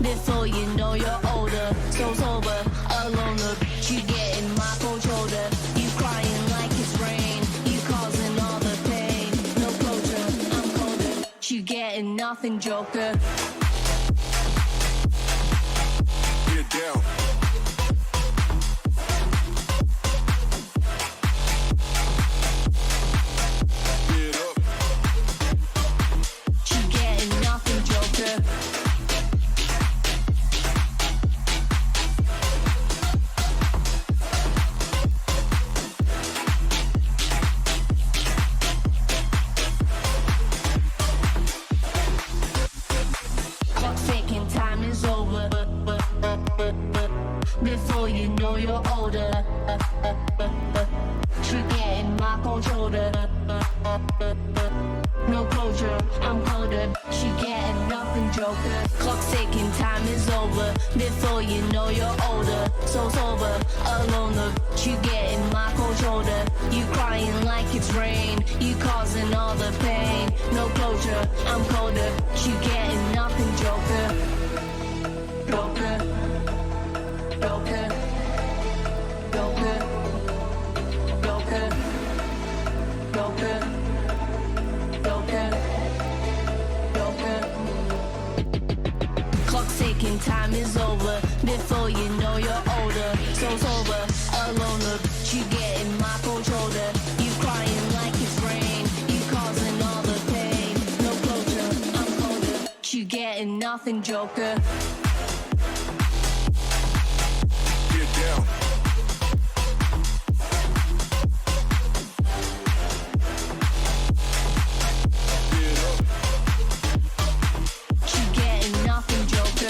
Before you know you're older, so sober, alone. Look, you getting my cold shoulder. You crying like it's rain. You causing all the pain. No closure, I'm colder. You getting nothing, Joker. Get down. Before you know you're older, you're getting my cold shoulder. No closure, I'm colder. She getting nothing, Joker. Clock's ticking, time is over. Before you know you're older, so sober, alone. Look, you getting my cold shoulder. You crying like it's rain. You causing all the pain. No closure, I'm colder. She getting nothing, Joker. Joker. Joker, Joker, Joker, Joker, Joker, Joker. Clock's ticking, time is over. Before you know you're older, so sober, alone. Look, you getting my cold shoulder. You crying like it's rain. You causing all the pain. No closure, I'm colder. You getting nothing, Joker. Down. You getting nothing, Joker.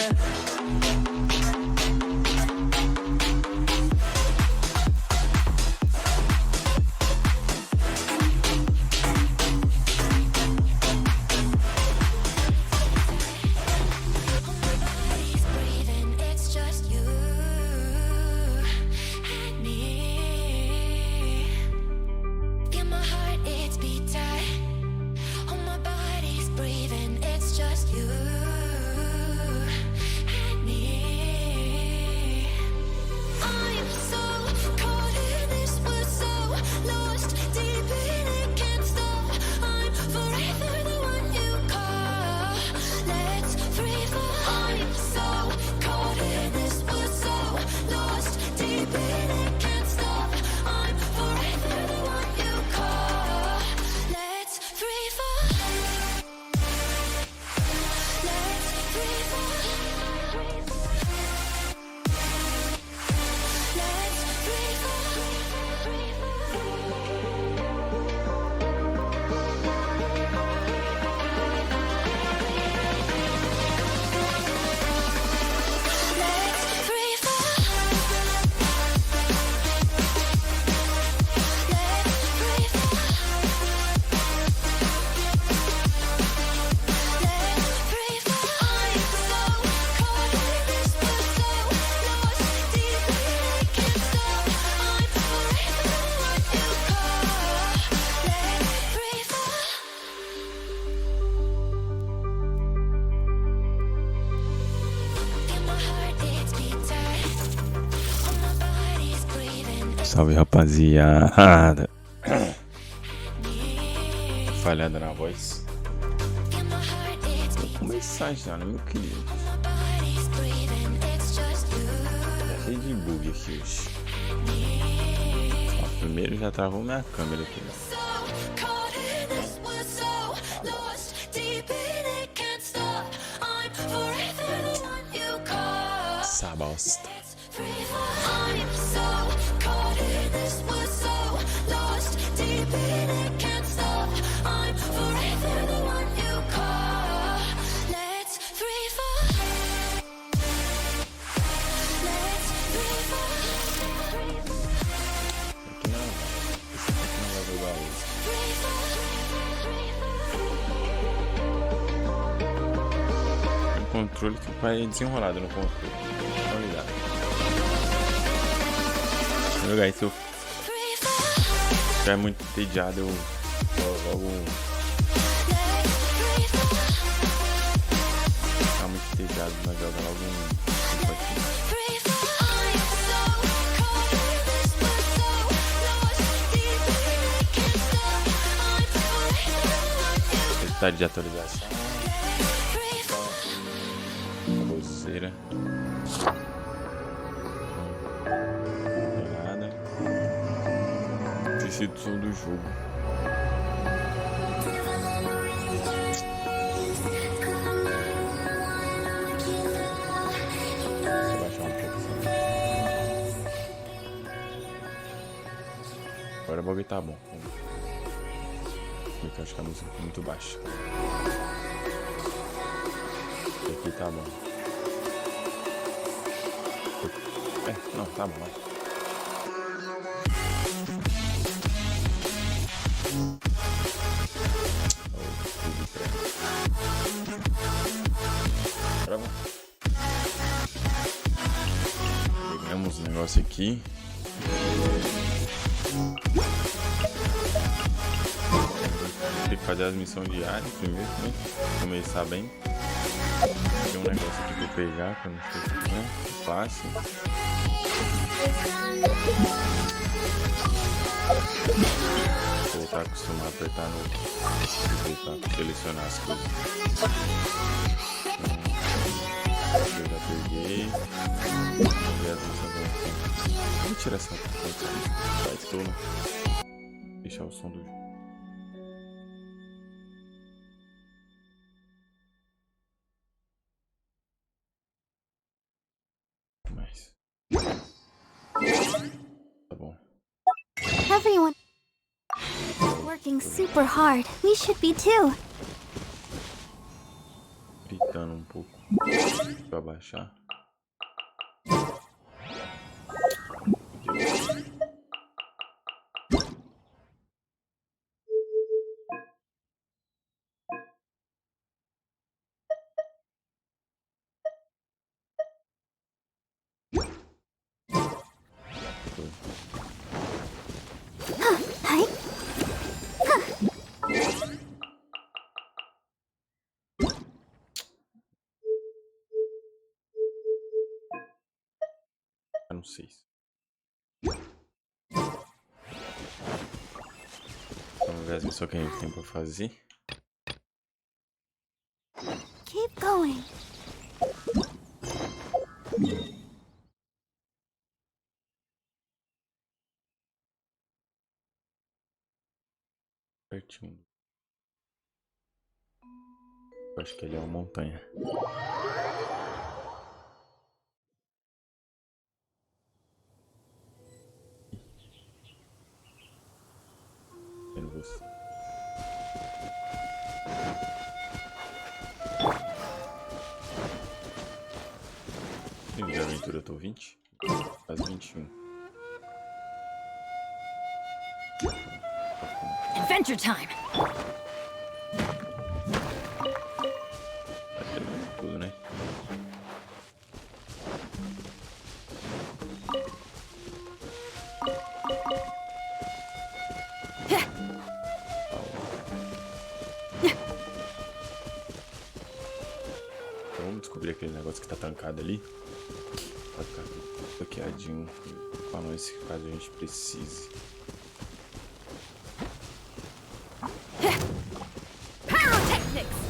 Salve, rapaziada. Falhada na voz. Tô com mensagem já, né, meu querido? Tá cheio de bug aqui hoje. Ó, primeiro já travou minha câmera aqui, né? Essa bosta. Controle que vai desenrolado no controle. Tá ligado? Vou jogar aí, se eu ficar muito entediado, eu logo ficar muito festejado, mas joga logo um patinho. Necessidade de atualização. Roseira. Não tem nada. Esqueci do som do jogo. Agora o bagulho tá bom. Porque eu acho que a música tá muito baixa. Aqui tá bom. Não, tá bom. Agora vamos. Pegamos o negócio aqui. Tem que fazer as missões diárias primeiro, né? Começar bem. Tem um negócio aqui pra eu pegar, que eu não sei o que é. Fácil. Vou voltar a acostumar a apertar no. Pra selecionar as coisas. Eu já peguei. Vou ver as missões. Vou tirar essa conta. Vai estoura. Deixar o som do jogo. Tá bom. Everyone working super hard. We should be too. Gritando um pouco pra baixar. Hi. Não sei. Vamos ver as missões que a gente tem pra fazer. Keep going. Pertinho. Eu acho que ele é uma montanha. Vendo você. Nível de aventura eu tô 20. Quase 21. Adventure time. Tá terminando tudo, né? Vamos descobrir aquele negócio que tá tancado ali. Pra ficar bloqueadinho pra nós, caso a gente precise. Pyrotechnics.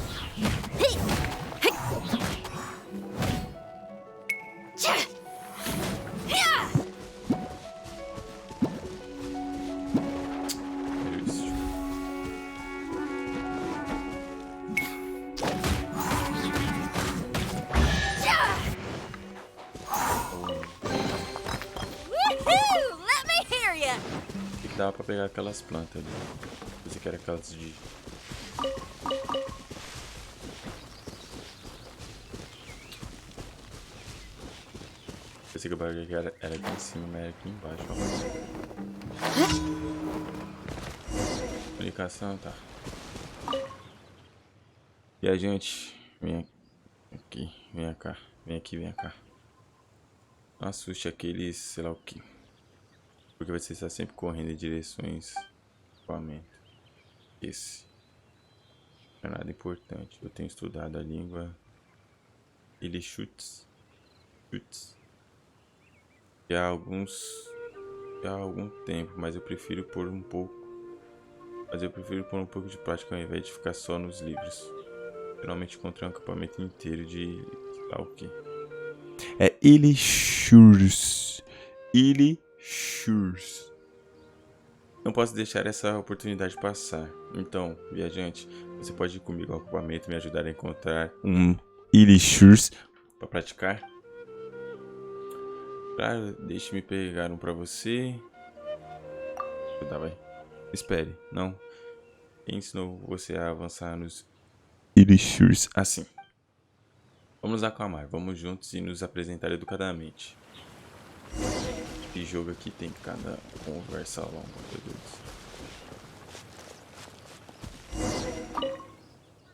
Dava pra pegar aquelas plantas ali. Pensei que era aquelas de... Pensei que o bagulho era aqui em cima, mas era aqui embaixo. Aplicação, tá. E a gente... Vem aqui, vem cá. Vem aqui, vem cá. Não assuste aqueles, sei lá o que. Porque você está sempre correndo em direções do equipamento. Esse não é nada importante. Eu tenho estudado a língua ele chutes. Já há algum tempo, mas eu prefiro pôr um pouco de prática ao invés de ficar só nos livros. Finalmente encontrei um acampamento inteiro de sei lá o que. É Ilishurs. Não posso deixar essa oportunidade passar. Então, viajante, você pode ir comigo ao acampamento e me ajudar a encontrar um Ilishurs para praticar? Claro, deixe-me pegar um para você. Tá, vai. Espere, não. Quem ensinou você a avançar nos Ilishurs assim? Vamos acalmar, vamos juntos e nos apresentar educadamente. Esse jogo aqui tem cada conversa longa, meu Deus.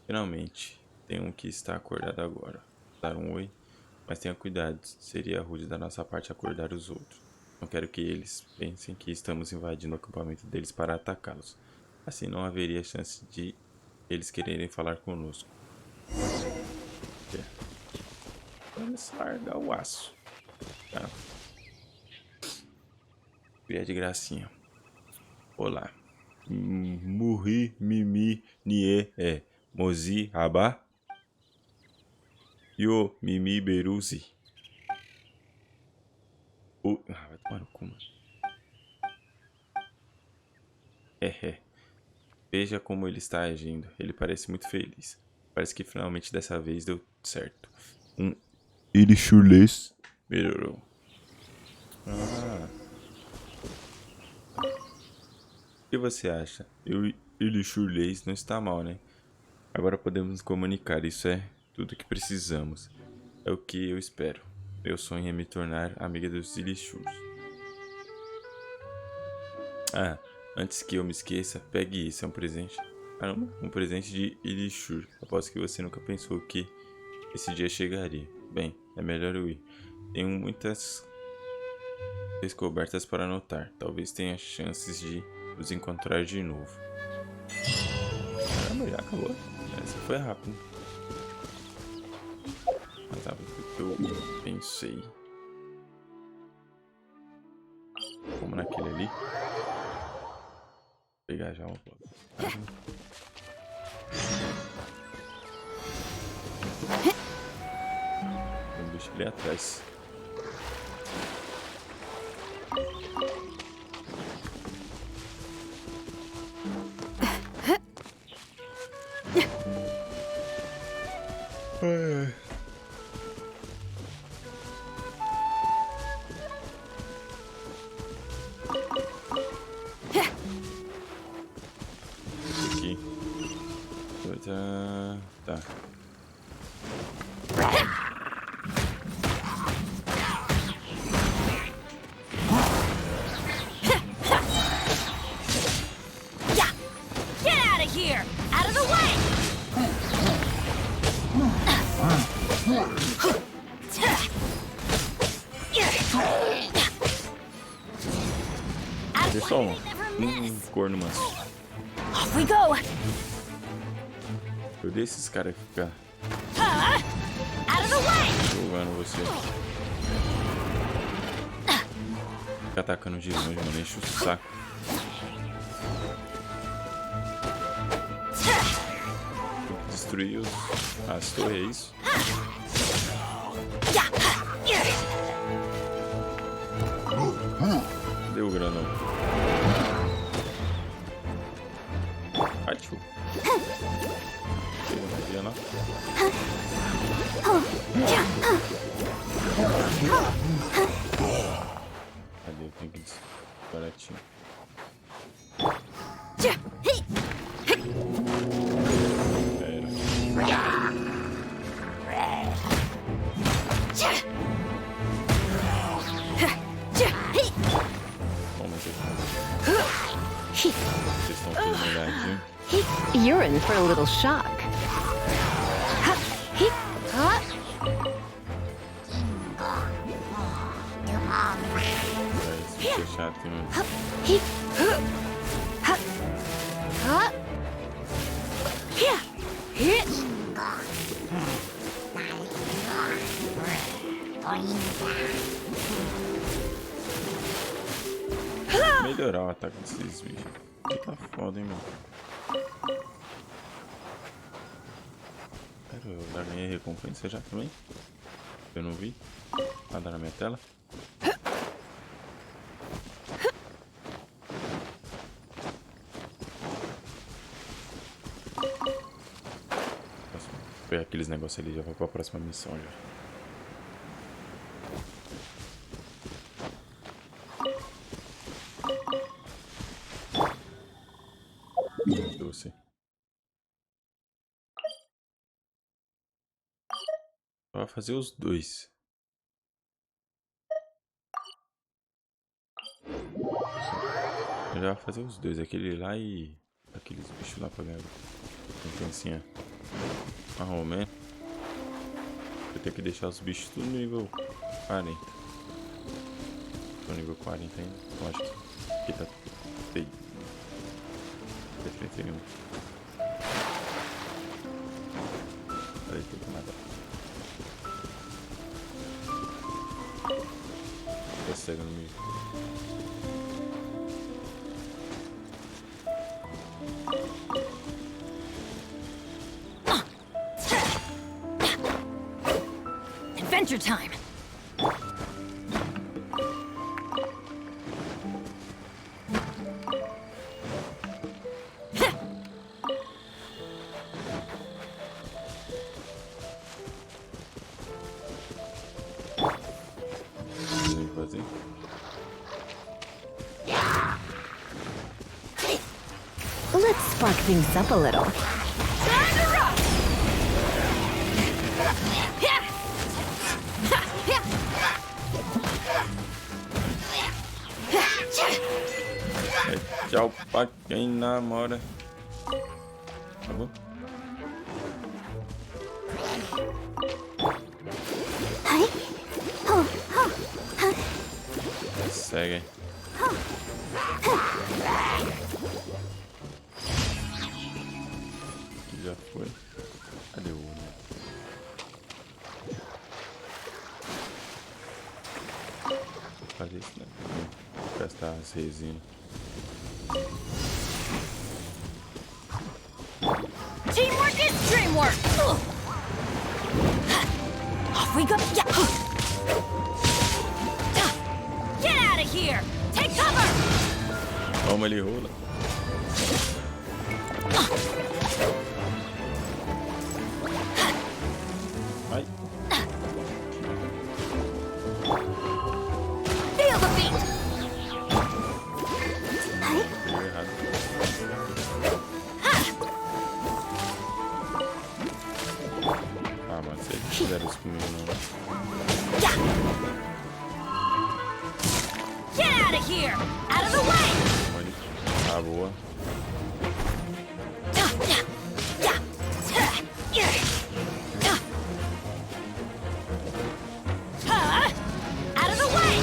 Finalmente, tem um que está acordado agora. Dar um oi, mas tenha cuidado, seria rude da nossa parte acordar os outros. Não quero que eles pensem que estamos invadindo o acampamento deles para atacá-los. Assim não haveria chance de eles quererem falar conosco. Vamos largar o aço. Tá. Cria de gracinha. Olá. Murri, mimi, nie, mozi, abá. Yo, mimi, beruzi. Vai tomar no cu, mano. Veja como ele está agindo. Ele parece muito feliz. Parece que finalmente dessa vez deu certo. Ele churles melhorou. O que você acha? Ele churles não está mal, né? Agora podemos nos comunicar. Isso é tudo que precisamos. É o que eu espero. Meu sonho é me tornar amiga dos Ilishurs. Antes que eu me esqueça, pegue isso, é um presente. Caramba, um presente de Ilishur. Aposto que você nunca pensou que esse dia chegaria. Bem, é melhor eu ir. Tenho muitas descobertas para anotar. Talvez tenha chances de nos encontrar de novo. Caramba, já acabou. Essa foi rápido. Mas sabe o que eu pensei? Como naquele ali. Vou pegar já uma bola. Vamos deixar ele atrás. Aqui. Tá. Cadê só um corno manso? Off we go. Eu deixo esses caras ficar Out of the way. jogando você. Fica atacando de longe, mano. Enche o saco. Destruir as torres, é isso? Cadê o granão? Ai, tio. Não podia, não. Cadê? Eu tenho que baratinho. Vocês estão tudo molhadinho. You're in for a little shock. Isso fica chato, né? Melhorar o ataque desses bichos. Tá foda, hein, mano. Eu já ganhei recompensa já também. Eu não vi. Tá na minha tela. Vou pegar aqueles negócios ali, já vou pra próxima missão já. Doce. Vai fazer os dois. Eu já vou fazer os dois, aquele lá e aqueles bichos lá pra ganhar. Compensinha. Arrumei. Eu tenho que deixar os bichos tudo no nível 40. Tô no nível 40 ainda. Eu acho que aqui tá feio. Até 31. Peraí, tem que matar. Tá cego no meio. Adventure time. Fazer. Let's spark things up a little. Time to rock! Tchau pra quem namora. Tá bom? Segue. Aqui já foi. Cadê o olho? Vou fazer isso, né? Vou gastar as resinas. Teamwork is dreamwork! Off we go! Yeah. Get out of here! Take cover! Toma, ele rola. Ai. Feel the beat! Deu errado. Ah, mano, se eles fizeram isso comigo, não. Get out of here! Out of the way! Olha. Ah, boa. Out of the way!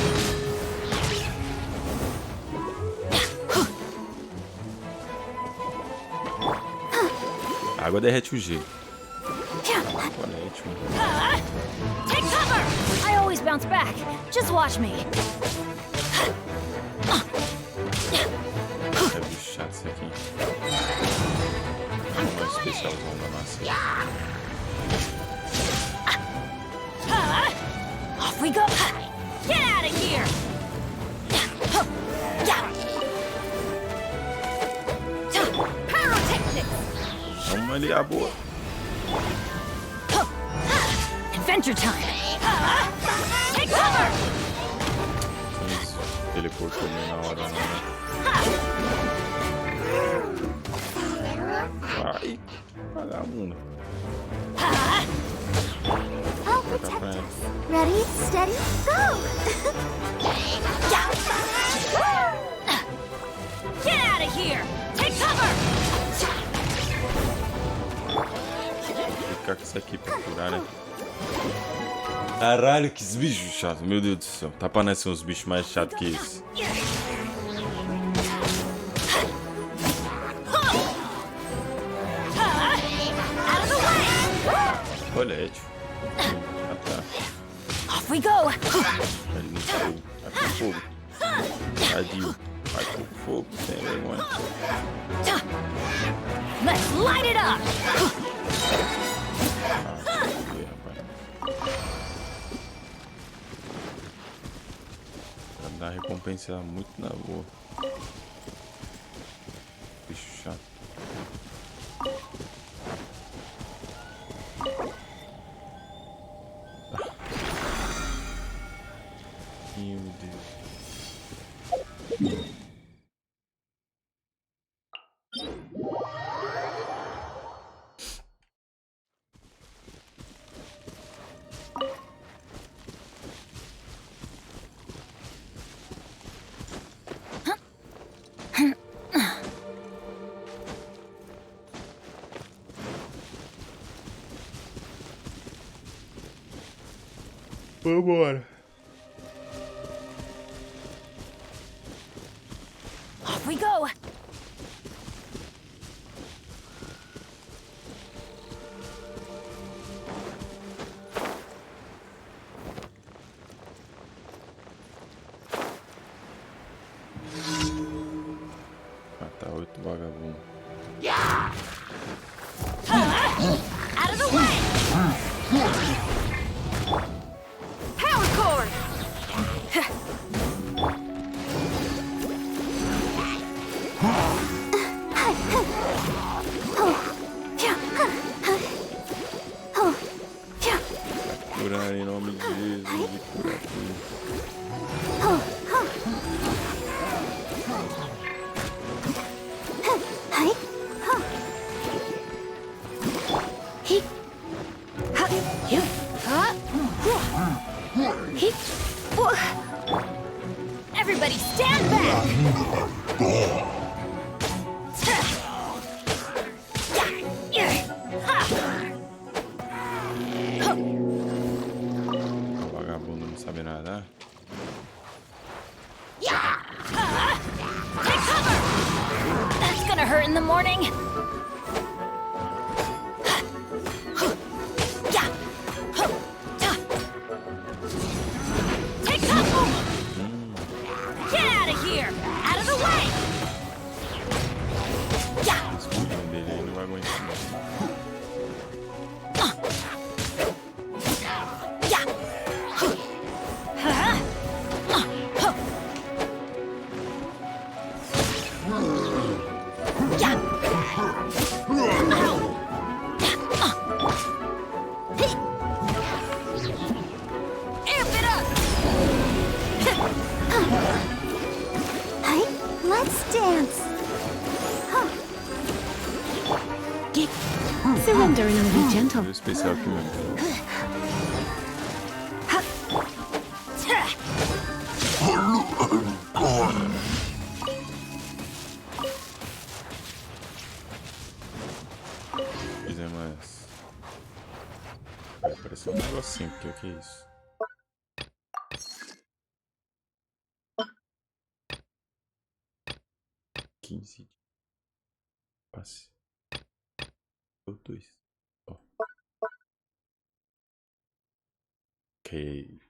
A água derrete o gelo. Colete, mano. Take cover! I always bounce back. Just watch me. É bicho chato isso aqui. Mais especialzão da massa. Off we go! Get out of here! Pyrotechnics! Toma ali a boa. Adventure time! Take cover! Isso. Teleportou meio na hora, né? Vai, vagabundo. I'll protect us. Ready, steady, go! Get out of here! Take cover! Vou ficar com isso aqui pra curar, né? Caralho, que bicho chato. Meu Deus do céu. Tá parecendo uns bichos mais chatos que esse. Out of the way! Colete. Ah, tá. Off we we go. Ali no fogo. Vai pro fogo. Sadio. Vai pro fogo. Sem vergonha. Let's light it up. Pra dar recompensa muito na boa. Bicho chato. Meu Deus. Vambora. Off we go. Matar 8 vagabundos. Out of the way. Power cord. Curar em nome de Jesus e curar tudo. Everybody stand back. O vagabundo não sabe nadar. Take cover. That's gonna hurt in the morning. Take cover. Get out of here. Out of the way. Escudinho dele aí não vai aguentar. Let's dance. Surrender and be gentle. Viu o especial aqui mesmo. Fizemos essa. Vai aparecer um negocinho aqui, o que é isso? Passe. Todos. Ó. Ok.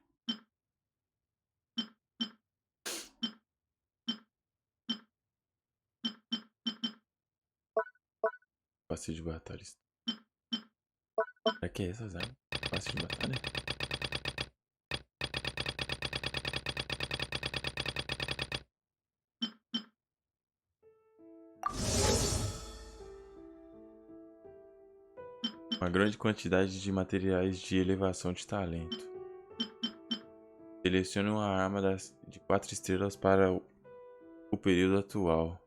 Passe de batalha. Será que é essa, Zé? Passe de batalha? Uma grande quantidade de materiais de elevação de talento. Selecione uma arma de 4 estrelas para o período atual.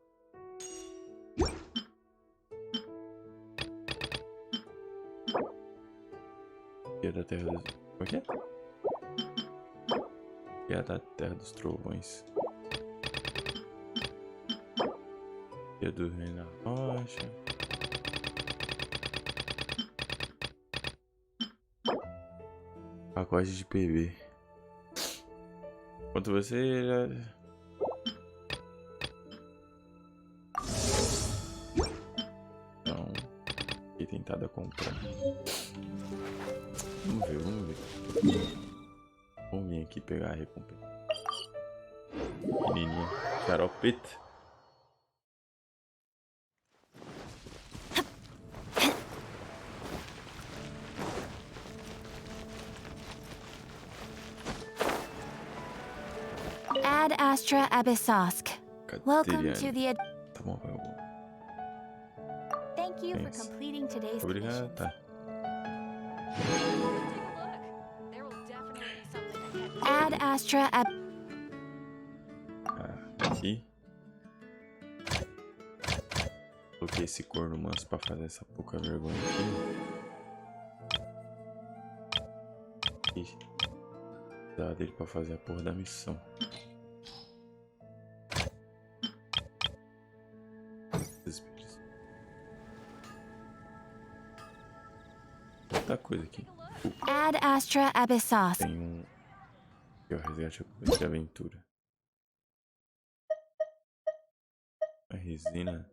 Guia da Terra dos... O que é? Guia da Terra dos Trovões. Guia do Reino da Rocha. Pacote de PB. Quanto você já... Não. Fiquei tentado a comprar. Vamos ver, vamos ver. Vamos vir aqui pegar a recompensa. Menininha, xaropeta. Ad Astra Abyssosk. Welcome to the. Tá bom, vai. Thank you for Thanks. completing today's Obrigado, mission. tá. Ad Astra Ab. Aqui. Coloquei esse corno manso pra fazer essa pouca vergonha aqui. E dá dele pra fazer a porra da missão. Muita coisa aqui. Ad Astra Abyssosk. Tem um. Aqui, ó, resgate de aventura. A resina.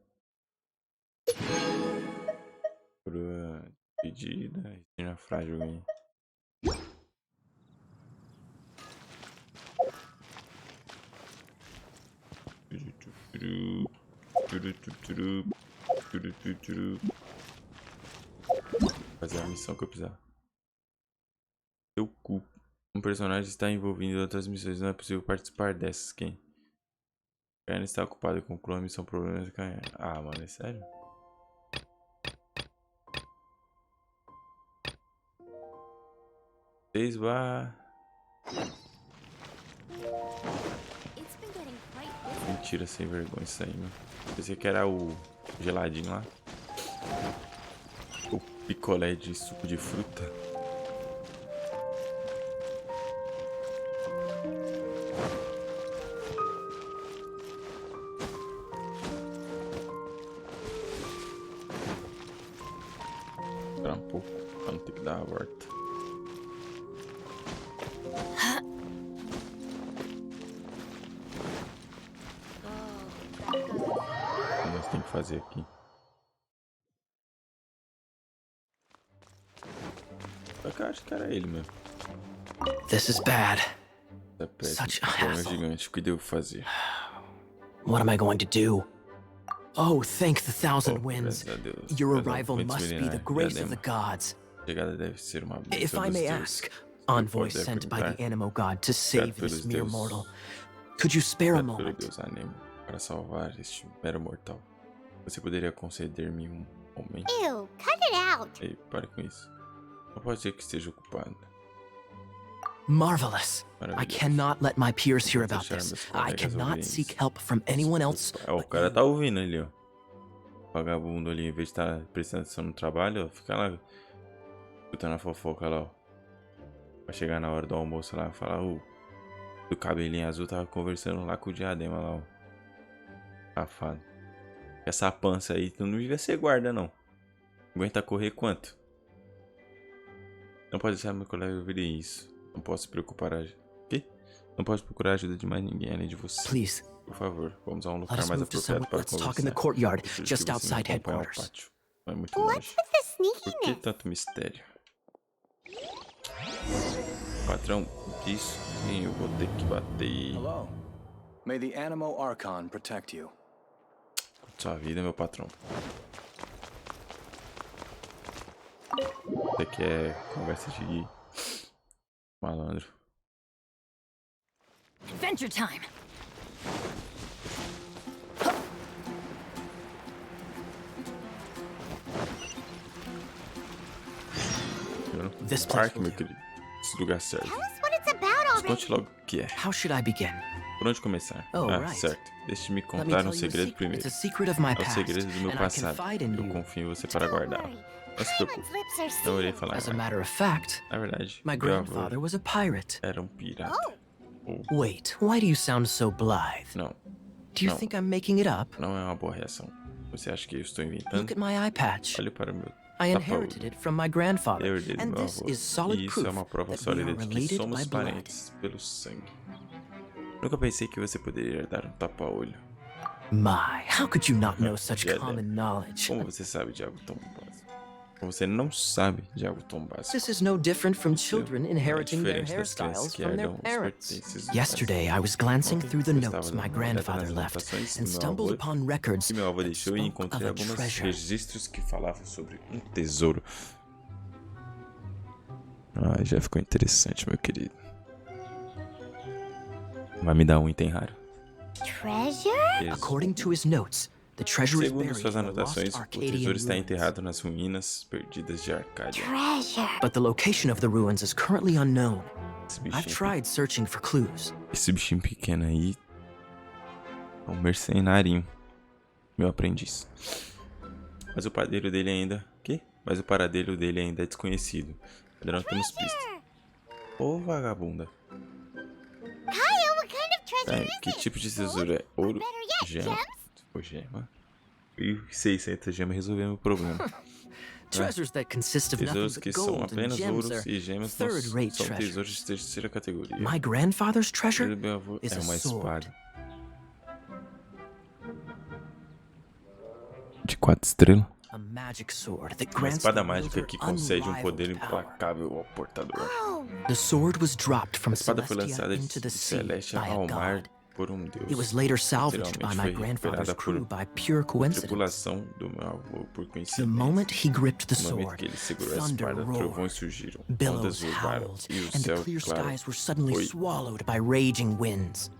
Crua pedida. Resina frágil ganhei. Fazer a missão que eu precisar. Seu cu. Um personagem está envolvido em outras missões. Não é possível participar dessas. Quem? Karen está ocupado e conclua a missão. Problemas. Ah, mano, é sério? Mentira, sem vergonha isso aí, mano. Pensei que era o geladinho lá. O picolé de suco de fruta. Esperar um pouco pra não ter que dar a volta. O que nós temos que fazer aqui? Eu acho que era ele mesmo. This is bad. Tá péssimo. Such a Problema hassle. gigante. O que devo fazer? What am I going to do? Oh, thank the thousand Oh, winds. graças a Deus. Your Graças ao arrival vento must be the milenar. grace of the Diadema. gods. A chegada deve ser uma bênção If I dos may deuses. ask, envoy Deve sent by perguntar. the Animo God to save pelos this mere deuses. mortal. Could you spare a Pelo moment? Deus Anemo, para salvar este mero mortal. Você poderia conceder-me um momento? Ew, cut it out. Ei, pare com isso. Não pode ser que esteja ocupado. Marvelous. I Maravilhoso. cannot let my peers hear about Deixar this. meus I colegas cannot ouvirem seek isso. help from anyone else. O but cara you. tá ouvindo ali, ó. O vagabundo ali, em vez de estar prestando atenção no trabalho, ó, fica lá escutando a fofoca lá, ó. Vai chegar na hora do almoço lá, falar, o do cabelinho azul tava conversando lá com o diadema lá, ó. Safado. Essa pança aí, tu não devia ser guarda, não. Aguenta correr quanto? Não pode deixar meu colega ouvir isso. Não posso se preocupar. Quê? Não posso procurar ajuda de mais ninguém além de você. Please, Por favor, vamos a um let lugar us mais move to apropriado somewhere. para Let's conversar. talk in the courtyard, Prefiro que just você me outside acompanhe ao headquarters. pátio. Não é muito What's longe. with the Por que sneakiness? tanto mistério? Patrão, disso sim, eu vou ter que bater. Hello. May the Animo Archon protect you. Sua vida, meu patrão. Isso aqui é conversa de malandro. Adventure time. This place Parque, will meu do. querido. Esse lugar serve. Tell us what it's about already. Conte logo o que é. How should I begin? Por onde começar? Oh, Ah, right. certo. Deixe-me Let me contar tell um you a segredo secret. primeiro. It's a secret of my É o past, segredo do meu and I passado. confide in Eu you. confio em você para Don't guardá-lo. worry. Não se preocupe. Paimon's lips are Não irei sealed. falar As a mais. matter of fact, Na verdade, my meu avô grandfather was a pirate. era um pirata. Wait, why do you sound so blithe? Não, Do you no. think I'm making it up? não é uma boa reação. Você acha que eu estou Look inventando? at my eye patch. Olhe para o meu I tapa-olho. inherited it from my grandfather, Eu herdei do and meu this avô. is solid E isso proof é uma prova that we sólida are de que related somos by blood. parentes pelo sangue. Nunca pensei que você poderia herdar um tapa-olho. My, how could you not know such Yeah, common knowledge? Como você sabe de algo tão básico? Você não sabe de algo tão básico. This is no different from children É inheriting their diferente das crianças hairstyles que from their herdam os parents. pertences dos Yesterday, I pais. was glancing Ontem, through the eu estava notes dando my uma olhada grandfather nas left anotações do and meu stumbled avô, upon records que meu avô that deixou, e spoke encontrei of a alguns treasure. registros que falavam sobre um tesouro. Ah, já ficou interessante, meu querido. Vai me dar um item raro. Treasure? Isso. According to his notes, the treasure is Segundo buried suas in the lost anotações, o Arcadian tesouro está ruins. enterrado nas ruínas perdidas de Arcádia. Treasure. But the location of the ruins is currently unknown. Esse I've bichinho, tried searching for clues. esse bichinho pequeno aí é um mercenarinho, meu aprendiz. Mas o paradeiro dele ainda... Quê? Mas o paradeiro dele ainda é desconhecido. Ainda não temos pista. Ô, vagabunda. Kyle, what kind of treasure Tá, is que it? tipo de tesouro é? Ouro, Better yet, gema. gems? Ou gema. E 600 gemas resolveu meu problema. Treasures that consist of nothing Tesouros but que são gold and apenas gems ouros are e gemas não third-rate são tesouros treasures. de terceira categoria. My grandfather's treasure Meu avô is é a uma sword. espada. De 4 estrelas. A magic sword that Uma grants espada the mágica wielder que concede um poder unrivaled power. implacável ao portador. Oh, The sword was dropped from A espada foi Celestia lançada into the de sea Celestia by a ao mar god. por um deus. It was later salvaged by Literalmente my foi grandfather's recuperada crew por by pure coincidence. tripulação do meu avô por The coincidência. moment he gripped the No momento sword, que ele segurou a thunder espada, trovões roared, surgiram, billows ondas urbaram howled, e o and the céu clear claro skies were suddenly foi... swallowed by raging winds.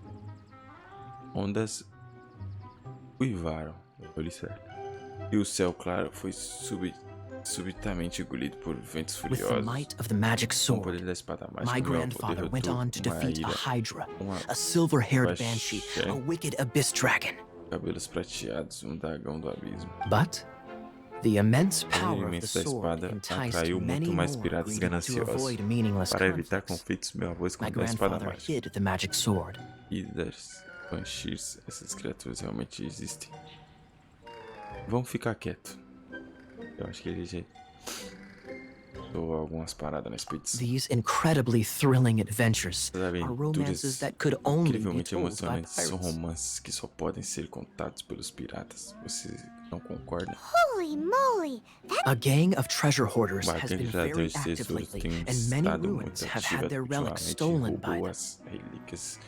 Ondas uivaram, eu li certo. E o céu claro foi subitamente engolido por ventos With the furiosos. might of the magic Com o poder sword, da espada my mágica, meu avô grandfather went derrotou on to uma defeat a ira, hydra, uma a silver-haired Baixé. banshee, a wicked abyss dragon. cabelos prateados, um dragão do abismo. But the immense O power of the imenso da sword espada enticed atraiu many muito mais more piratas greedy to gananciosos. avoid meaningless Para evitar conflicts. conflitos, meu avô My escondeu a espada grandfather mágica. hid the magic sword. E das banshees, essas criaturas realmente existem. Vamos ficar quieto. Eu acho que ele já deu algumas paradas na expedição. These incredibly thrilling adventures Essas are romances aventuras that could only be incrivelmente told by emocionantes são pirates. romances que só podem ser contados pelos piratas. Você não concorda? holy moly. A gang of treasure hoarders O has been barqueiro very de active tesouros lately, tem and many estado ruins muito have ativa had their relics ultimamente, stolen by roubou them. as relíquias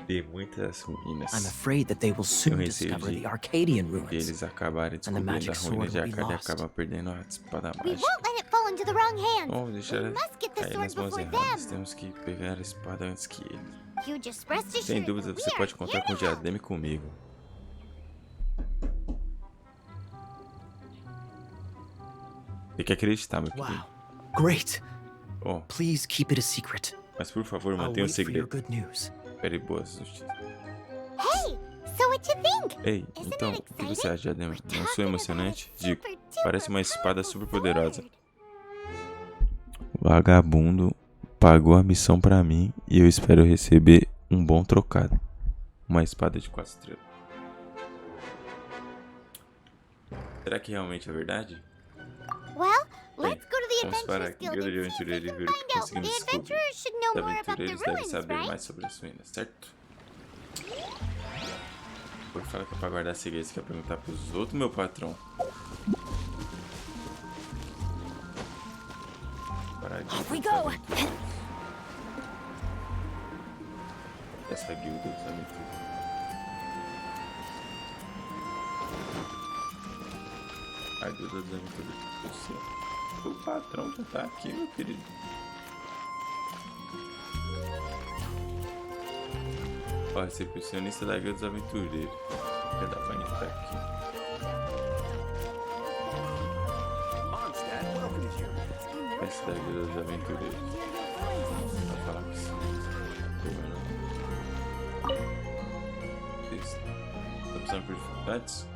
de muitas ruínas. I'm afraid that they will soon receio discover de the Arcadian E ruins. eles acabarem descobrindo magic a ruína sword de will be Arcádia e lost. acabam perdendo a espada We mágica. won't let it fall into the wrong hands. Vamos deixar We must get the cair sword nas mãos before erradas. them. Temos que pegar a espada antes que eles. You just rest assured Sem dúvida, that você we pode are contar here com o to help. diadema e comigo. Tem que acreditar, meu querido. Wow, great! Oh, Please keep it a secret. mas por favor, I'll mantenha o wait for your segredo. good news. Espere boas notícias. Hey, so what you think? Ei, Isn't então, it o que você exciting? acha, diadema? We're Não sou talking emocionante? about a Digo, super parece uma duper espada powerful super poderosa. sword. Vagabundo pagou a missão pra mim e eu espero receber um bom trocado. Uma espada de 4 estrelas. Será que realmente é verdade? Well, let's go to the Vamos para Adventurers aqui, Guild Guilda de and see if we Aventureiros, e can ver o que find out. The conseguimos descobrir. adventurers should know Os more about the aventureiros devem ruins, saber right? mais sobre as ruínas, certo? Vou falar que é pra guardar segredos, que é perguntar pros outros, meu patrão. Off we go. Essa guilda dos aventureiros. A guilda dos aventureiros do céu. O patrão já tá aqui, meu querido. Ó, recepcionista da guilda dos aventureiros. Já dá pra entrar aqui. Essa da guilda dos aventureiros. Vou falar com você. Tá precisando por dificuldades?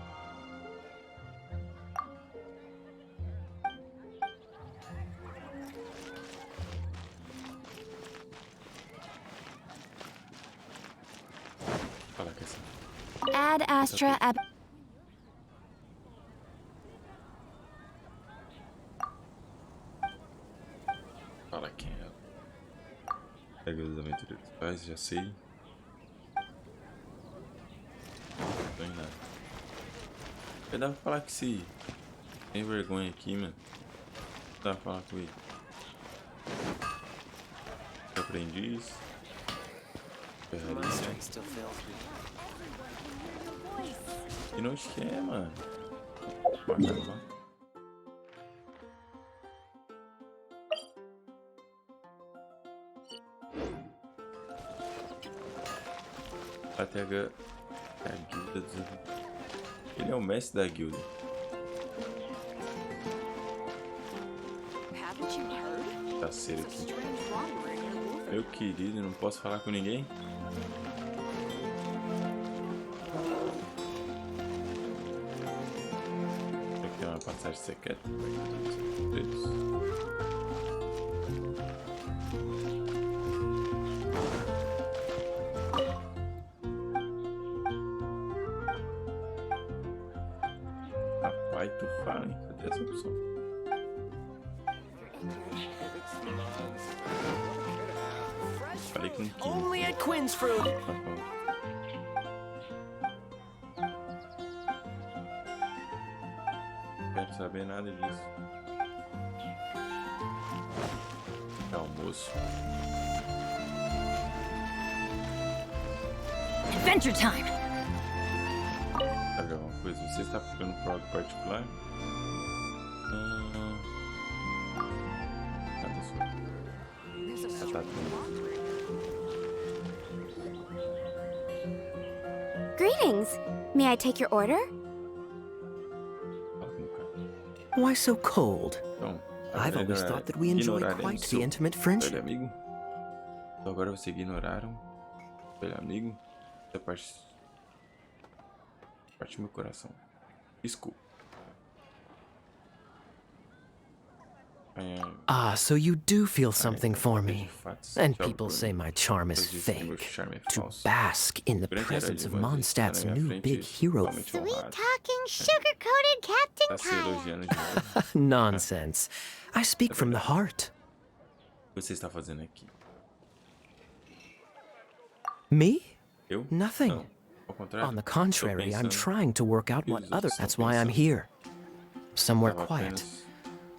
Fala com essa. Ad Astra ab. Fala quem é ela. É a guilda dos aventureiros. Faz, já sei. Não tô em nada. Vai dar pra falar que se tem vergonha aqui, mano. Tá falando com ele. Aprendiz. Ferraria. E não esquema, mano. Bacana. Até a guilda dos... Ele é o mestre da guilda. Tá sério aqui. Meu querido, não posso falar com ninguém? Aqui é uma passagem secreta. Rapaz, tu fala, hein? Cadê essa opção? Falei com quem? Only at Quinn's Fruit. Não quero saber nada disso. É almoço. Adventure time! Olha uma coisa, você está procurando por algo particular? Nada só. Tá tudo. Greetings. May I take your order? Fala com o cara. Why so cold? Então, I've always thought that we enjoy quite the intimate friendship. Velho amigo? Então agora vocês ignoraram. Velho amigo? Essa parte do meu coração. Desculpa. Ah, so you do feel something for me. And people say my charm is fake. To bask in the presence of Mondstadt's new big hero. Sweet-talking, sugar-coated Captain Tá se Kyle. elogiando de novo. Nonsense. I speak from the heart. O que você está fazendo aqui? Me? Eu? Nothing. Não. Ao contrário. On the Tô contrary, I'm pensando trying to work out what Os others. outros That's estão why I'm pensando. here. Somewhere Tava quiet, apenas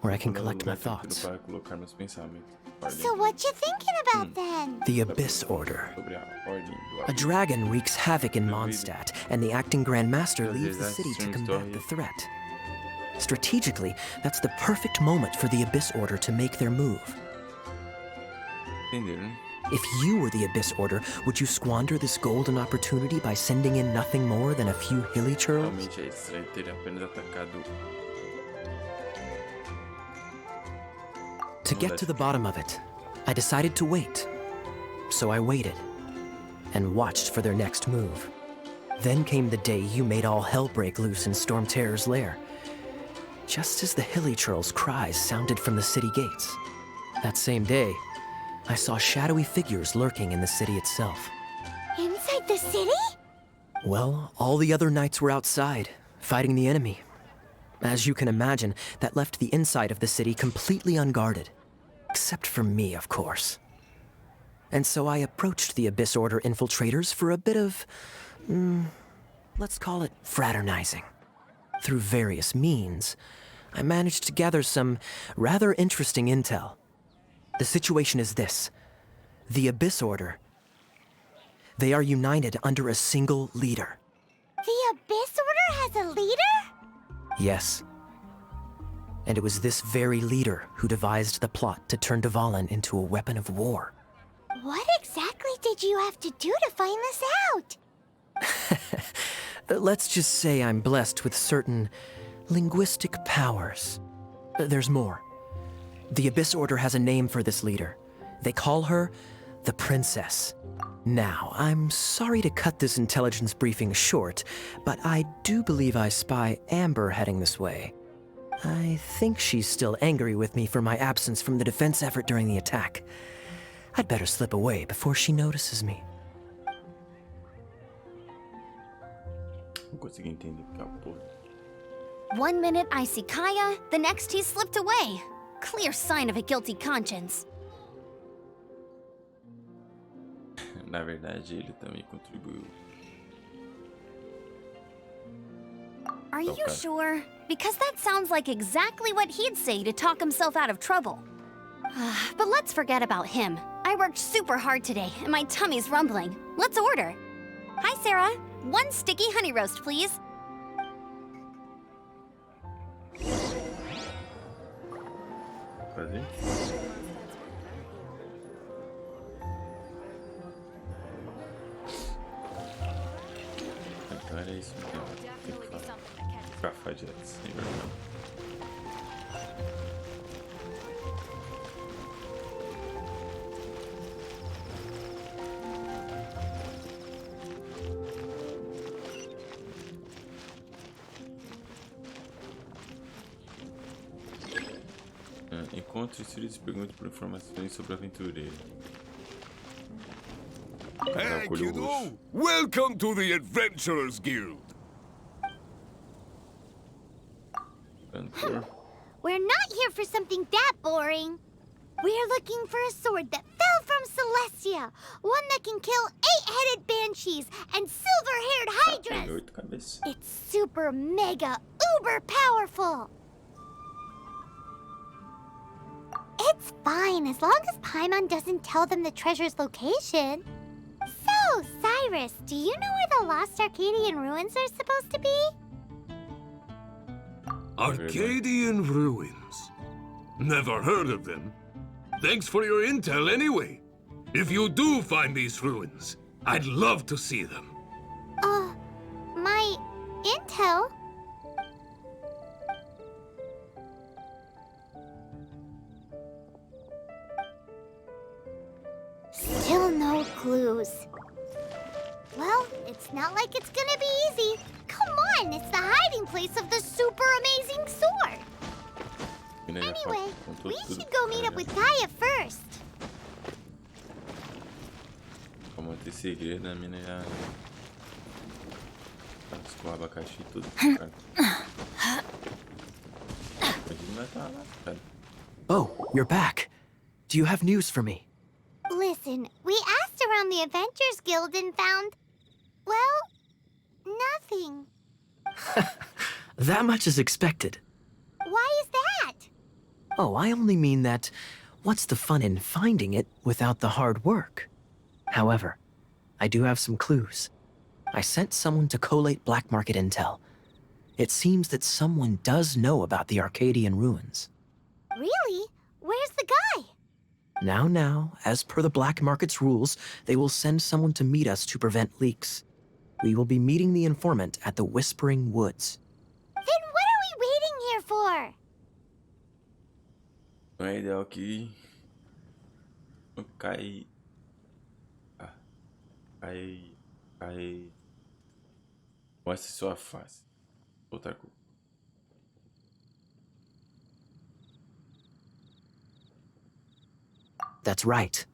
where I can procurando collect my lugar tranquilo thoughts. para colocar meus pensamentos. Ordem So what you thinking about then? The Abyss Order. sobre a ordem do A abismo. dragon wreaks havoc in Mondstadt, and the acting Grand Master leaves the city to combat the threat. Strategically, that's the perfect moment for the Abyss Order to make their move. Entenderam, né? If you were the Abyss Order, would you squander this golden opportunity by sending in nothing more than a few hilly churls? Realmente é estranho ter apenas atacado. To get to the bottom of it, I decided to wait. So I waited, and watched for their next move. Then came the day you made all hell break loose in Storm Terror's lair. Just as the hilly churl's cries sounded from the city gates. That same day, I saw shadowy figures lurking in the city itself. Inside the city? Well, all the other knights were outside, fighting the enemy. As you can imagine, that left the inside of the city completely unguarded. Except for me, of course. And so I approached the Abyss Order infiltrators for a bit of, let's call it fraternizing. Through various means, I managed to gather some rather interesting intel. The situation is this. The Abyss Order, they are united under a single leader. The Abyss Order has a leader? Yes. And it was this very leader who devised the plot to turn Dvalin into a weapon of war. What exactly did you have to do to find this out? Let's just say I'm blessed with certain linguistic powers. There's more. The Abyss Order has a name for this leader. They call her the Princess. Now, I'm sorry to cut this intelligence briefing short, but I do believe I spy Amber heading this way. I think she's still angry with me for my absence from the defense effort during the attack. I'd better slip away before she notices me. Não consegui entender que é o porra. 1 minute I see Kaya, the next he slipped away. Clear sign of a guilty conscience. Na verdade, ele também contribuiu. Are you Okay. sure? because that sounds like exactly what he'd say to talk himself out of trouble. But let's forget about him. I worked super hard today, and my tummy's rumbling. Let's order. Hi, Sarah. 1 sticky honey roast, please. Fazer? Então era isso mesmo. Tem que falar. Cafajete, sem vergonha. Encontre Sirius e pergunte por informações sobre o aventureiro. Hey, kiddo! Welcome to the Adventurers Guild! Cantor. We're not here for something that boring. We're looking for a sword that fell from Celestia. One that can kill 8-headed banshees and silver-haired Tem hydras. 8 cabeças. It's super mega uber powerful. It's fine as long as Paimon doesn't tell them the treasure's location. So, Cyrus, do you know where the lost Arcadian ruins are supposed to be? Arcadian ruins. Never heard of them. Thanks for your intel anyway. If you do find these ruins, I'd love to see them. My intel? Still no clues. Well, it's not like it's gonna be easy. Come on, it's the hiding place of the super amazing sword. Anyway, we should go meet up with Gaia first. Como ter segredo, a mina já... Com abacaxi e tudo. Oh, you're back. Do you have news for me? Listen, we asked around the Adventures Guild and found, well, nothing. That much is expected. Why is that? Oh, I only mean that what's the fun in finding it without the hard work? However, I do have some clues. I sent someone to collate black market intel. It seems that someone does know about the Arcadian ruins. Really? Where's the guy? Now, as per the black market's rules, they will send someone to meet us to prevent leaks. We will be meeting the informant at the Whispering Woods. Then what are we waiting here for? Não é ideal que... Cai... Cai... Mostre sua face. Outra coisa. That's right.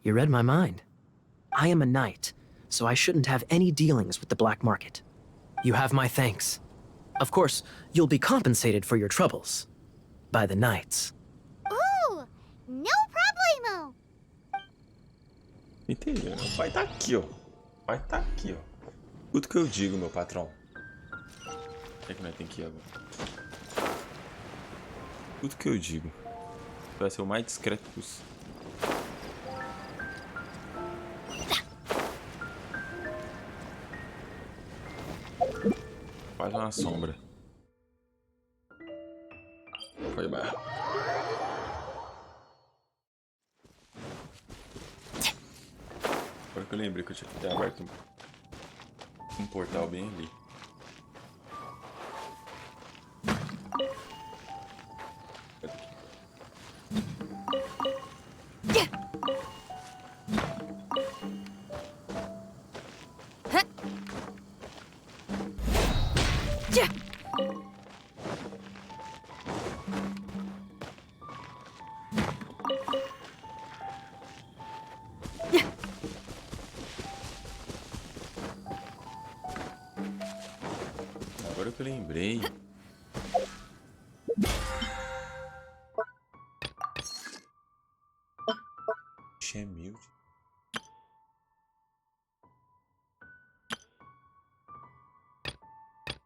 You read my mind. I am a knight, so I shouldn't have any dealings with the black market. You have my thanks. Of course, you'll be compensated for your troubles. By the knights. Ooh, no problemo. Entendeu? Vai tá aqui, ó. Vai tá aqui, ó. Tudo que eu digo, meu patrão. Onde é que nós tem que ir agora? Tudo que eu digo. Vai ser o mais discreto possível. Faz uma sombra. Foi bem. Agora que eu lembrei que eu tinha que ter aberto um portal bem ali. Agora que eu lembrei. Gemilde.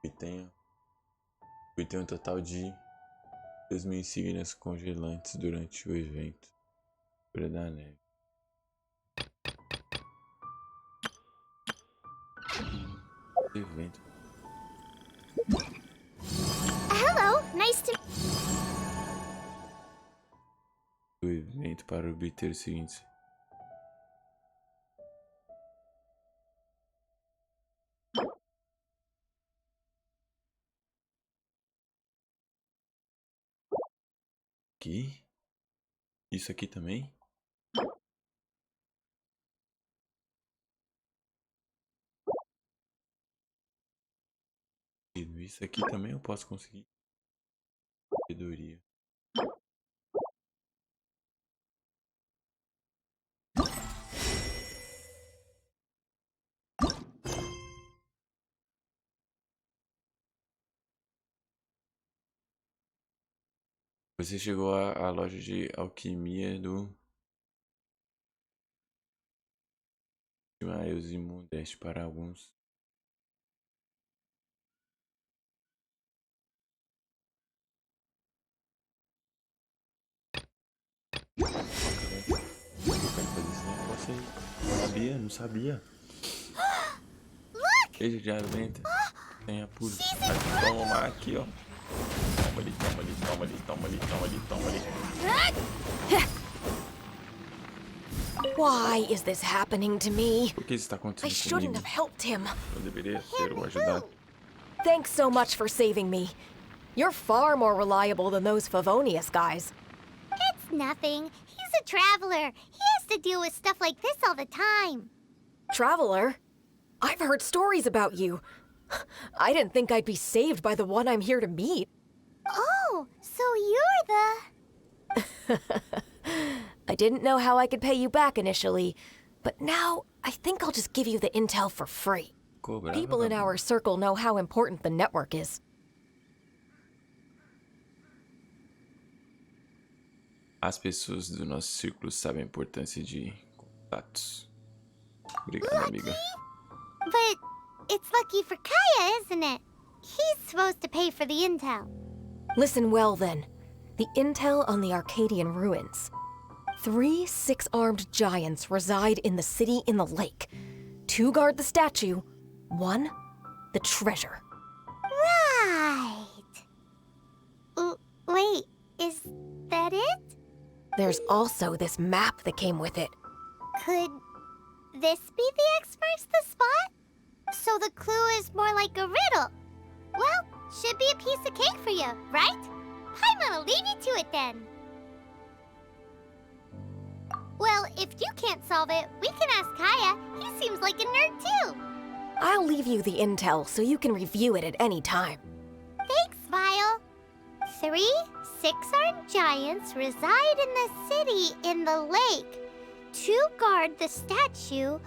E tem E tem um total de 2.000 insígnias congelantes durante o evento. Cura da neve. Evento. Hello, nice to... O evento para obter os seguintes. Aqui? Isso aqui também? Isso aqui também eu posso conseguir. Sabedoria. Você chegou à loja de alquimia do Miles e Modeste para alguns. Sabia? Não sabia. Queijo de lenta. Sem apuro. Toma aqui, ó. Toma ali, toma ali, toma ali, toma ali, toma ali, toma ali. Why is this happening to me? Por que isso está I acontecendo shouldn't comigo? have helped him. Eu deveria ter o ajudado. Thanks so much for saving me. You're far more reliable than those Favonius guys. It's nothing. He's a traveler. He has to deal with stuff like this all the time. Traveler? I've heard stories about you. I didn't think I'd be saved by the one I'm here to meet. Oh, so you're the... I didn't know how I could pay you back initially, but now I think I'll just give you the intel for free. People in our circle know how important the network is. As pessoas do nosso círculo sabem a importância de contatos. Obrigado, amiga. But it's lucky for Kaya, isn't it? He's supposed to pay for the intel. Listen well then. The intel on the Arcadian ruins. 3 six-armed giants reside in the city in the lake. 2 guard the statue, 1 the treasure. Right. Wait, is that it? There's also this map that came with it. Could this be the X marks the spot? So the clue is more like a riddle. Well, should be a piece of cake for you, right? I'm gonna leave you to it then. Well, if you can't solve it, we can ask Kaya. He seems like a nerd too. I'll leave you the intel so you can review it at any time. Thanks, Vile. 3 six-armed giants reside in the city in the lake. 2 guard the statue,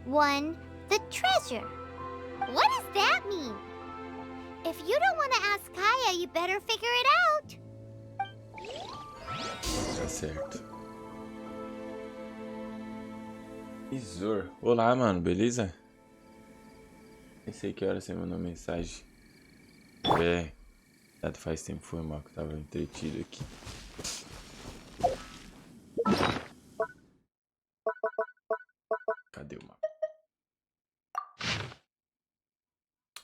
1 the treasure. What does that mean? If you don't want to ask Kaya, you better figure it out. Tá certo. Isor. Olá, mano, beleza? Nem sei que hora você mandou mensagem. Dado faz tempo, foi mal que eu tava entretido aqui. Cadê o mapa?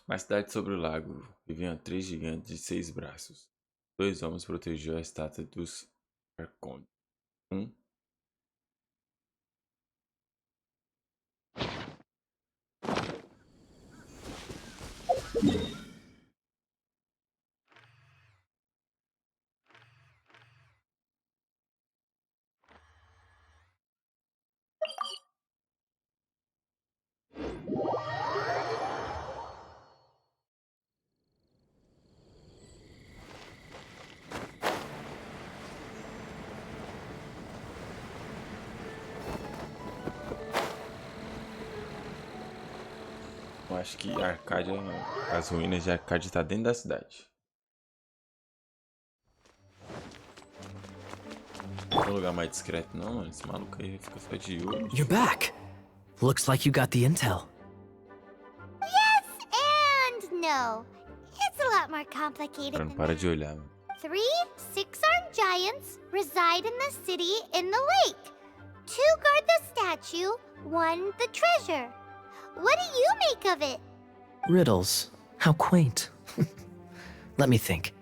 Na cidade sobre o lago viviam 3 gigantes de 6 braços. 2 homens protegiam a estátua dos Arcontes. Eu acho que Arcádia, as ruínas de Arcádia tá dentro da cidade. Não é um lugar mais discreto não, mano. Esse maluco aí fica só de olho. You're back. Looks like you got the intel. Yes and no. It's a lot lot more complicated Cara, não than para that. de olhar, mano. 3 six-armed giants reside in the city in the lake. 2 guard the statue, 1 the treasure. What do you make of it? Riddles. How quaint. Let me think.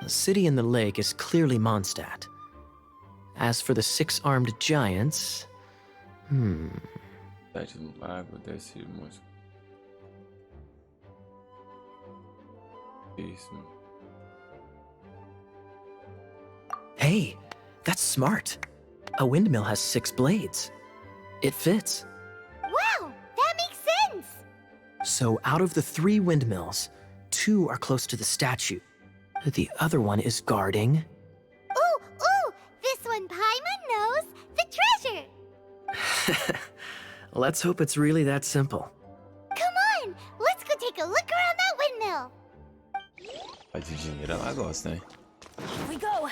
The city in the lake is clearly Mondstadt. As for the six-armed giants... Cidade do lago, desce monstro. Isso, mano. Hey, that's smart. A windmill has 6 blades. It fits. Wow, that makes sense! So out of the 3 windmills, 2 are close to the statue. The other one is guarding... Ooh, this one Paimon knows, the treasure! Let's hope it's really that simple. Come on, let's go take a look around that windmill. A de dinheiro ela gosta, né? Here we go.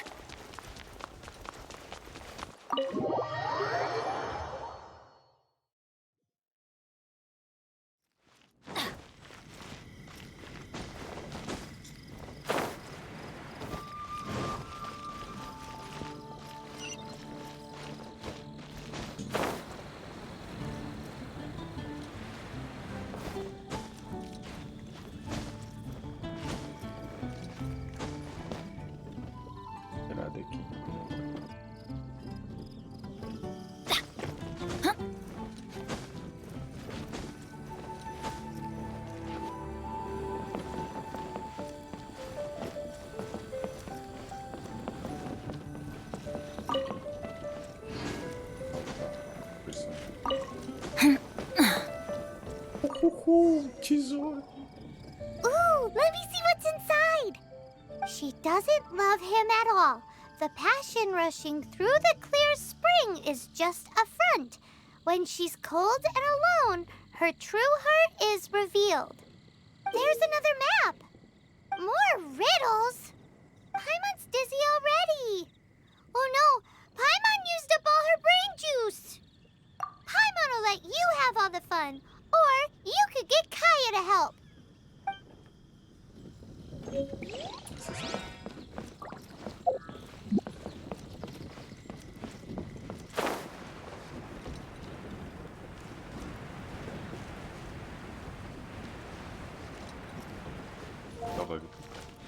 Tirar daqui. Tesouro. Ooh, let me see what's inside. She doesn't love him at all. The passion rushing through the clear spring is just a front. When she's cold and alone, her true heart is revealed. There's another map. More riddles. Paimon's dizzy already. Oh no, Paimon used up all her brain juice. Paimon will let you have all the fun, or you could get Kaya to help.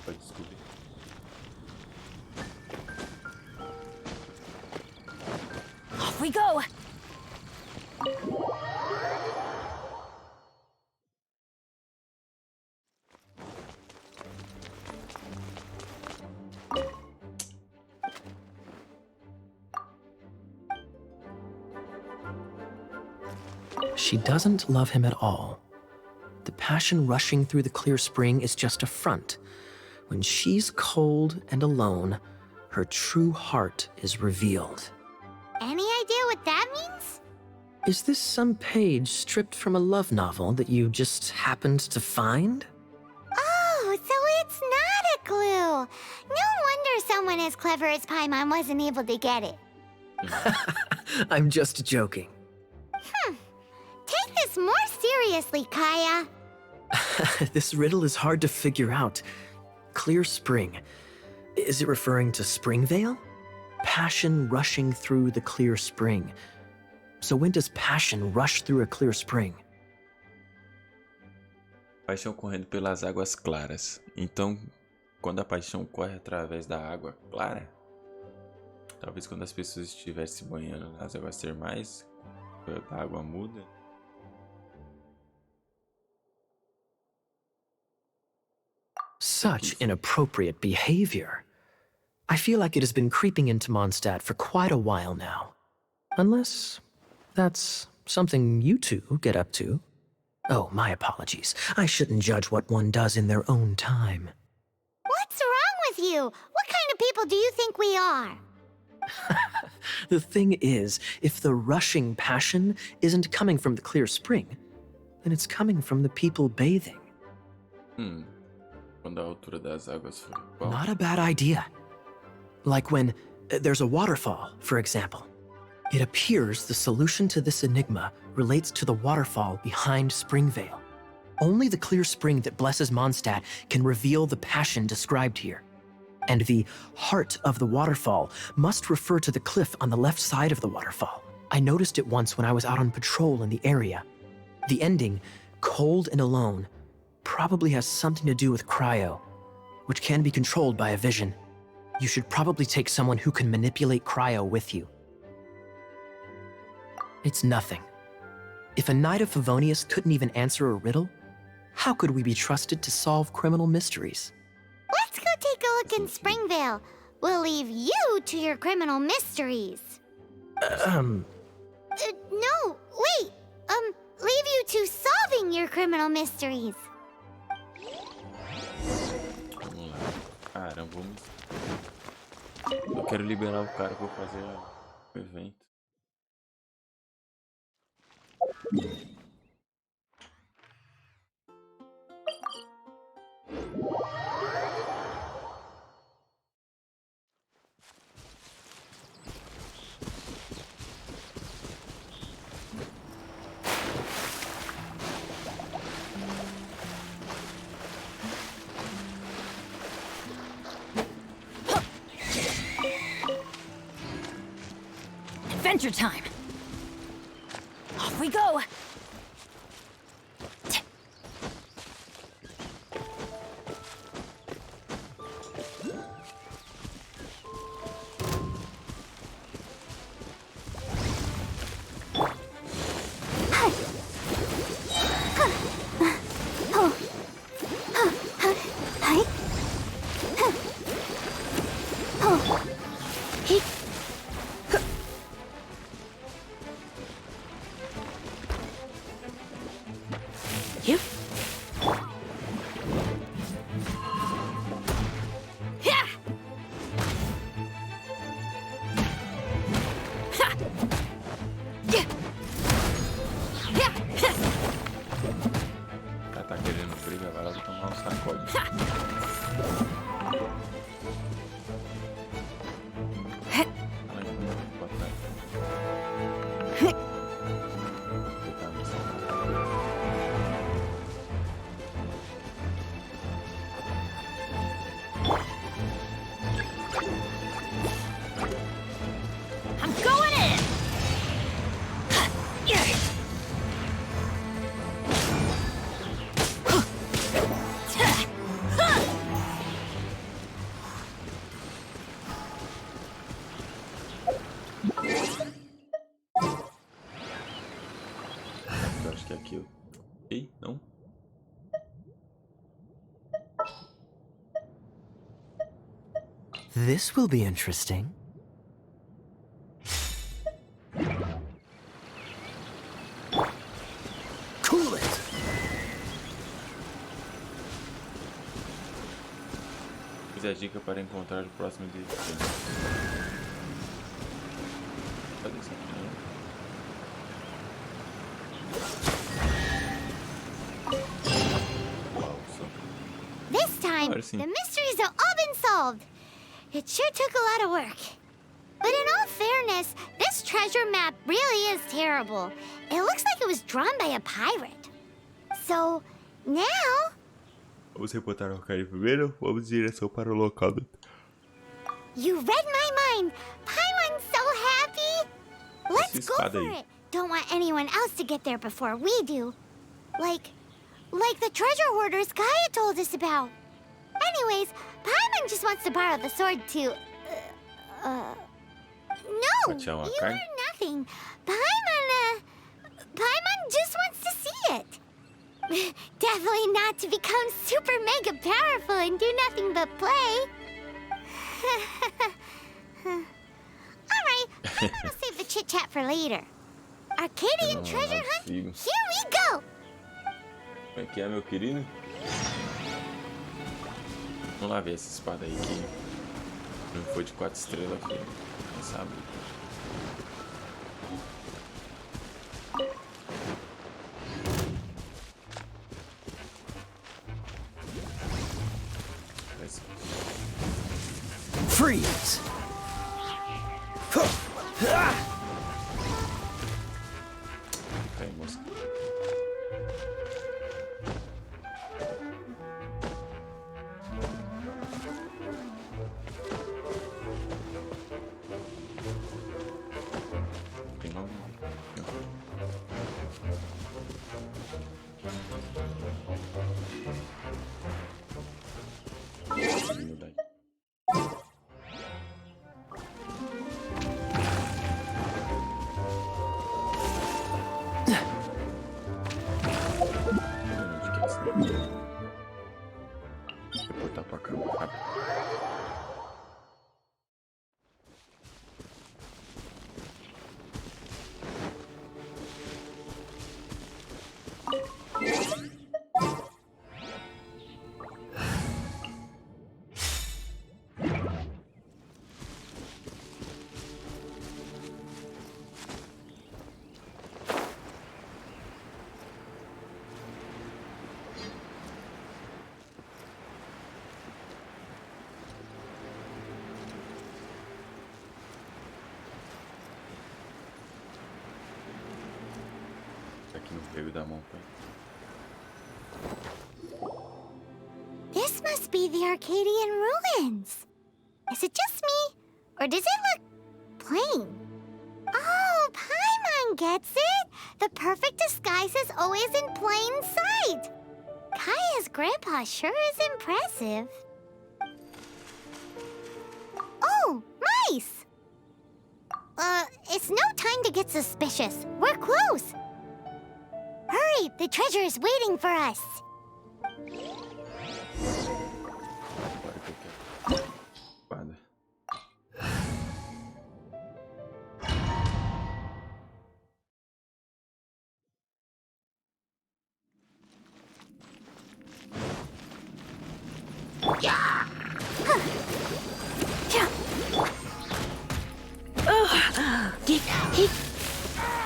Vai descobrir. Off we go. She doesn't love him at all. The passion rushing through the clear spring is just a front. When she's cold and alone, her true heart is revealed. Any idea what that means? Is this some page stripped from a love novel that you just happened to find? Oh, so it's not a clue. No wonder someone as clever as Paimon wasn't able to get it. I'm just joking. Take this more seriously, Kaya. This riddle is hard to figure out. Clear spring. Is it referring to Springvale? Passion rushing through the clear spring. So when does passion rush through a clear spring? Paixão correndo pelas águas claras. Então, quando a paixão corre através da água clara, talvez quando as pessoas estiverem se banhando nas águas termais, a água muda. Such inappropriate behavior. I feel like it has been creeping into Mondstadt for quite a while now. Unless that's something you two get up to. Oh, my apologies. I shouldn't judge what one does in their own time. What's wrong with you? What kind of people do you think we are? The thing is, if the rushing passion isn't coming from the clear spring, then it's coming from the people bathing. Quando a altura das águas for igual. Not a bad idea. Like when there's a waterfall, for example. It appears the solution to this enigma relates to the waterfall behind Springvale. Only the clear spring that blesses Mondstadt can reveal the passion described here. And the heart of the waterfall must refer to the cliff on the left side of the waterfall. I noticed it once when I was out on patrol in the area. The ending, cold and alone, probably has something to do with cryo, which can be controlled by a vision. You should probably take someone who can manipulate cryo with you. It's nothing. If a Knight of Favonius couldn't even answer a riddle, how could we be trusted to solve criminal mysteries? Let's go take a look in Springvale. We'll leave you to your criminal mysteries. No, wait. Leave you to solving your criminal mysteries. Vamos lá. Caramba, vamos. Eu quero liberar o cara pra fazer o evento. Adventure time! Off we go! Ela tá querendo briga, agora ela vai tomar um sacode. I'm going in! Eu acho que é aqui eu... Ei, não? This will be interesting. Cool it! Use a dica para encontrar o próximo destino. Cadê isso aqui? Uau, só. This time, Agora sim. the mysteries have all been solved. It sure took a lot of work. But in all fairness, this treasure map really is terrible. It looks like it was drawn by a pirate. So, now... Vamos reportar ao Arcade primeiro, vamos em direção para o local do... You read my mind! Paimon's so happy! Let's go for it! Don't want anyone else to get there before we do. Like the treasure hoarders Gaia told us about. Anyways, Paimon just wants to borrow the sword to... No, you are nothing. Paimon just wants to see it. Definitely not to become super mega powerful and do nothing but play. Alright, Paimon will save the chit-chat for later. Arcadian treasure hunt? Here we go! Como é que é, meu querido? Vamos lá ver essa espada aí que não foi de 4 estrelas, filho. Quem sabe? Freeze! Cai, moça. Vou botar pra cá, rápido. Aqui no meio da montanha. This must be the Arcadian ruins. Is it just me? Or does it look plain? Oh, Paimon gets it! The perfect disguise is always in plain sight! Kaya's grandpa sure is impressive. Oh, mice! It's no time to get suspicious. We're close. Hurry, the treasure is waiting for us. Agora que eu quero. Guarda.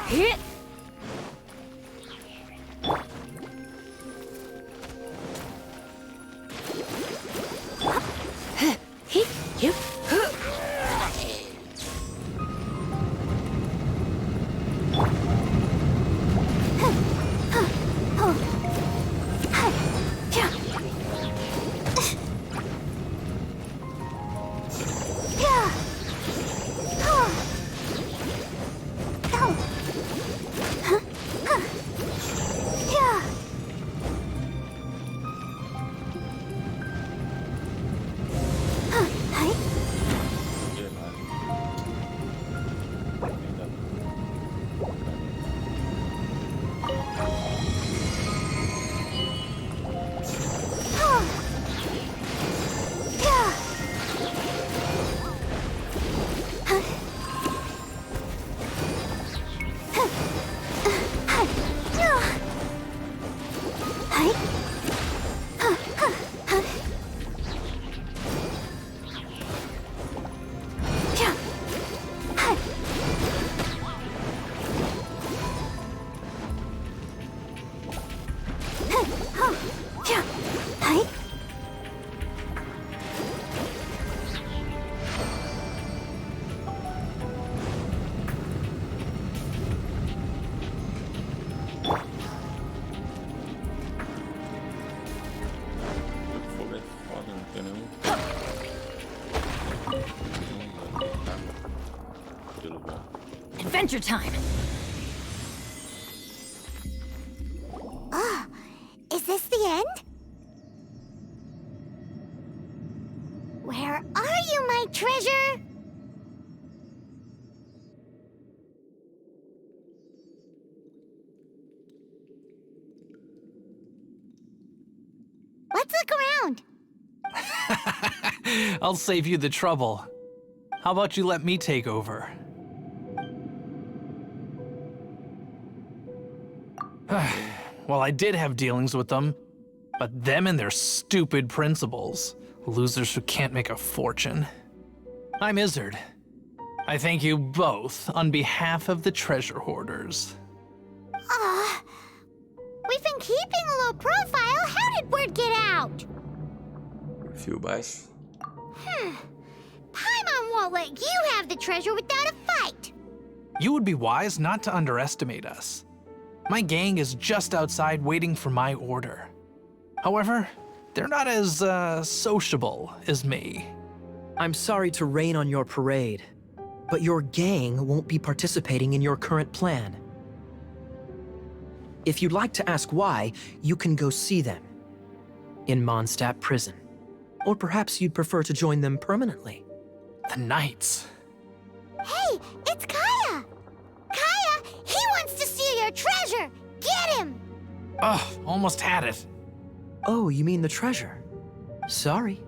Hit! Adventure time! Is this the end? Where are you, my treasure? Let's look around. I'll save you the trouble. How about you let me take over? Well, I did have dealings with them, but them and their stupid principles. Losers who can't make a fortune. I'm Izzard. I thank you both on behalf of the treasure hoarders. We've been keeping a low profile. How did word get out? Perfil baixo. Paimon won't let you have the treasure without a fight. You would be wise not to underestimate us. My gang is just outside waiting for my order. However, they're not as, sociable as me. I'm sorry to rain on your parade, but your gang won't be participating in your current plan. If you'd like to ask why, you can go see them in Mondstadt prison. Or perhaps you'd prefer to join them permanently. The Knights. Hey, it's Kaya! Kaya, he wants to steal your treasure! Get him! Ugh, almost had it. Oh, you mean the treasure? Sorry,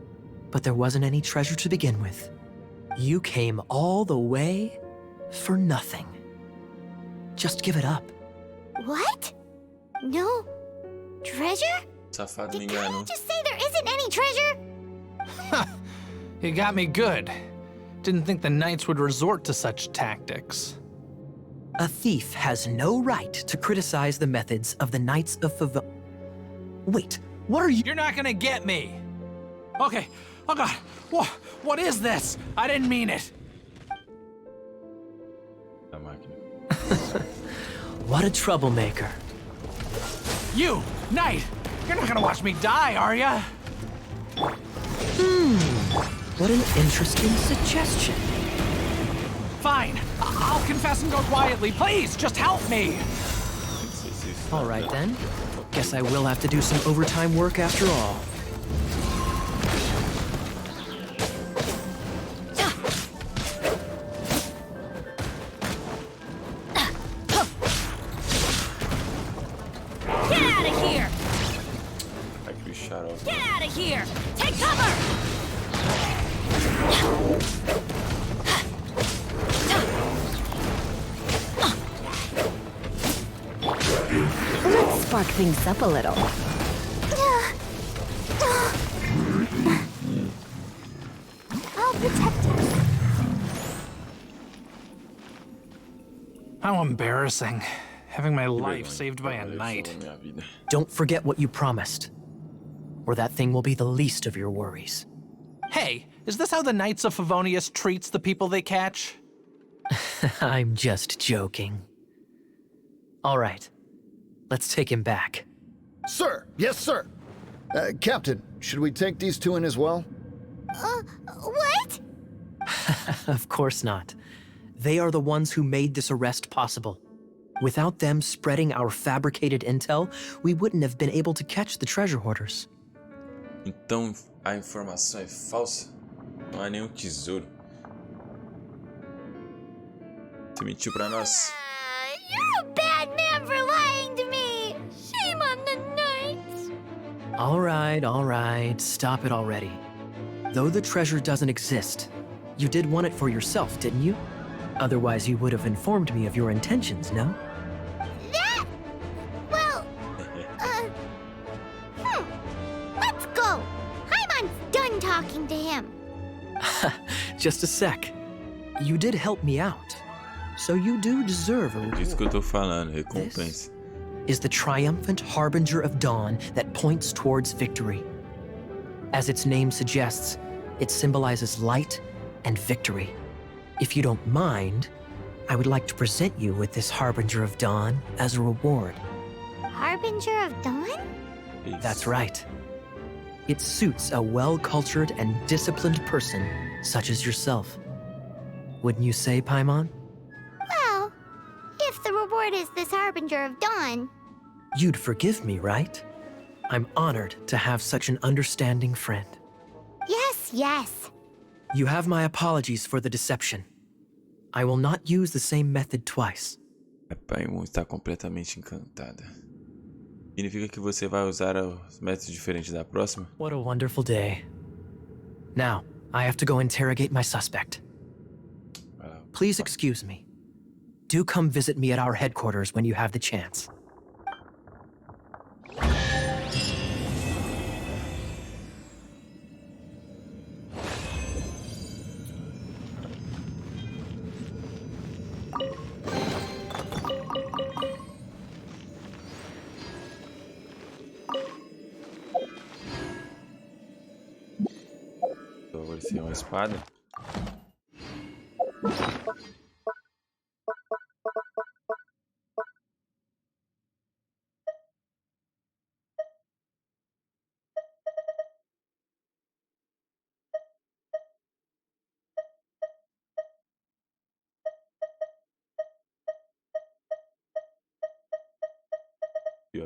but there wasn't any treasure to begin with. You came all the way for nothing. Just give it up. What? No treasure? Safado me Did Kaya enganou. just say there isn't any treasure? You got me good. Didn't think the Knights would resort to such tactics. A thief has no right to criticize the methods of the Knights of Favon. Wait, what are you? You're not gonna get me. Okay. Oh God. What is this? I didn't mean it. A máquina. What a troublemaker. You, Knight. You're not gonna watch me die, are ya? What an interesting suggestion. Fine. I'll confess and go quietly. Please, just help me. Não sei se isso All right then. Guess I will have to do some overtime work after all. Get out of here! vai que o xarope. Get out of here! Take cover! Let's spark things up a little. I'll protect him. How embarrassing. Having my Que life vergonha. saved by a Trabalhei knight. só na minha vida. Don't forget what you promised, or that thing will be the least of your worries. Hey, is this how the Knights of Favonius treats the people they catch? I'm just joking. All right, let's take him back. Sir, yes, sir. Captain, should we take these two in as well? What? Of course not. They are the ones who made this arrest possible. Without them spreading our fabricated intel, we wouldn't have been able to catch the treasure hoarders. Então a informação é falsa? Não há nenhum tesouro. Você mentiu pra nós. You're a bad man for lying to me! Shame on the Knights! All right, stop it already. Though the treasure doesn't exist, you did want it for yourself, didn't you? Otherwise, you would have informed me of your intentions, no? That? Well, let's go! Hyman's done talking to him. Just a sec. You did help me out, so you do deserve a Disso reward. que eu tô falando, recompensa. Is the triumphant harbinger of dawn that points towards victory. As its name suggests, it symbolizes light and victory. If you don't mind, I would like to present you with this harbinger of dawn as a reward. Harbinger of Dawn? Isso. That's right. It suits a well-cultured and disciplined person such as yourself. Wouldn't you say, Paimon? Well, if the reward is this Harbinger of Dawn, You'd forgive me, right? I'm honored to have such an understanding friend. yes. You have my apologies for the deception. I will not use the same method twice. A Paimon está completamente encantada. Significa que você vai usar os métodos diferentes da próxima? What a wonderful day. Now, I have to go interrogate my suspect. Vai lá. Please excuse me. Do come visit me at our headquarters when you have the chance. Então, agora sim é uma espada.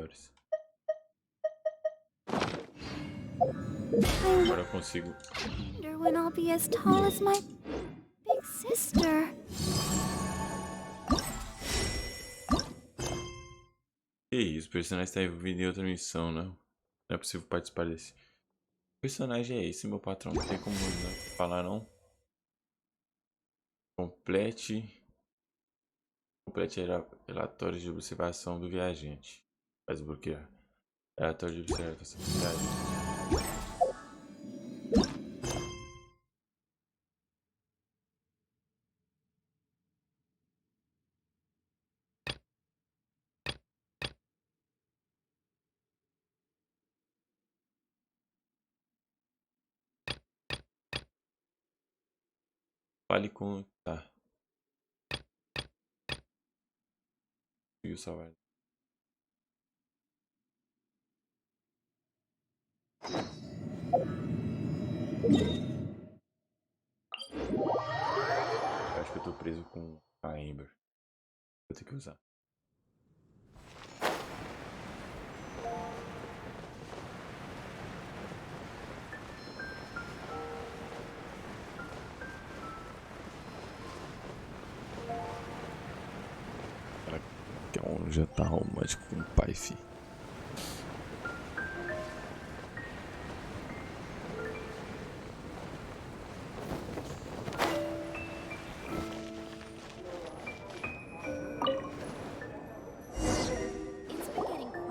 melhores. Agora eu consigo. Wonder when I'll be as tall as my big sister. Que isso, o personagem está envolvido em outra missão, não? Não é possível participar desse. Que personagem é esse, meu patrão? Não tem como falar, não? Complete relatórios de observação do viajante. Faz bloquear. Relatório de observação do viajante. Fale com... Tá. Conseguiu salvar. Eu acho que eu tô preso com a Amber. Vou ter que usar. Ela quer um jantar romântico com o pai, fi.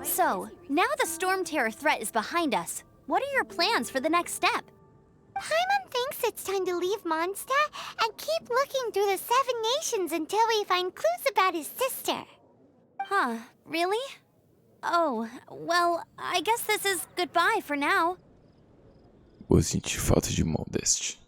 So, now the Storm Terror threat is behind us. What are your plans for the next step? Paimon thinks it's time to leave Mondstadt and keep looking through the 7 nations until we find clues about his sister. Huh, really? Oh, well, I guess this is goodbye for now. Vou sentir falta de Modeste.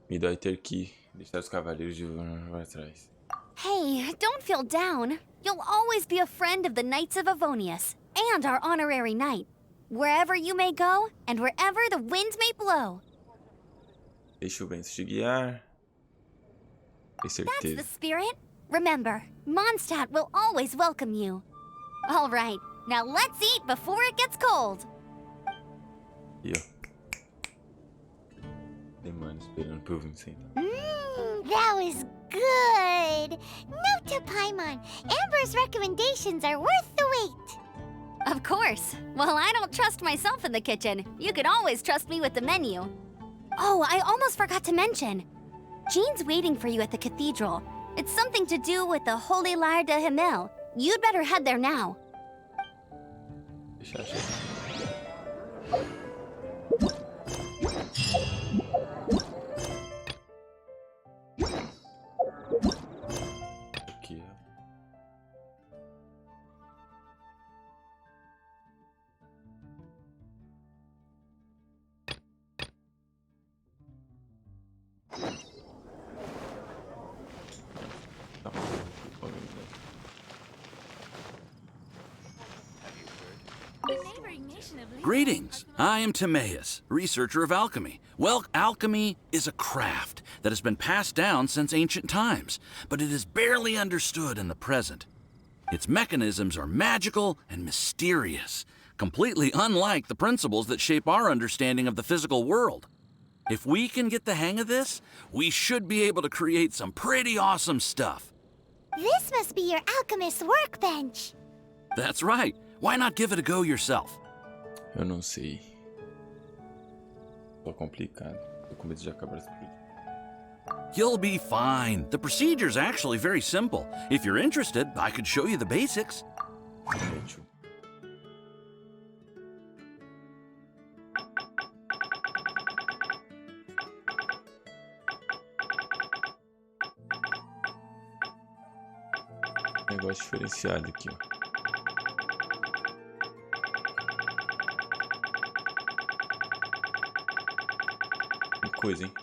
Me dói ter que deixar os cavaleiros de Zerando para trás. Hey, don't feel down. You'll always be a friend of the Knights of Avonius, and our honorary knight. Wherever you may go, and wherever the winds may blow. Deixa o vento te guiar. Tem That's certeza. the spirit. Remember, Mondstadt will always welcome you. All right, now let's eat before it gets cold. E ó. Demônio esperando por eu vir sentar. That was good. Note to Paimon, Amber's recommendations are worth the wait. Of course. Well, I don't trust myself in the kitchen. You can always trust me with the menu. Oh, I almost forgot to mention. Jean's waiting for you at the cathedral. It's something to do with the Holy Lyre de Himmel. You'd better head there now. Deixa achar. Aqui, ó. Tá bom. Greetings. I am Timaeus, researcher of alchemy. Well, alchemy is a craft that has been passed down since ancient times, but it is barely understood in the present. Its mechanisms are magical and mysterious, completely unlike the principles that shape our understanding of the physical world. If we can get the hang of this, we should be able to create some pretty awesome stuff. This must be your alchemist's workbench. That's right. Why not give it a go yourself? Eu não sei. Tô complicado. Tô com medo de acabar tudo. You'll be fine. The procedure's actually very simple. If you're interested, I could show you the basics. Promete. Negócio diferenciado aqui, ó. Que coisa, hein?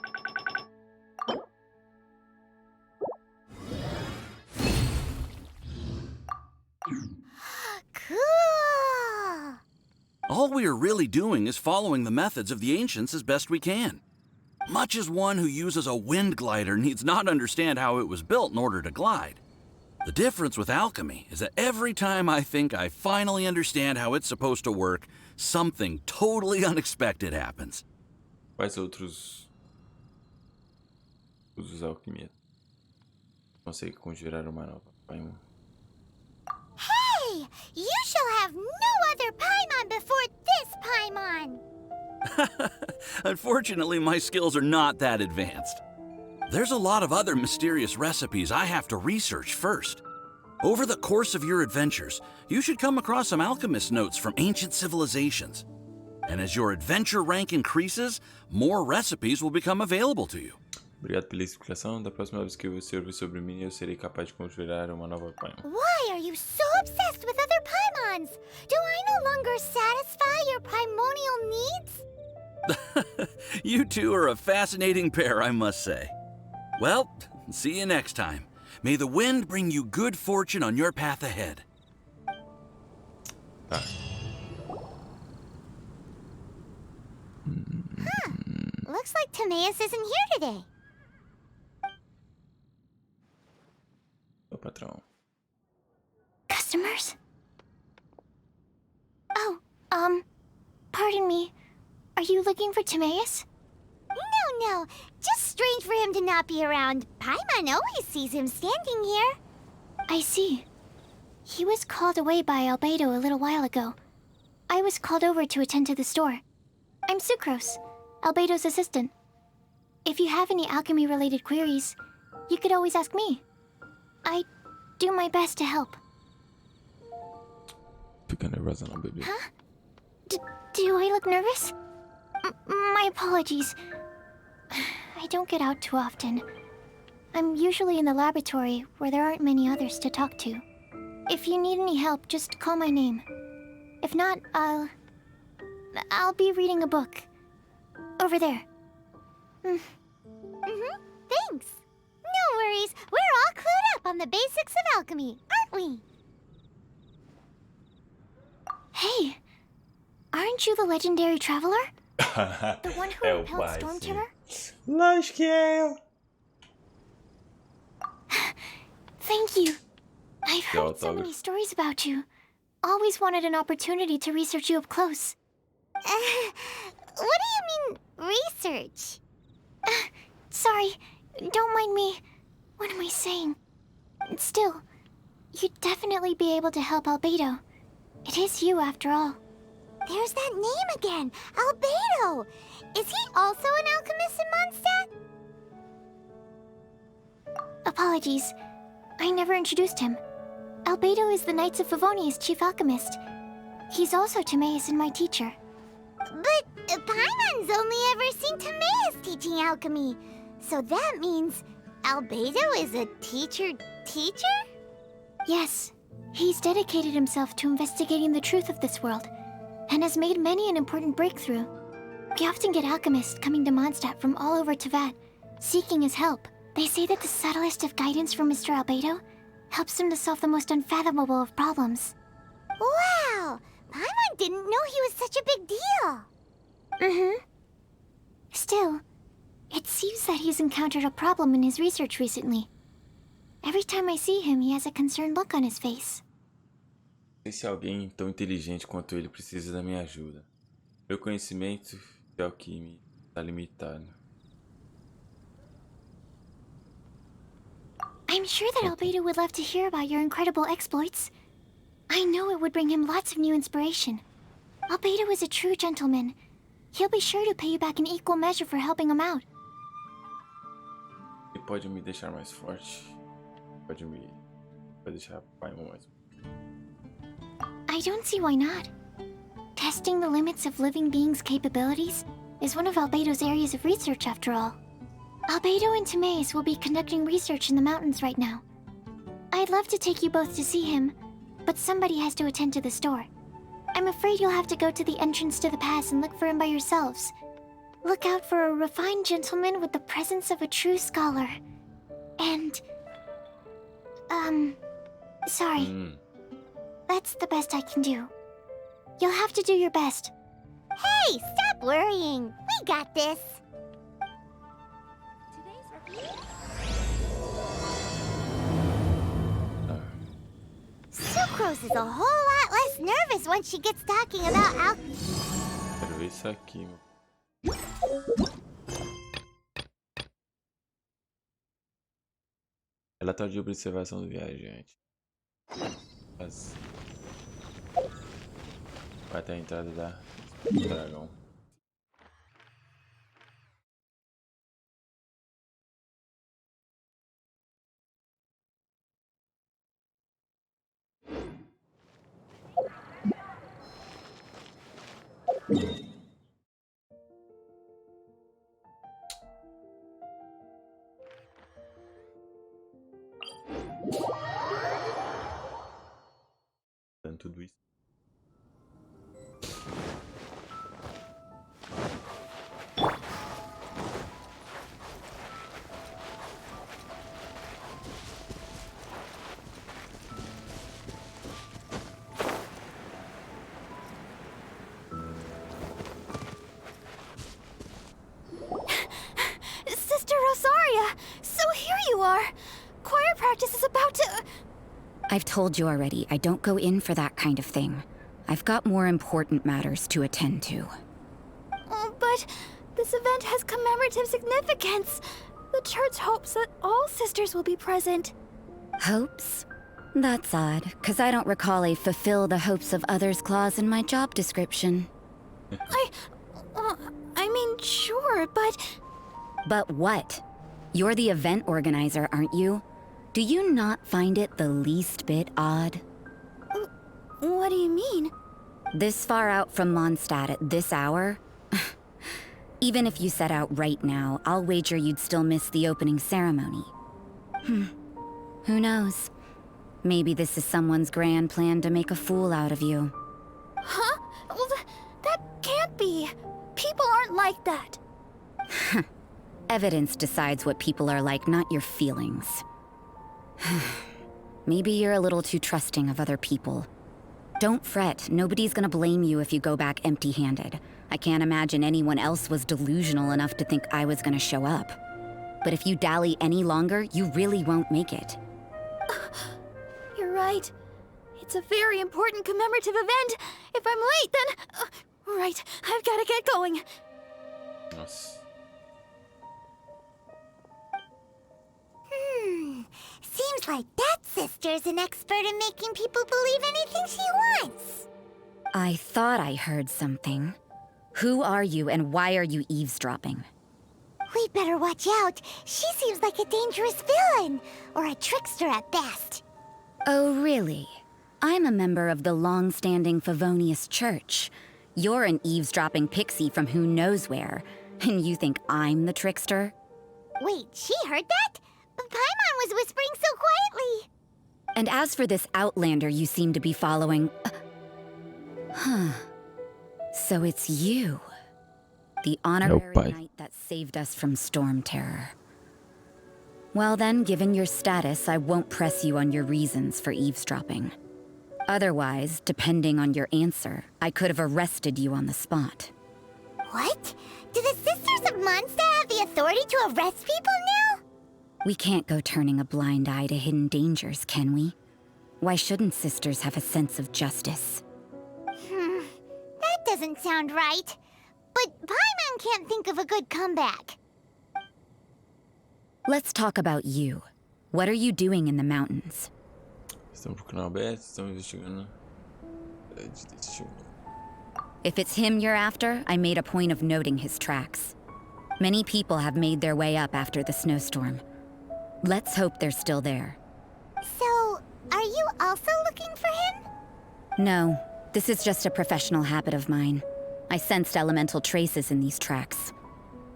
Cool. All we are really doing is following the methods of the ancients as best we can. Much as one who uses a wind glider needs not understand how it was built in order to glide. The difference with alchemy is that every time I think I finally understand how it's supposed to work, something totally unexpected happens. Quais outros usos alquimia? Consegue conjurar uma nova paimon? Hey! You shall have no other Paimon before this Paimon! Unfortunately, my skills are not that advanced. There's a lot of other mysterious recipes I have to research first. Over the course of your adventures, you should come across some alchemist notes from ancient civilizations. And as your adventure rank increases, more recipes will become available to you. Obrigado pela explicação. Da próxima vez que você ouvir sobre mim, eu serei capaz de conjurar uma nova paimon. Why are you so obsessed with other Paimons? Do I no longer satisfy your primordial needs? You two are a fascinating pair, I must say. Well, see you next time. May the wind bring you good fortune on your path ahead. Looks like Timaeus isn't here today. Meu patrão. Customers? Oh, pardon me. Are you looking for Timaeus? No. Just strange for him to not be around. Paimon always sees him standing here. I see. He was called away by Albedo a little while ago. I was called over to attend to the store. I'm Sucrose, Albedo's assistant. If you have any alchemy-related queries, you could always ask me. I do my best to help. Fica nervosa não, bebê. Huh? Do I look nervous? My apologies. I don't get out too often. I'm usually in the laboratory where there aren't many others to talk to. If you need any help, just call my name. If not, I'll be reading a book. Over there. Thanks. No worries. We're all clued up on the basics of alchemy, aren't we? Hey, aren't you the legendary traveler? The one who repelled Storm Terror? Lógico que é eu. Thank you. I've heard so many stories about you. Always wanted an opportunity to research you up close. What do you mean, research? Sorry, don't mind me. What am I saying? Still, you'd definitely be able to help Albedo. It is you, after all. There's that name again, Albedo! Is he also an alchemist in Mondstadt? Apologies, I never introduced him. Albedo is the Knights of Favonia's chief alchemist. He's also Timaeus and my teacher. But Paimon's only ever seen Timaeus teaching alchemy. So that means Albedo is a teacher? Yes. He's dedicated himself to investigating the truth of this world, and has made many an important breakthrough. We often get alchemists coming to Mondstadt from all over Teyvat, seeking his help. They say that the subtlest of guidance from Mr. Albedo helps him to solve the most unfathomable of problems. Wow! Paimon didn't know he was such a big deal! Still, it seems that he's encountered a problem in his research recently. Every time I see him, he has a concerned look on his face. Não sei se alguém tão inteligente quanto ele precisa da minha ajuda. Meu conhecimento de alquimia está limitado. I'm sure that Albedo would love to hear about your incredible exploits. I know it would bring him lots of new inspiration. Albedo is a true gentleman. He'll be sure to pay you back in equal measure for helping him out. Ele pode me deixar mais forte. Pode deixar Paimon mais. I don't see why not. Testing the limits of living beings' capabilities is one of Albedo's areas of research, after all. Albedo and Timaeus will be conducting research in the mountains right now. I'd love to take you both to see him, but somebody has to attend to the store. I'm afraid you'll have to go to the entrance to the pass and look for him by yourselves. Look out for a refined gentleman with the presence of a true scholar. And... sorry. That's the best I can do. You'll have to do your best. Hey, stop worrying. We got this. Sucrose is a whole lot less nervous when she gets talking about alchemy. Quero ver isso aqui, mano. Relatório de observação do viajante. Vai até a entrada do dragão. Dando tudo isso. Sister Rosaria! So here you are! Choir practice is about to... I've told you already, I don't go in for that kind of thing. I've got more important matters to attend to. Oh, but this event has commemorative significance. The church hopes that all sisters will be present. Hopes? That's odd, because I don't recall a fulfill the hopes of others clause in my job description. I mean, sure, but... But what? You're the event organizer, aren't you? Do you not find it the least bit odd? What do you mean? This far out from Mondstadt at this hour? Even if you set out right now, I'll wager you'd still miss the opening ceremony. Who knows? Maybe this is someone's grand plan to make a fool out of you. Huh? Well, that can't be. People aren't like that. Evidence decides what people are like, not your feelings. Maybe you're a little too trusting of other people. Don't fret, nobody's gonna blame you if you go back empty-handed. I can't imagine anyone else was delusional enough to think I was gonna show up. But if you dally any longer, you really won't make it. You're right. It's a very important commemorative event. If I'm late, then... right, I've gotta get going. Nossa. Seems like that sister's an expert in making people believe anything she wants. I thought I heard something. Who are you and why are you eavesdropping? We better watch out. She seems like a dangerous villain, or a trickster at best. Oh, really? I'm a member of the long-standing Favonius Church. You're an eavesdropping pixie from who knows where, and you think I'm the trickster? Wait, she heard that? Paimon was whispering so quietly. And as for this outlander you seem to be following... So it's you. The honorary knight that saved us from storm terror. Well then, given your status, I won't press you on your reasons for eavesdropping. Otherwise, depending on your answer, I could have arrested you on the spot. What? Do the Sisters of Mondstadt have the authority to arrest people now? We can't go turning a blind eye to hidden dangers, can we? Why shouldn't sisters have a sense of justice? That doesn't sound right. But Paimon can't think of a good comeback. Let's talk about you. What are you doing in the mountains? Estamos procurando aberto, estamos investigando. If it's him you're after, I made a point of noting his tracks. Many people have made their way up after the snowstorm. Let's hope they're still there. So, are you also looking for him? No, this is just a professional habit of mine. I sensed elemental traces in these tracks.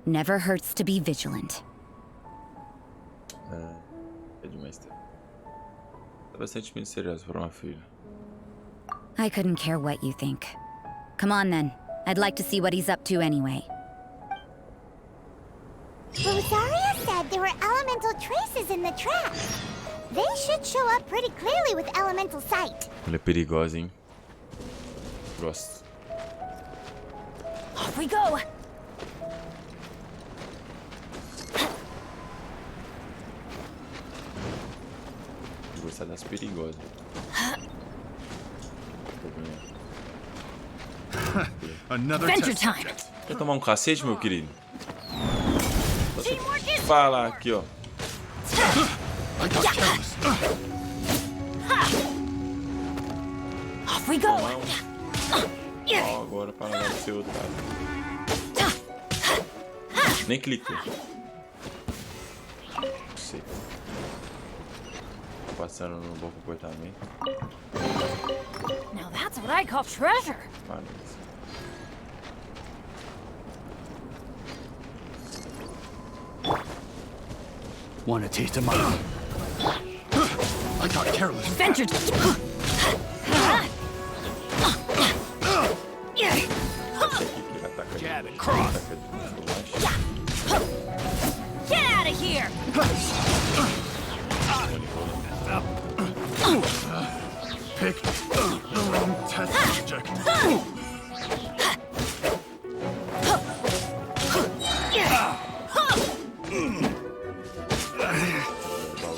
Never hurts to be vigilant. É demais. Tá bastante misterioso para uma filha. I couldn't care what you think. Come on then. I'd like to see what he's up to anyway. Rosaria said there were elemental traces in the trap. They should show up pretty clearly with elemental sight. Ela é perigosa, hein? Gosto. Off we go! Gostar das perigosas. Another Adventure test time. subject. Quer tomar um cacete, meu querido? Só você falar aqui, ó. I got careless. Off we go. Tomar um. Ó, agora para lá de ser otário. Nem clicou. Sei. Passando no bom comportamento. Now that's what I call treasure. Parece. Want a taste of my... I got careless. Adventure. Jab and cross. Get out of here. Pick the wrong test subject.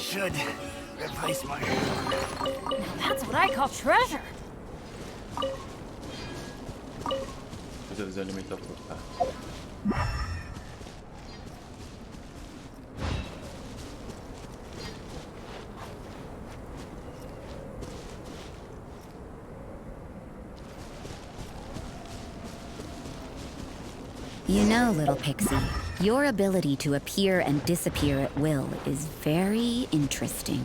Should replace my... Now that's what I call treasure. Coisa dos alimentos aportar. You know, little pixie, your ability to appear and disappear at will is very interesting.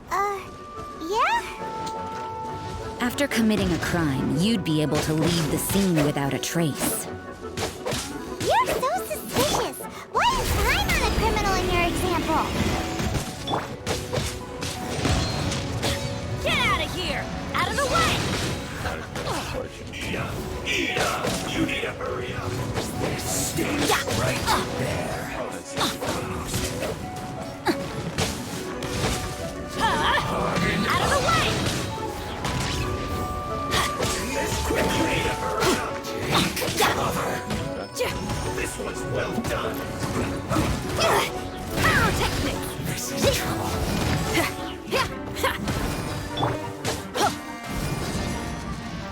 Yeah? After committing a crime, you'd be able to leave the scene without a trace. You're so suspicious. Why is I'm not a criminal in your example? Get out of here. Out of the way. You need to hurry up. Right there. Out of the way. This quick, you need to hurry up. This was well done. Pyrotechnic. This is trouble.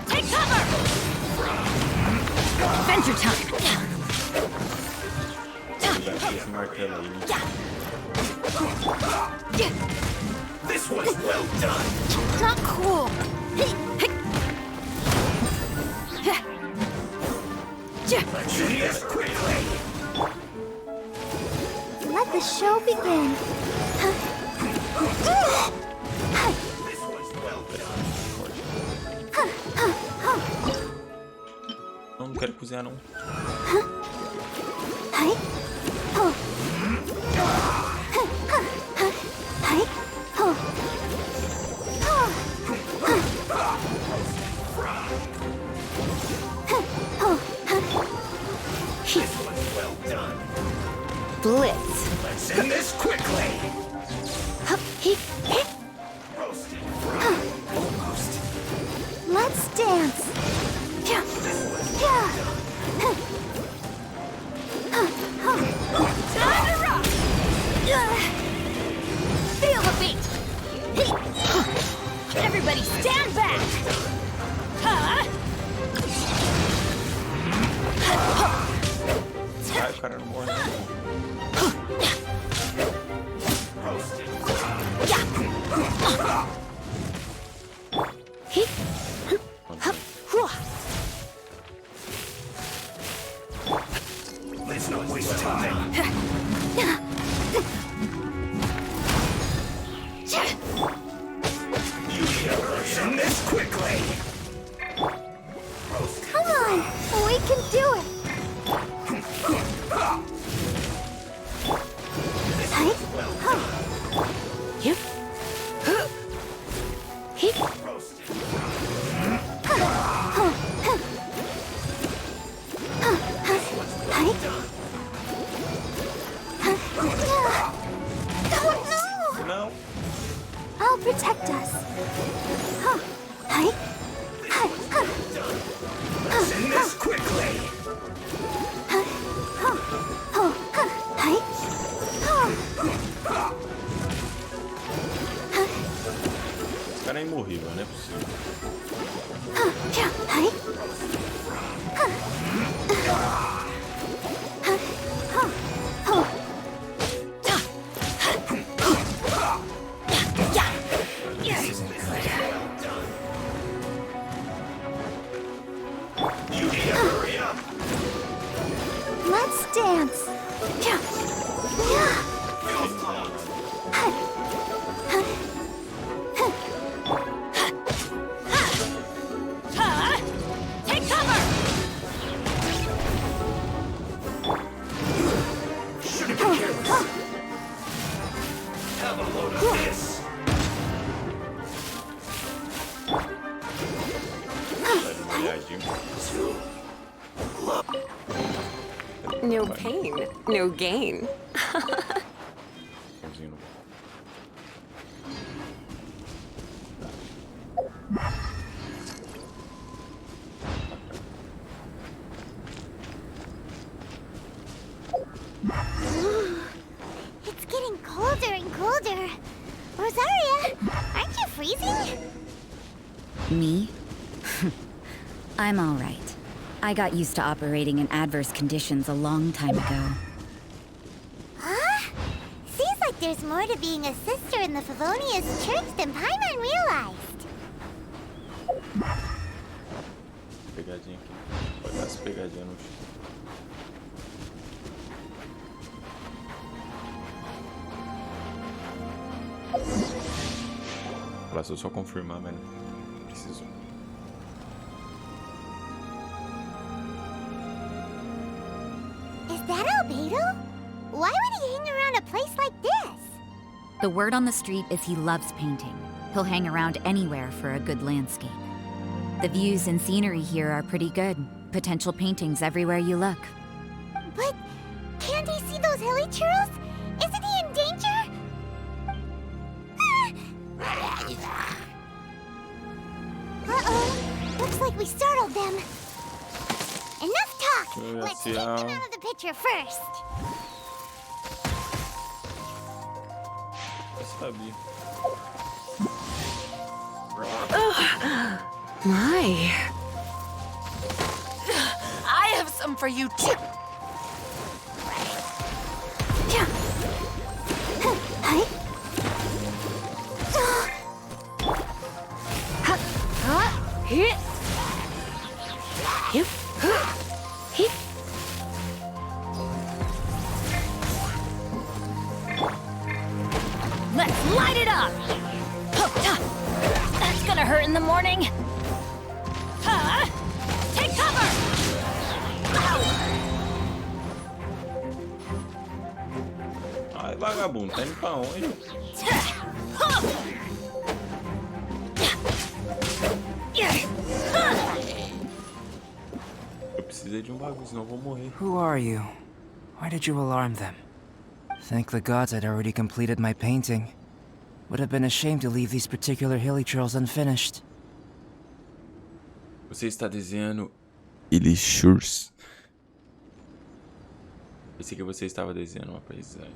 Take cover. Adventure time. Esse martelo aí. This was well done. Not cool. Yes, quickly. Let the show begin. This was well done. Não quero cozinhar, não. Blitz. Let's end this quickly. Roasted. Almost. Let's dance. Time to rock. Feel the beat. Everybody stand back. Ai, o cara não morre. Let's not waste time. You need to end this quickly. Come on, we can do it. Não. I'll protect us. Let's end this quickly. Esse cara é imorrível, não é possível. You need to hurry up. Let's dance. Take cover! Shouldn't be careless. Have a load of this. No pain, no gain. It's getting colder and colder. Rosaria, aren't you freezing? Me? I'm all right. I got used to operating in adverse conditions a long time ago. Huh? Seems like there's more to being a sister in the Favonia's church than Paimon realized. Pegadinha aqui. Pode dar essa pegadinha no chão. Lá, se eu só confirmar, mas não preciso. Is that Albedo? Why would he hang around a place like this? The word on the street is he loves painting. He'll hang around anywhere for a good landscape. The views and scenery here are pretty good. Potential paintings everywhere you look. But can't he see those hilly churls? Isn't he in danger? Uh-oh. Looks like we startled them. Enough talk! Let's take them out of the picture first. My. I have some for you too. Let's light it up! That's gonna hurt in the morning. Take cover! Ai, vagabundo, tá indo pra onde? Eu precisei de bagulho, senão eu vou morrer. Who are you? Why did you alarm them? Thank the gods I'd already completed my painting. Would have been a shame to leave these particular hilly churls unfinished. Você está desenhando Illusions. Pensei que você estava desenhando uma paisagem.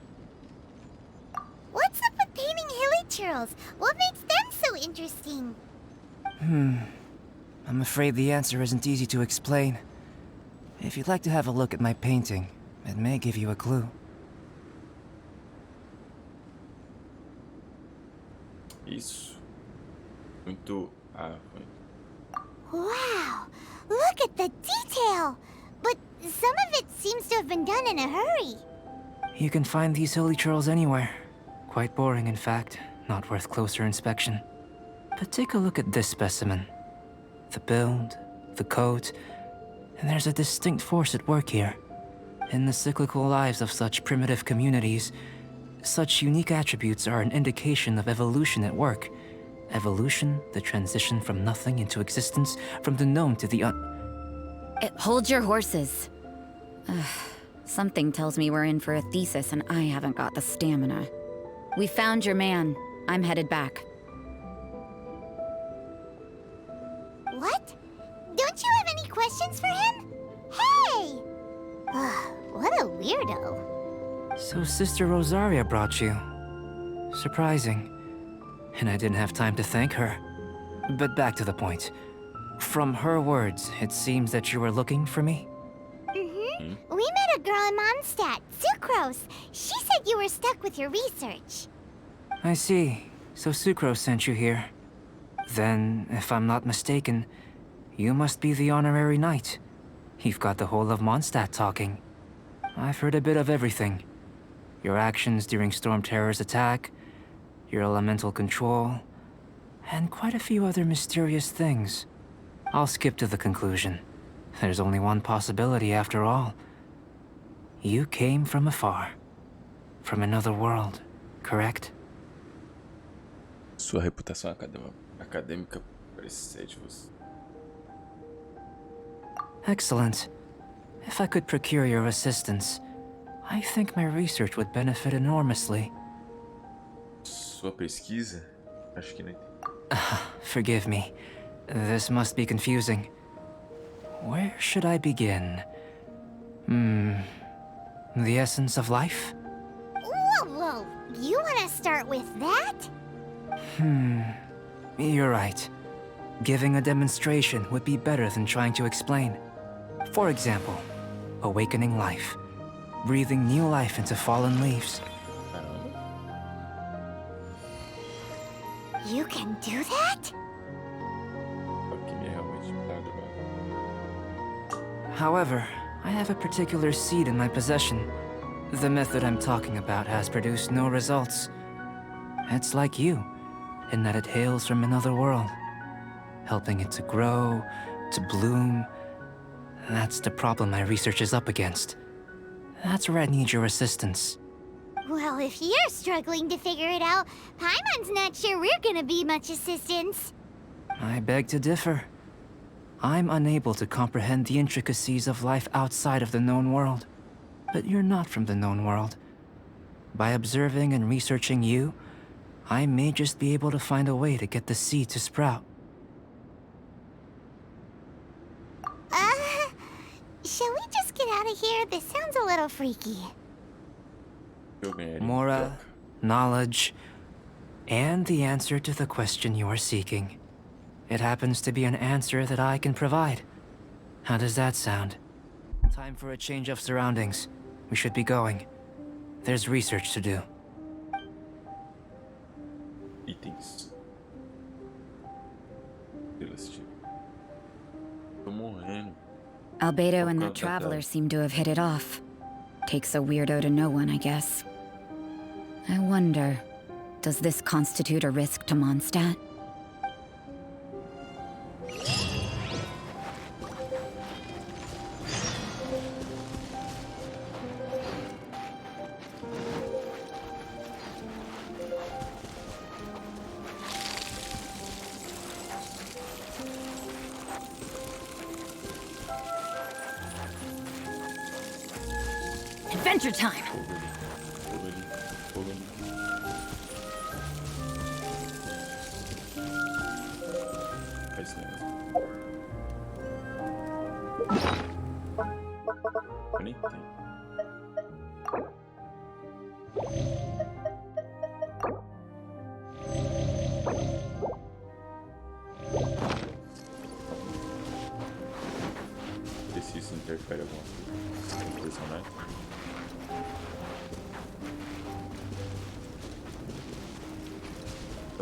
What's up with painting hilly churls? What makes them so interesting? I'm afraid the answer isn't easy to explain. If you'd like to have a look at my painting, it may give you a clue. Isso. Muito. Wow! Look at the detail! But some of it seems to have been done in a hurry. You can find these hilly churls anywhere. Quite boring, in fact. Not worth closer inspection. But take a look at this specimen. The build, the coat, and there's a distinct force at work here. In the cyclical lives of such primitive communities, such unique attributes are an indication of evolution at work. Evolution, the transition from nothing into existence, from the known to the Hold your horses. Something tells me we're in for a thesis and I haven't got the stamina. We found your man. I'm headed back. What? Don't you have any questions for him? Hey! What a weirdo. So Sister Rosaria brought you. Surprising. And I didn't have time to thank her. But back to the point. From her words, it seems that you were looking for me? We met a girl in Mondstadt, Sucrose. She said you were stuck with your research. I see. So Sucrose sent you here. Then, if I'm not mistaken, You must be the honorary knight. You've got the whole of Mondstadt talking. I've heard a bit of everything. Your actions during Storm Terror's attack, your elemental control, and quite a few other mysterious things. I'll skip to the conclusion. There's only one possibility after all. You came from afar. From another world, correct? Sua reputação acadêmica precede você. Excellent. If I could procure your assistance, I think my research would benefit enormously. Sua pesquisa? Acho que não entendi. Forgive me. This must be confusing. Where should I begin? The essence of life? Whoa, whoa! You want to start with that? You're right. Giving a demonstration would be better than trying to explain. For example, awakening life. Breathing new life into fallen leaves. You can do that? However, I have a particular seed in my possession. The method I'm talking about has produced no results. It's like you, in that it hails from another world. Helping it to grow, to bloom. That's the problem my research is up against. That's where I need your assistance. Well, if you're struggling to figure it out, Paimon's not sure we're gonna be much assistance. I beg to differ. I'm unable to comprehend the intricacies of life outside of the known world. But you're not from the known world. By observing and researching you, I may just be able to find a way to get the seed to sprout. Shall we just get out of here? This sounds a little freaky. Mora, knowledge, and the answer to the question you are seeking. It happens to be an answer that I can provide. How does that sound? Time for a change of surroundings. We should be going. There's research to do. Itens. Tô morrendo. Albedo and that traveler seem to have hit it off. Takes a weirdo to know one, I guess. I wonder, does this constitute a risk to Mondstadt? Adventure time! Se isso interfere alguma coisa no personagem.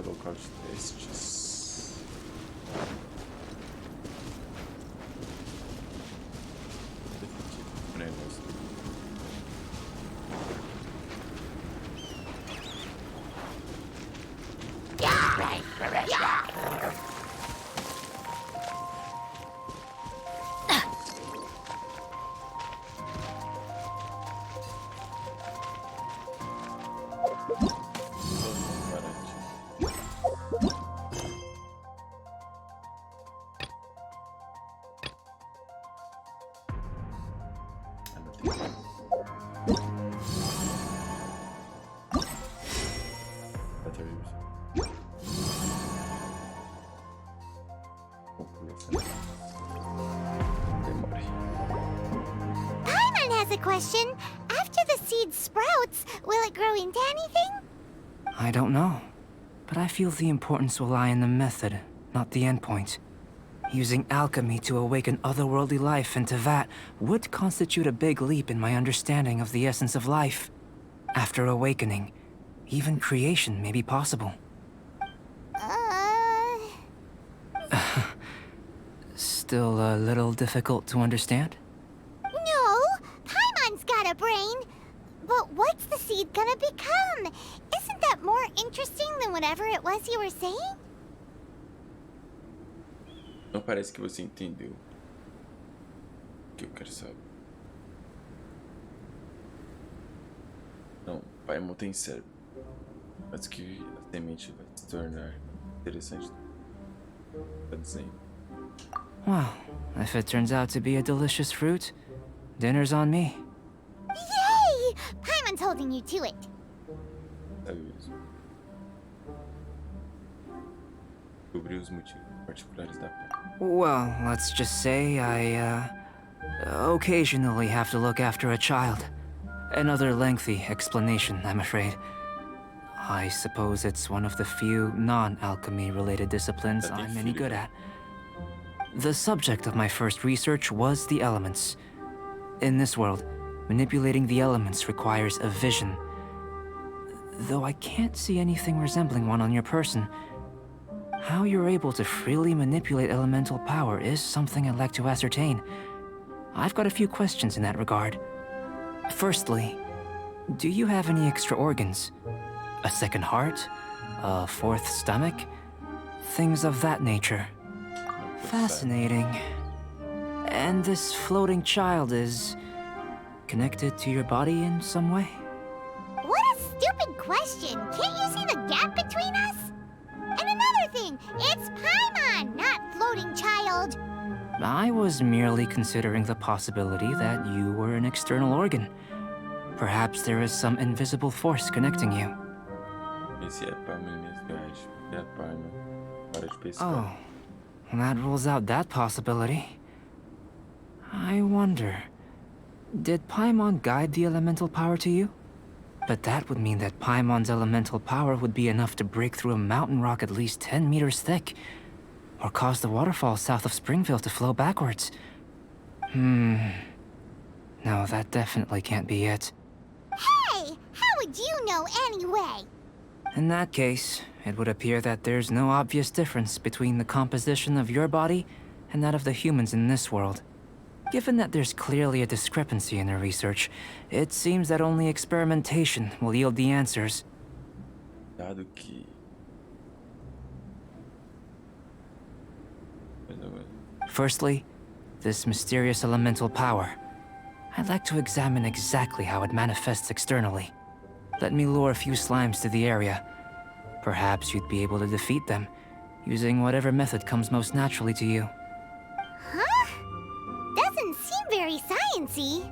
Local de testes. Definitivo negócio. Paimon has a question. After the seed sprouts, will it grow into anything? I don't know, but I feel the importance will lie in the method, not the endpoint. Using alchemy to awaken otherworldly life into that would constitute a big leap in my understanding of the essence of life. After awakening, even creation may be possible. still a little difficult to understand? No, Paimon's got a brain. But what's the seed gonna become? Isn't that more interesting than whatever it was you were saying? Não parece que você entendeu o que eu quero saber. Não, Paimon tem cérebro. Mas que a semente vai se tornar interessante. Tá dizendo. Well, if it turns out to be a delicious fruit, dinner's on me. Yay! Paimon's holding you to it. Sabe mesmo. Descobri os motivos particulares da planta. Well, let's just say I, occasionally have to look after a child. Another lengthy explanation, I'm afraid. I suppose it's one of the few non-alchemy related disciplines I'm any good at. The subject of my first research was the elements. In this world, manipulating the elements requires a vision. Though I can't see anything resembling one on your person, how you're able to freely manipulate elemental power is something I'd like to ascertain. I've got a few questions in that regard. Firstly, do you have any extra organs? A second heart? A fourth stomach? Things of that nature. Fascinating. And this floating child is connected to your body in some way? What a stupid question! Can't you see the gap between us? And another thing, it's Paimon, not floating child. I was merely considering the possibility that you were an external organ. Perhaps there is some invisible force connecting you. Oh, that rules out that possibility. I wonder, did Paimon guide the elemental power to you? But that would mean that Paimon's elemental power would be enough to break through a mountain rock at least 10 meters thick, or cause the waterfall south of Springfield to flow backwards. No, that definitely can't be it. Hey, how would you know anyway? In that case, it would appear that there's no obvious difference between the composition of your body and that of the humans in this world. Given that there's clearly a discrepancy in their research, it seems that only experimentation will yield the answers. Dado que... Firstly, this mysterious elemental power. I'd like to examine exactly how it manifests externally. Let me lure a few slimes to the area. Perhaps you'd be able to defeat them, using whatever method comes most naturally to you. Huh? Doesn't seem very sciencey.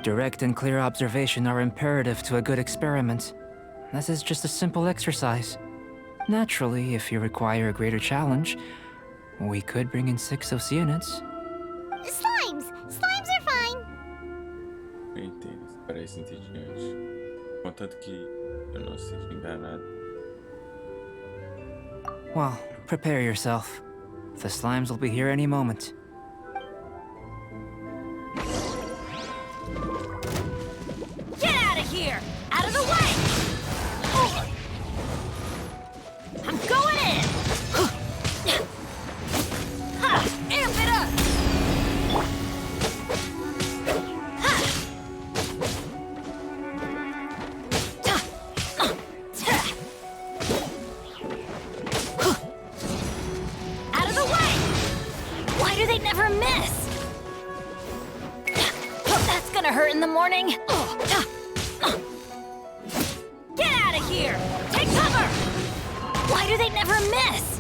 Direct and clear observation are imperative to a good experiment. This is just a simple exercise. Naturally, if you require a greater challenge, we could bring in 6 Oceanids. Slimes! Slimes are fine! Eu entendo, isso parece entediante. Contanto que eu não seja enganado. Well, prepare yourself. The slimes will be here any moment. Get out of here! Out of the way! I'm going in! Amp it up! Out of the way! Why do they never miss? That's gonna hurt in the morning. Get out of here! Take cover! Why do they never miss?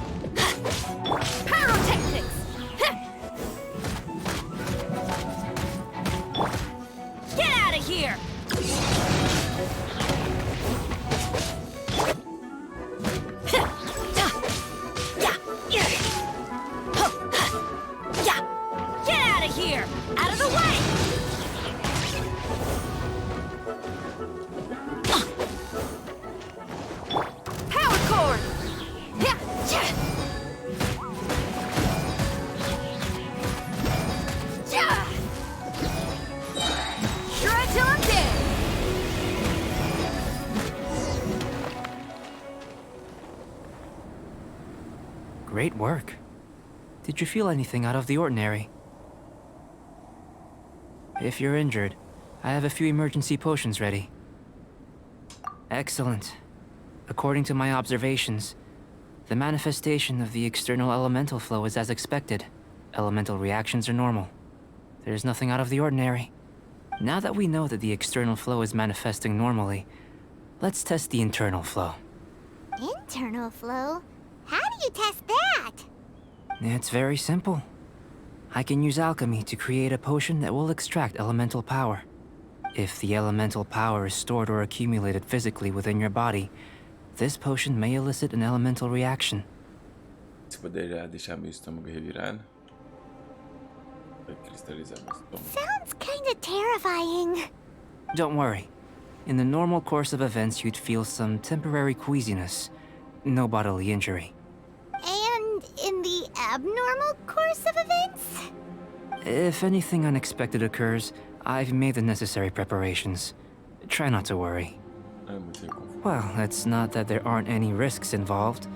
Pyrotechnics! Get out of here! Get out of here! Out of the way! Power cord! Shred till I'm dead! Great work. Did you feel anything out of the ordinary? If you're injured, I have a few emergency potions ready. Excellent. According to my observations, the manifestation of the external elemental flow is as expected. Elemental reactions are normal. There's nothing out of the ordinary. Now that we know that the external flow is manifesting normally, let's test the internal flow. Internal flow? How do you test that? It's very simple. I can use alchemy to create a potion that will extract elemental power. If the elemental power is stored or accumulated physically within your body, this potion may elicit an elemental reaction. Você poderia deixar meu estômago revirado? Vai cristalizar meu estômago. Sounds kinda terrifying. Don't worry. In the normal course of events, you'd feel some temporary queasiness. No bodily injury. And in the abnormal course of events? If anything unexpected occurs, I've made the necessary preparations. Try not to worry. Well, it's not that there aren't any risks involved.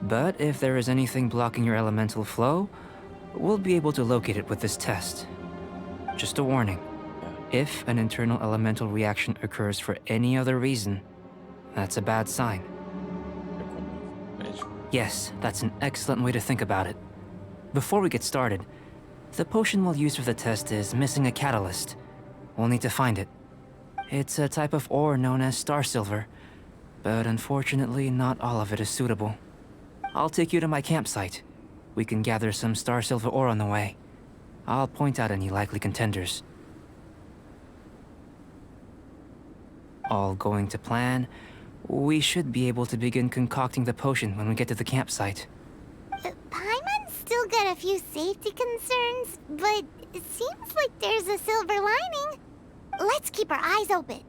But if there is anything blocking your elemental flow, we'll be able to locate it with this test. Just a warning. If an internal elemental reaction occurs for any other reason, that's a bad sign. Yes, that's an excellent way to think about it. Before we get started, the potion we'll use for the test is missing a catalyst. We'll need to find it. It's a type of ore known as star silver, but unfortunately not all of it is suitable. I'll take you to my campsite. We can gather some star silver ore on the way. I'll point out any likely contenders. All going to plan, we should be able to begin concocting the potion when we get to the campsite. Paimon's still got a few safety concerns, but it seems like there's a silver lining. Let's keep our eyes open.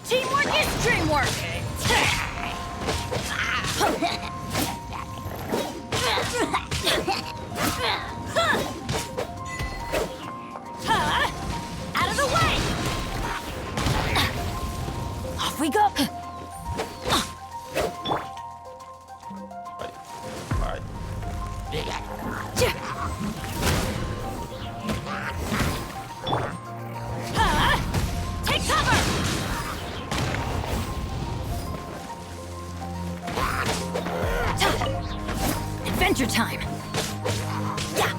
Teamwork is dreamwork! Out of the way! Off we go! Take cover! Adventure time! Yeah!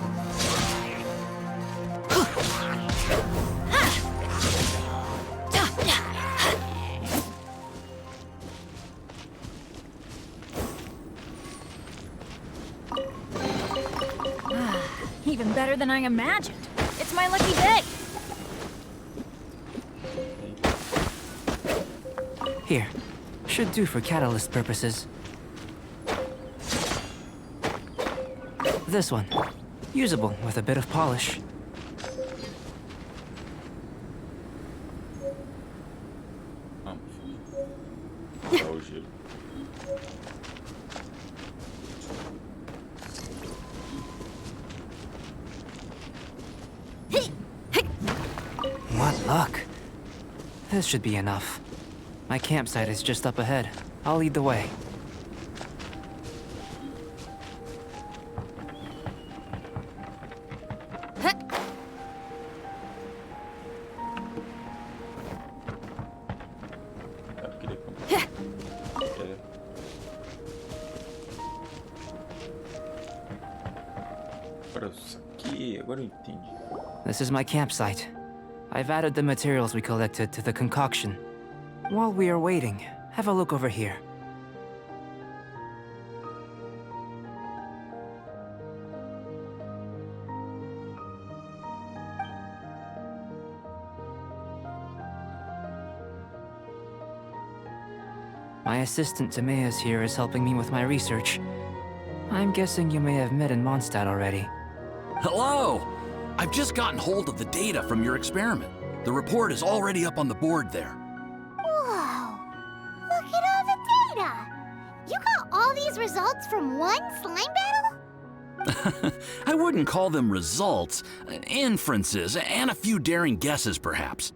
Even better than I imagined. It's my lucky day. Here. Should do for catalyst purposes. This one. Usable with a bit of polish. What luck. This should be enough. My campsite is just up ahead. I'll lead the way. This is my campsite. I've added the materials we collected to the concoction. While we are waiting, have a look over here. My assistant Timaeus here is helping me with my research. I'm guessing you may have met in Mondstadt already. Hello! I've just gotten hold of the data from your experiment. The report is already up on the board there. Whoa! Look at all the data! You got all these results from one slime battle? I wouldn't call them results, inferences, and a few daring guesses, perhaps.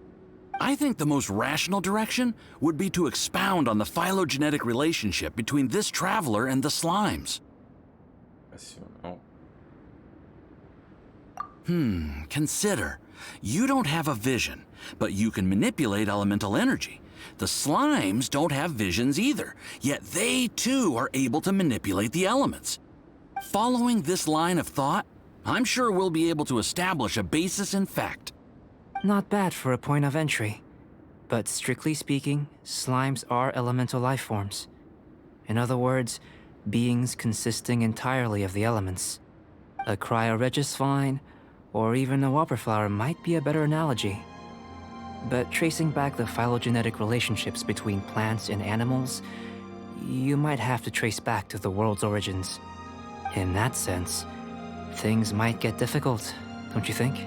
I think the most rational direction would be to expound on the phylogenetic relationship between this traveler and the slimes. Consider. You don't have a vision, but you can manipulate elemental energy. The slimes don't have visions either, yet they too are able to manipulate the elements. Following this line of thought, I'm sure we'll be able to establish a basis in fact. Not bad for a point of entry. But strictly speaking, slimes are elemental life forms. In other words, beings consisting entirely of the elements. A cryoregisvine, or even a whopperflower might be a better analogy. But tracing back the phylogenetic relationships between plants and animals, you might have to trace back to the world's origins. In that sense, things might get difficult, don't you think?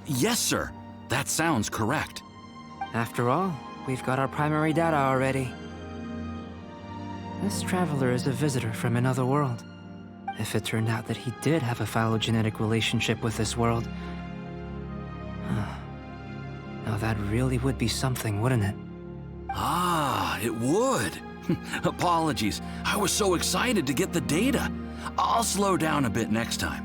Yes, sir. That sounds correct. After all, we've got our primary data already. This traveler is a visitor from another world. If it turned out that he did have a phylogenetic relationship with this world, now that really would be something, wouldn't it? Ah, it would. Apologies. I was so excited to get the data. I'll slow down a bit next time.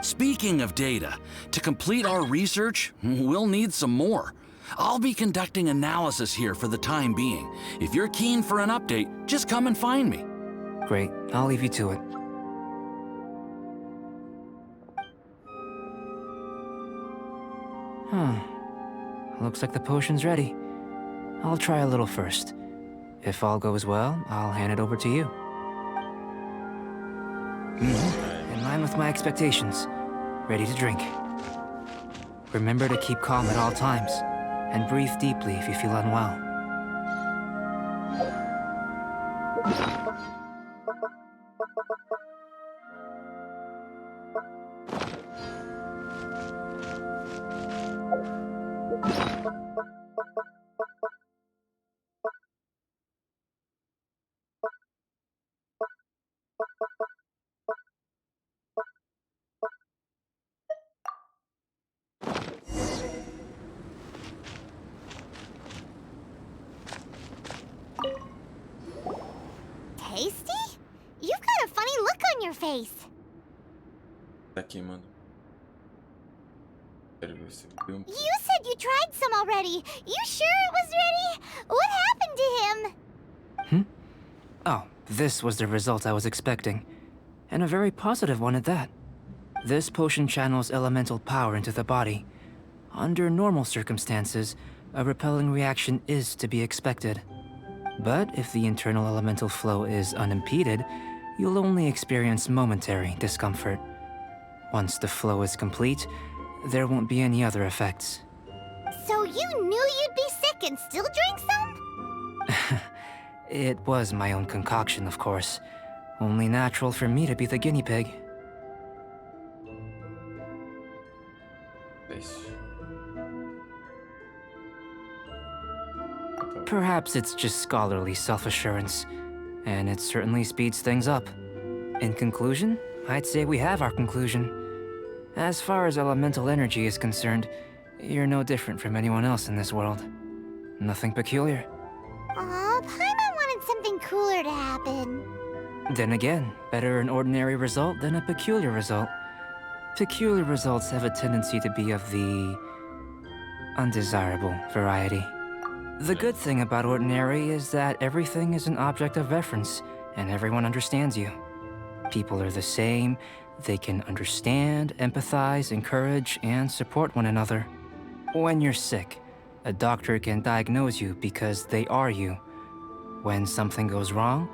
Speaking of data, to complete our research, we'll need some more. I'll be conducting analysis here for the time being. If you're keen for an update, just come and find me. Great. I'll leave you to it. Looks like the potion's ready. I'll try a little first. If all goes well, I'll hand it over to you. In line with my expectations. Ready to drink. Remember to keep calm at all times, and breathe deeply if you feel unwell. Tasty? You've got a funny look on your face. Aqui, mano. Quero ver se eu... You said you tried some already. You sure it was ready? What happened to him? Oh, this was the result I was expecting. And a very positive one at that. This potion channels elemental power into the body. Under normal circumstances, a repelling reaction is to be expected. But if the internal elemental flow is unimpeded, you'll only experience momentary discomfort. Once the flow is complete, there won't be any other effects. So you knew you'd be sick and still drank some? It was my own concoction, of course. Only natural for me to be the guinea pig. Perhaps it's just scholarly self-assurance, and it certainly speeds things up. In conclusion, I'd say we have our conclusion. As far as elemental energy is concerned, you're no different from anyone else in this world. Nothing peculiar. Aw, Paimon wanted something cooler to happen. Then again, better an ordinary result than a peculiar result. Peculiar results have a tendency to be of the undesirable variety. The good thing about ordinary is that everything is an object of reference, and everyone understands you. People are the same, they can understand, empathize, encourage, and support one another. When you're sick, a doctor can diagnose you because they are you. When something goes wrong,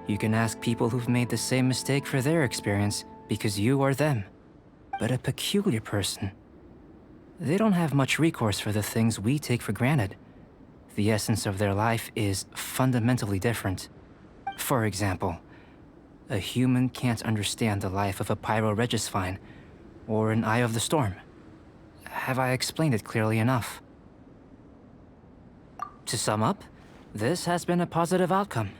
you can ask people who've made the same mistake for their experience because you are them. But a peculiar person, they don't have much recourse for the things we take for granted. The essence of their life is fundamentally different. For example, a human can't understand the life of a pyroregisvine or an eye of the storm. Have I explained it clearly enough? To sum up, this has been a positive outcome.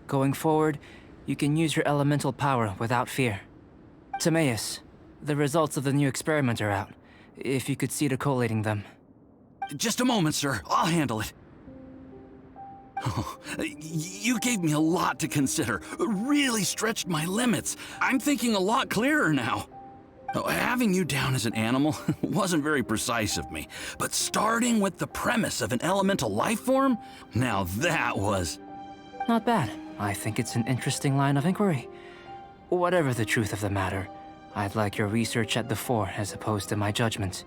Going forward, you can use your elemental power without fear. Timaeus, the results of the new experiment are out. If you could see to collating them. Just a moment, sir. I'll handle it. Oh, you gave me a lot to consider. Really stretched my limits. I'm thinking a lot clearer now. Having you down as an animal wasn't very precise of me, but starting with the premise of an elemental life form, now that was... Not bad. I think it's an interesting line of inquiry. Whatever the truth of the matter, I'd like your research at the fore as opposed to my judgment.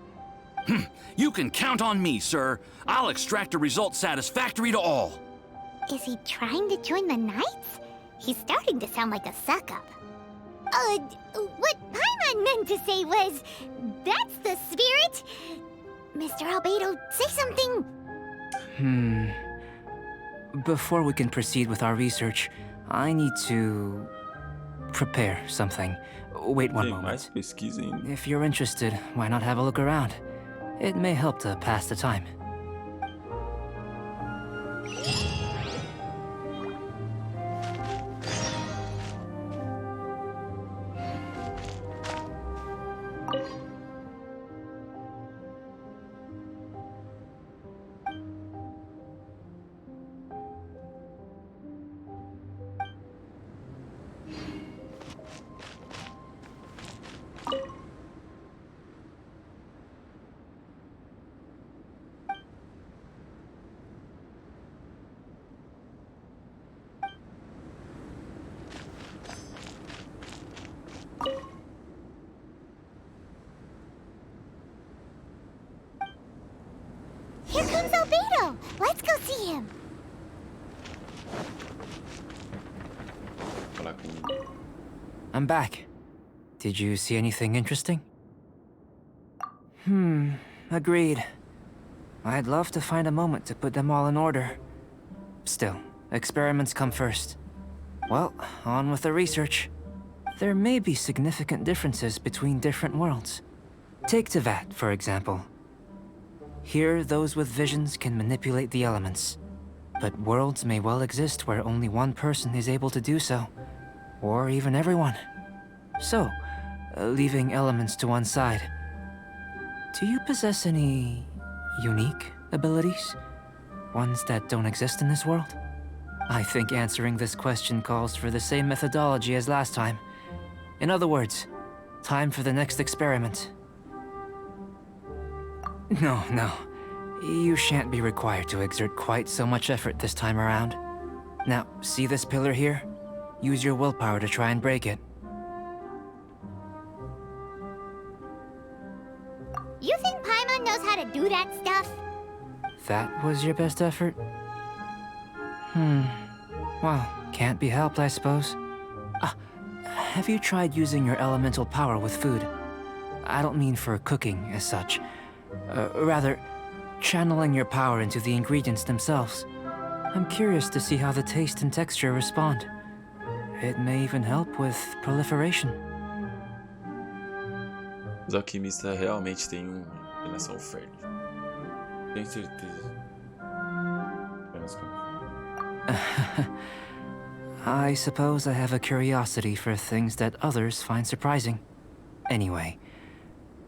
You can count on me, sir. I'll extract a result satisfactory to all. Is he trying to join the Knights? He's starting to sound like a suck-up. What Paimon meant to say was, that's the spirit. Mr. Albedo, say something. Before we can proceed with our research, I need to prepare something. Wait one moment. If you're interested, why not have a look around? It may help to pass the time. Here comes Albedo. Let's go see him. I'm back. Did you see anything interesting? Agreed. I'd love to find a moment to put them all in order. Still, experiments come first. Well, on with the research. There may be significant differences between different worlds. Take Tevat, for example. Here, those with visions can manipulate the elements. But worlds may well exist where only one person is able to do so. Or even everyone. So, leaving elements to one side, do you possess any unique abilities? Ones that don't exist in this world? I think answering this question calls for the same methodology as last time. In other words, time for the next experiment. No. You shan't be required to exert quite so much effort this time around. Now, see this pillar here? Use your willpower to try and break it. You think Paimon knows how to do that stuff? That was your best effort? Well, can't be helped, I suppose. Have you tried using your elemental power with food? I don't mean for cooking as such. Rather, channeling your power into the ingredients themselves. I'm curious to see how the taste and texture respond. It may even help with proliferation. Os alquimistas realmente têm uma inclinação fértil. Tenho certeza. Apenas com... I suppose I have a curiosity for things that others find surprising. Anyway,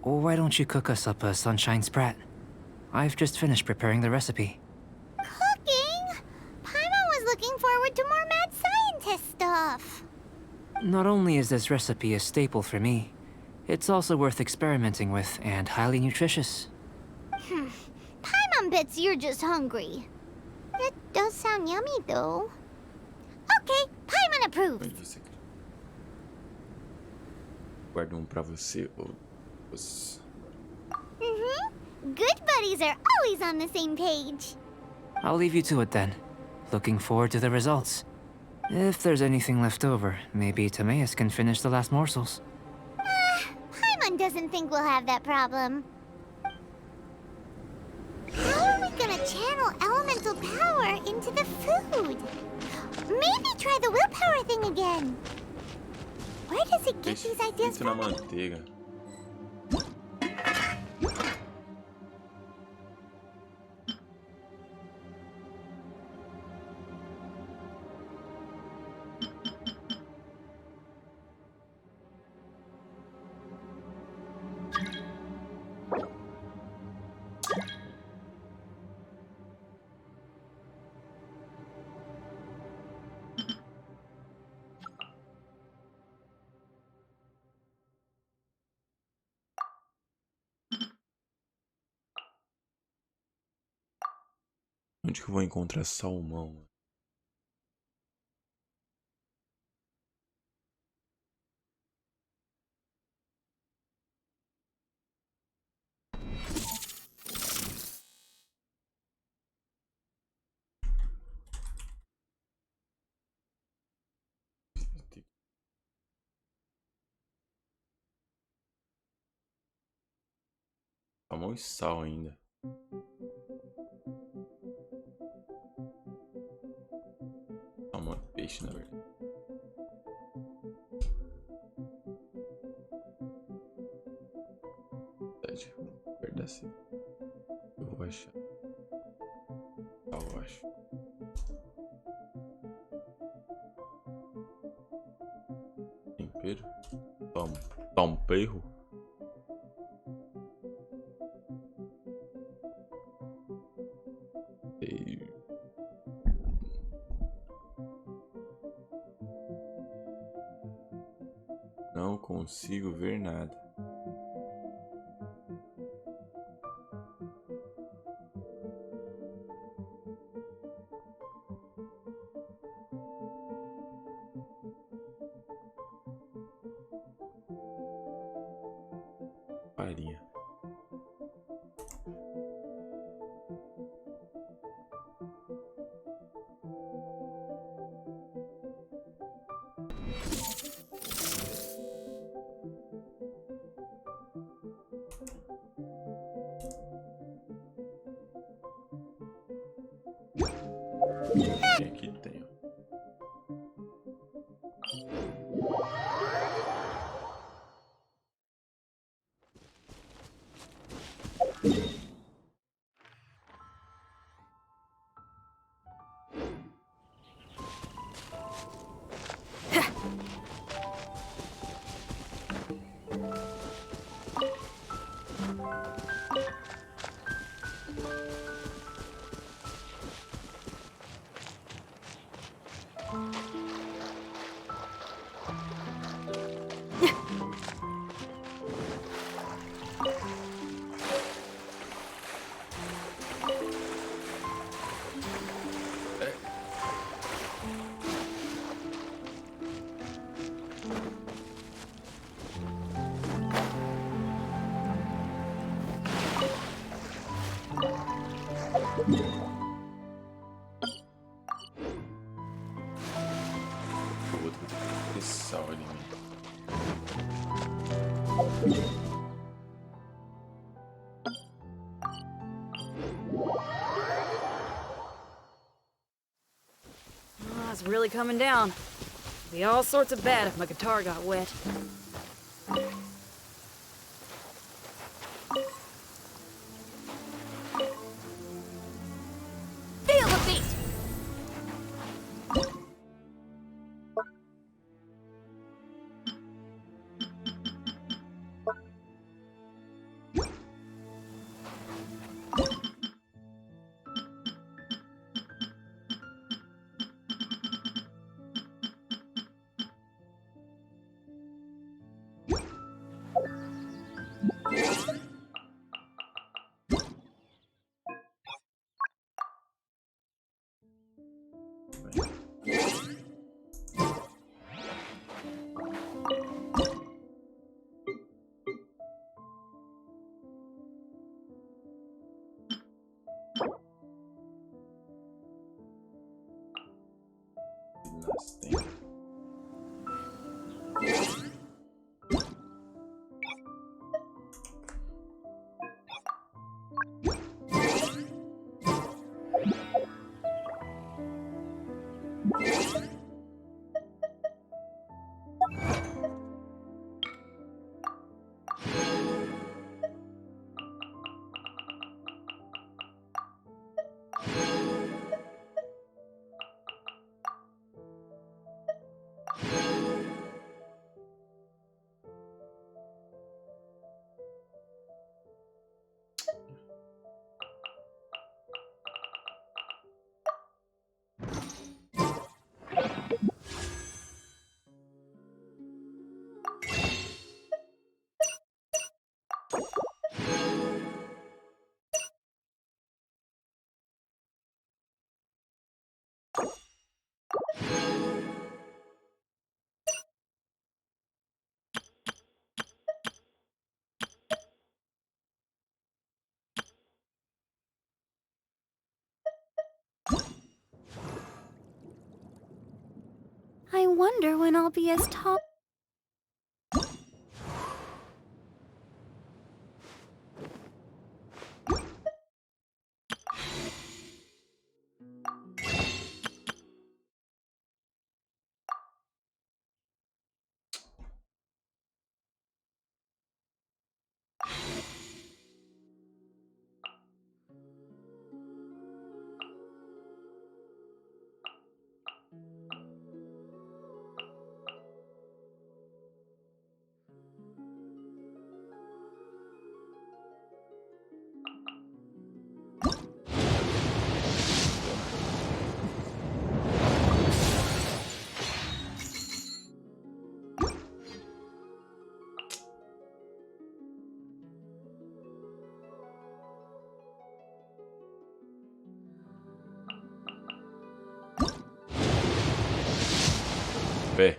why don't you cook us up a sunshine sprat? I've just finished preparing the recipe. Cooking? Paimon was looking forward to more mad scientist stuff. Not only is this recipe a staple for me, it's also worth experimenting with and highly nutritious. Paimon bets you're just hungry. It does sound yummy, though. Okay, Paimon approves. Guardo pra você, os... Good buddies are always on the same page. I'll leave you to it then. Looking forward to the results. If there's anything left over, maybe Timaeus can finish the last morsels. Paimon doesn't think we'll have that problem. How are we gonna channel elemental power into the food? Maybe try the willpower thing again. Where does it get these ideas Frito na from? manteiga. Onde que eu vou encontrar salmão? Salmão e sal ainda. Salmão é peixe, na verdade. Perto da cidade. Eu vou achar. Eu acho. Tempero. Tempero. Não consigo ver nada. Farinha. Aqui tem. Sal ali. Oh, it's really coming down. It'd be all sorts of bad if my guitar got wet. Feel the beat! I wonder when I'll be as tall. Pé.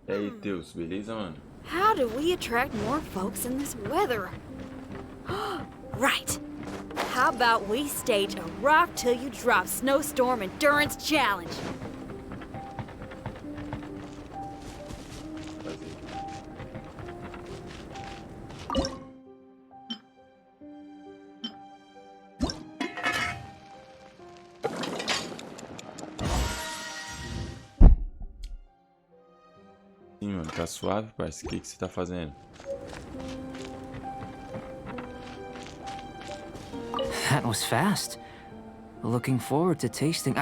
E aí, Deus, beleza, mano? How do we attract more folks in this weather? Right. How about we stage a rock till you drop snowstorm endurance challenge? Sim, mano, tá suave, parceiro. O que você tá fazendo? That was fast. Looking forward to testing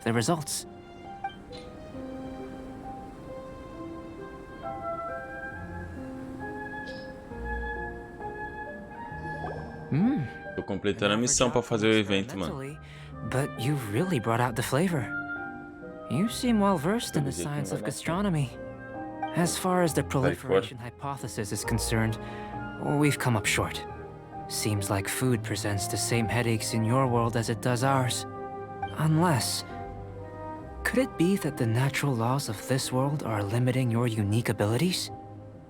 the results. Tô completando a missão pra fazer o evento, mano. But you've really brought out the flavor. You seem well versed in the science of gastronomy. As far as the proliferation hypothesis is concerned, we've come up short. Seems like food presents the same headaches in your world as it does ours. Unless... could it be that the natural laws of this world are limiting your unique abilities?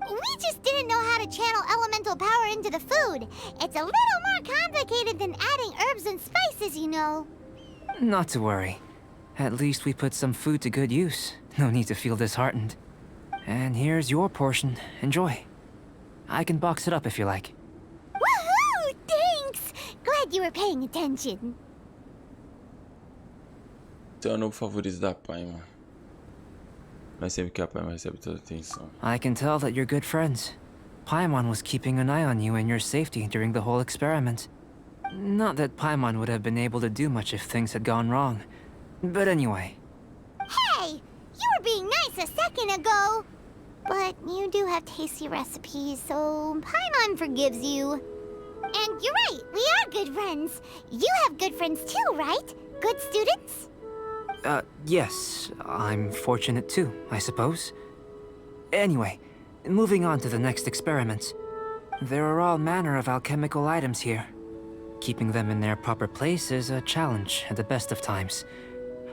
We just didn't know how to channel elemental power into the food. It's a little more complicated than adding herbs and spices, you know. Not to worry. At least we put some food to good use. No need to feel disheartened. And here's your portion. Enjoy. I can box it up if you like. Woohoo! Thanks! Glad you were paying attention. Esse é o novo favorito da Pai, mano. Mas sempre que a Pai recebe toda a atenção. I can tell that you're good friends. Paimon was keeping an eye on you and your safety during the whole experiment. Not that Paimon would have been able to do much if things had gone wrong. But anyway. Hey! You were being nice a second ago! But you do have tasty recipes, so Paimon forgives you. And you're right, we are good friends. You have good friends too, right? Good students? Yes, I'm fortunate too, I suppose. Anyway, moving on to the next experiment. There are all manner of alchemical items here. Keeping them in their proper place is a challenge at the best of times.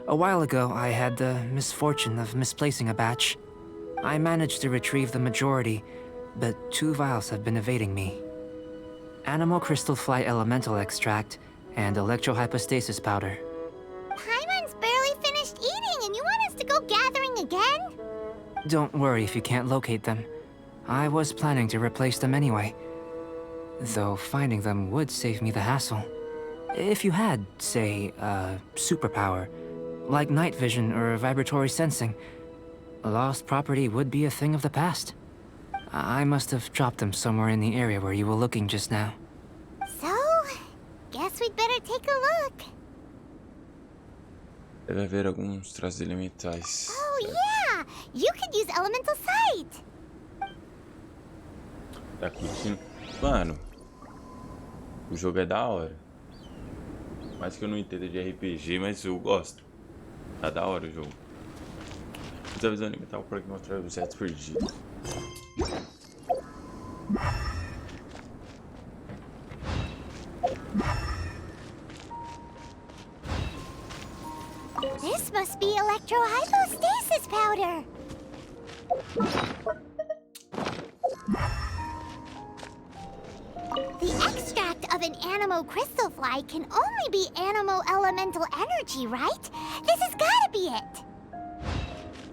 A while ago, I had the misfortune of misplacing a batch. I managed to retrieve the majority, but 2 vials have been evading me. Animal crystal fly elemental extract and electrohypostasis powder. Paimon's barely finished eating and you want us to go gathering again? Don't worry if you can't locate them. I was planning to replace them anyway. Though finding them would save me the hassle. If you had, say, a superpower, like night vision or vibratory sensing, lost property would be a thing of the past. I must have dropped them somewhere in the area where you were looking just now. So, guess we'd better take a look. Deve haver alguns traços elementais. Oh yeah! You could use elemental sight! Tá curtindo? Mano, o jogo é da hora. Mais que eu não entendo de RPG, mas eu gosto. Tá da hora o jogo. Os avisos alimentar para que mostrar objetos perdidos. This must be electrohypostasis powder! The extract of an animo crystal fly can only be animo elemental energy, right? This has gotta be it!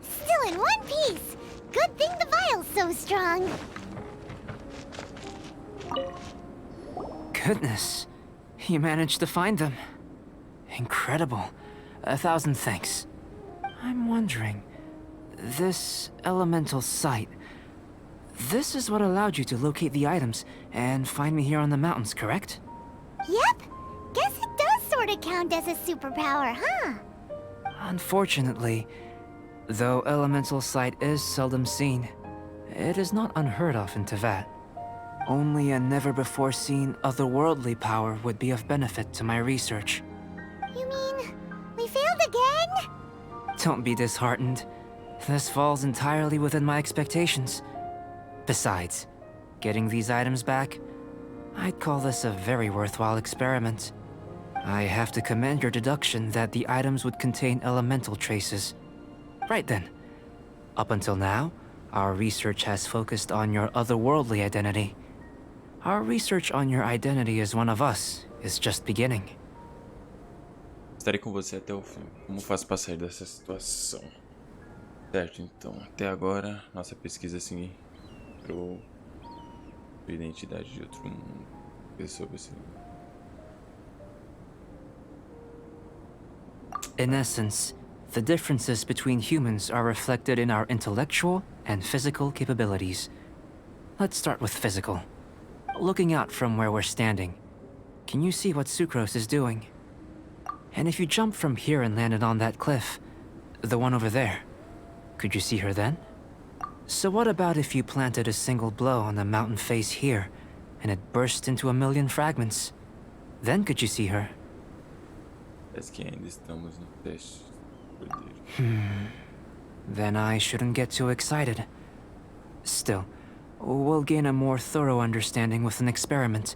Still in one piece! Good thing the vial's so strong! Goodness, you managed to find them. Incredible. 1,000 thanks. I'm wondering, this elemental sight, this is what allowed you to locate the items and find me here on the mountains, correct? Yep! Guess it does sort of count as a superpower, huh? Unfortunately, though elemental sight is seldom seen, it is not unheard of in Teyvat. Only a never-before-seen otherworldly power would be of benefit to my research. You mean, we failed again? Don't be disheartened. This falls entirely within my expectations. Besides, getting these items back, I'd call this a very worthwhile experiment. I have to commend your deduction that the items would contain elemental traces. Right then. Up until now, our research has focused on your otherworldly identity. Our research on your identity as one of us is just beginning. Estarei com você até o fim. Como faço para sair dessa situação? Certo, então, até agora, nossa pesquisa se encontrou a identidade de outro mundo. Sobre esse... In essence, the differences between humans are reflected in our intellectual and physical capabilities. Let's start with physical. Looking out from where we're standing, can you see what Sucrose is doing? And if you jumped from here and landed on that cliff, the one over there, could you see her then? So what about if you planted a single blow on the mountain face here, and it burst into a million fragments? Then could you see her? Parece que ainda estamos no teste. Then I shouldn't get too excited. Still, we'll gain a more thorough understanding with an experiment.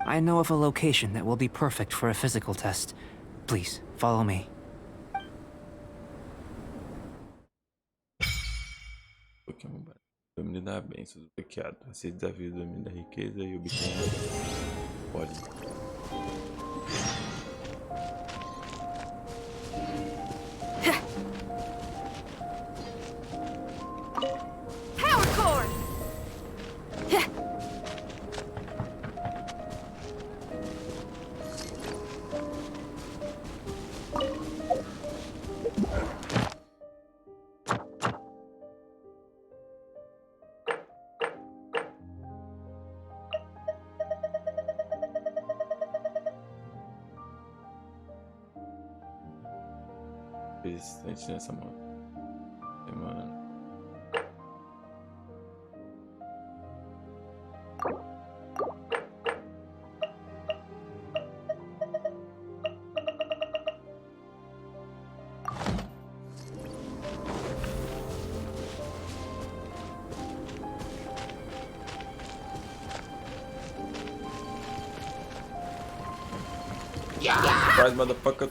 I know of a location that will be perfect for a physical test. Please, follow me. Pokémon domínio da bênção do bloqueado. Aceite desafio do domínio da riqueza e obtenha pode. Bastante nessa semana. Surprise, motherfucker.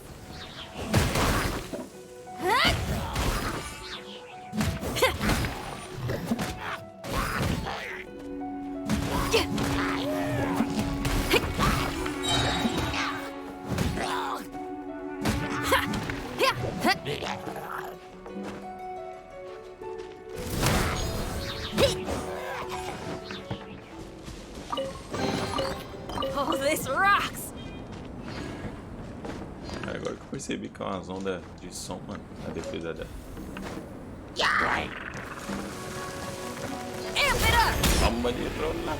Oh, this rocks! Agora que eu percebi que é umas ondas de som, mano, a defesa dela. Amp it up! Toma de trola.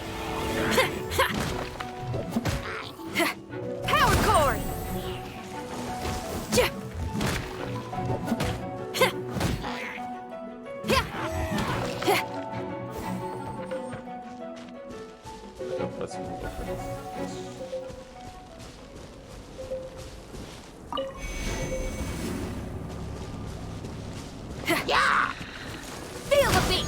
Power cord! É o próximo. Feel the beat!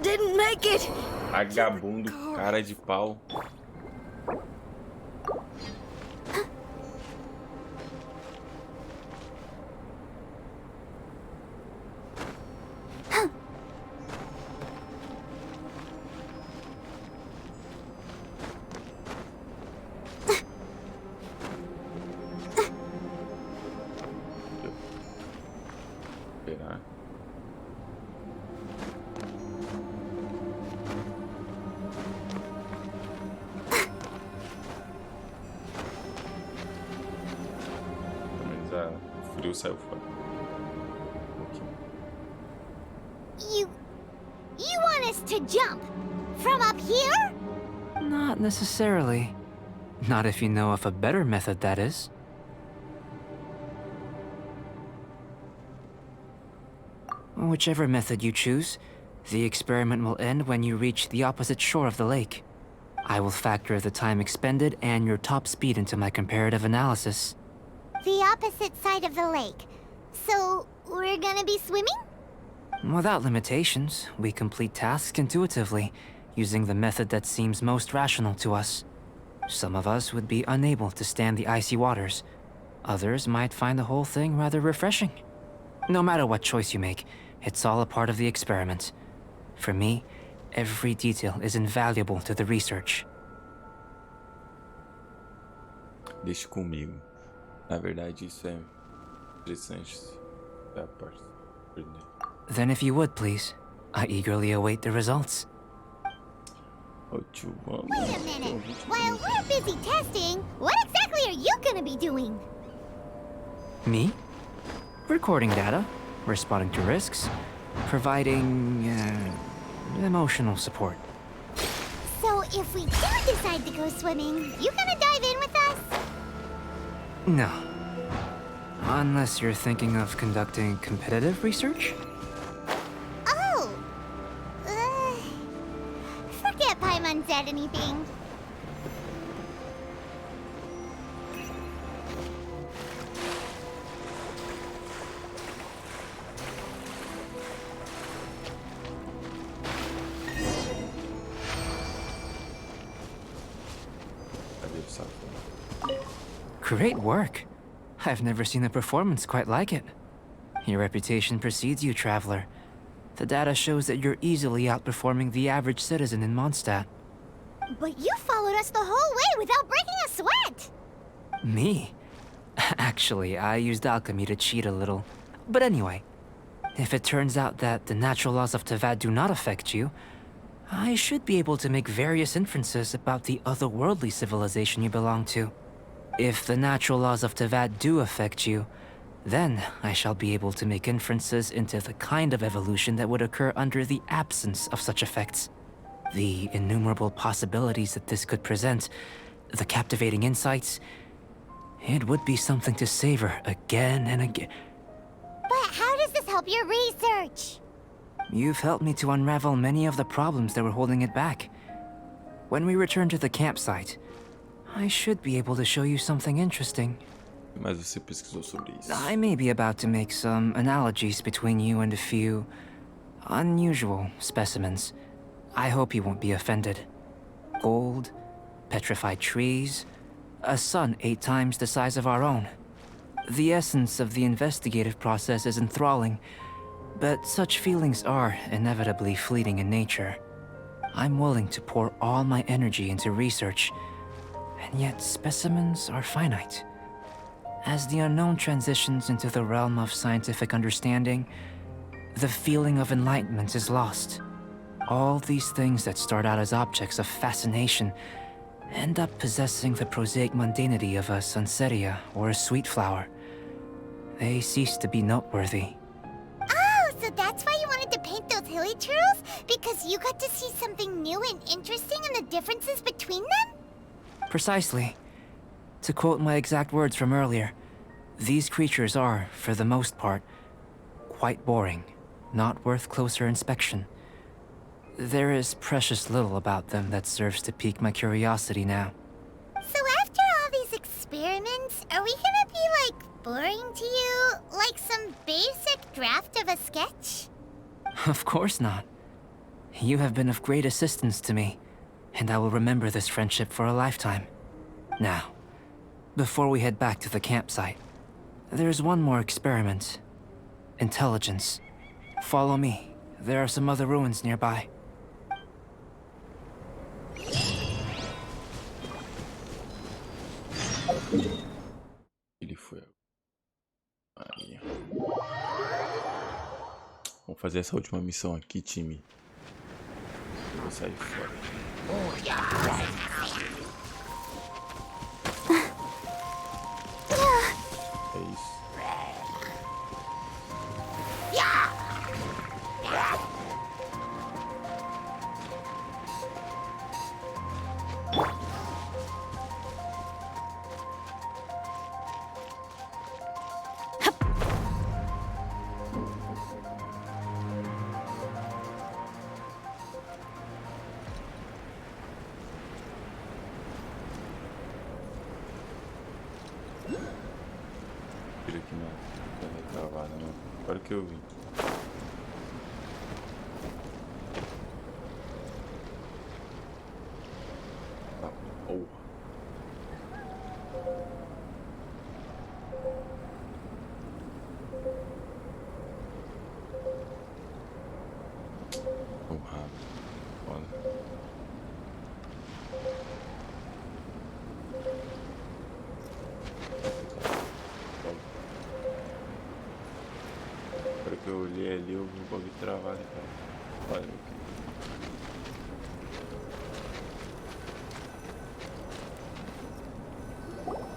Didn't make it! Vagabundo, cara de pau. Esperar. O frio saiu fora. You want us to jump from up here? Not necessarily. Not if you know of a better method, that is. Whichever method you choose, the experiment will end when you reach the opposite shore of the lake. I will factor the time expended and your top speed into my comparative analysis. The opposite side of the lake. So, we're gonna be swimming? Without limitations, we complete tasks intuitively, using the method that seems most rational to us. Some of us would be unable to stand the icy waters. Others might find the whole thing rather refreshing. No matter what choice you make, it's all a part of the experiment. For me, every detail is invaluable to the research. Deixe comigo. Na verdade, isso é interessante da parte. Then if you would, please. I eagerly await the results. Oh, tio, vamos. Wait a minute. While we're busy testing, what exactly are you gonna be doing? Me? Recording data, responding to risks, providing emotional support. So if we do decide to go swimming, you gonna dive in with us? No. Unless you're thinking of conducting competitive research? Oh! Forget Paimon said anything. Great work. I've never seen a performance quite like it. Your reputation precedes you, traveler. The data shows that you're easily outperforming the average citizen in Mondstadt. But you followed us the whole way without breaking a sweat! Me? Actually, I used alchemy to cheat a little. But anyway, If it turns out that the natural laws of Tavad do not affect you, I should be able to make various inferences about the otherworldly civilization you belong to. If the natural laws of Tavad do affect you, then I shall be able to make inferences into the kind of evolution that would occur under the absence of such effects. The innumerable possibilities that this could present, the captivating insights, it would be something to savor again and again. But how does this help your research? You've helped me to unravel many of the problems that were holding it back. When we return to the campsite, I should be able to show you something interesting. Mas você pesquisou sobre isso? I may be about to make some analogies between you and a few unusual specimens. I hope you won't be offended. Gold, petrified trees, a sun 8 times the size of our own. The essence of the investigative process is enthralling, but such feelings are inevitably fleeting in nature. I'm willing to pour all my energy into research, and yet specimens are finite. As the unknown transitions into the realm of scientific understanding, the feeling of enlightenment is lost. All these things that start out as objects of fascination end up possessing the prosaic mundanity of a sunsetia or a sweet flower. They cease to be noteworthy. Oh, so that's why you wanted to paint those hilly churls? Because you got to see something new and interesting in the differences between them? Precisely. To quote my exact words from earlier, these creatures are, for the most part, quite boring, not worth closer inspection. There is precious little about them that serves to pique my curiosity now. So after all these experiments, are we gonna be, like, boring to you? Like some basic draft of a sketch? Of course not. You have been of great assistance to me, and I will remember this friendship for a lifetime. Now, before we head back to the campsite, there's one more experiment. Intelligence. Follow me. There are some other ruins nearby. Ele foi. Aí. Vamos fazer essa última missão aqui, time. Eu vou sair fora. É isso. Aqui não vai travar, não. Agora que eu vi. Oh. Oh, rápido. Olha. Que eu olhei ali, eu vi o bagulho travado, cara. Olha aqui.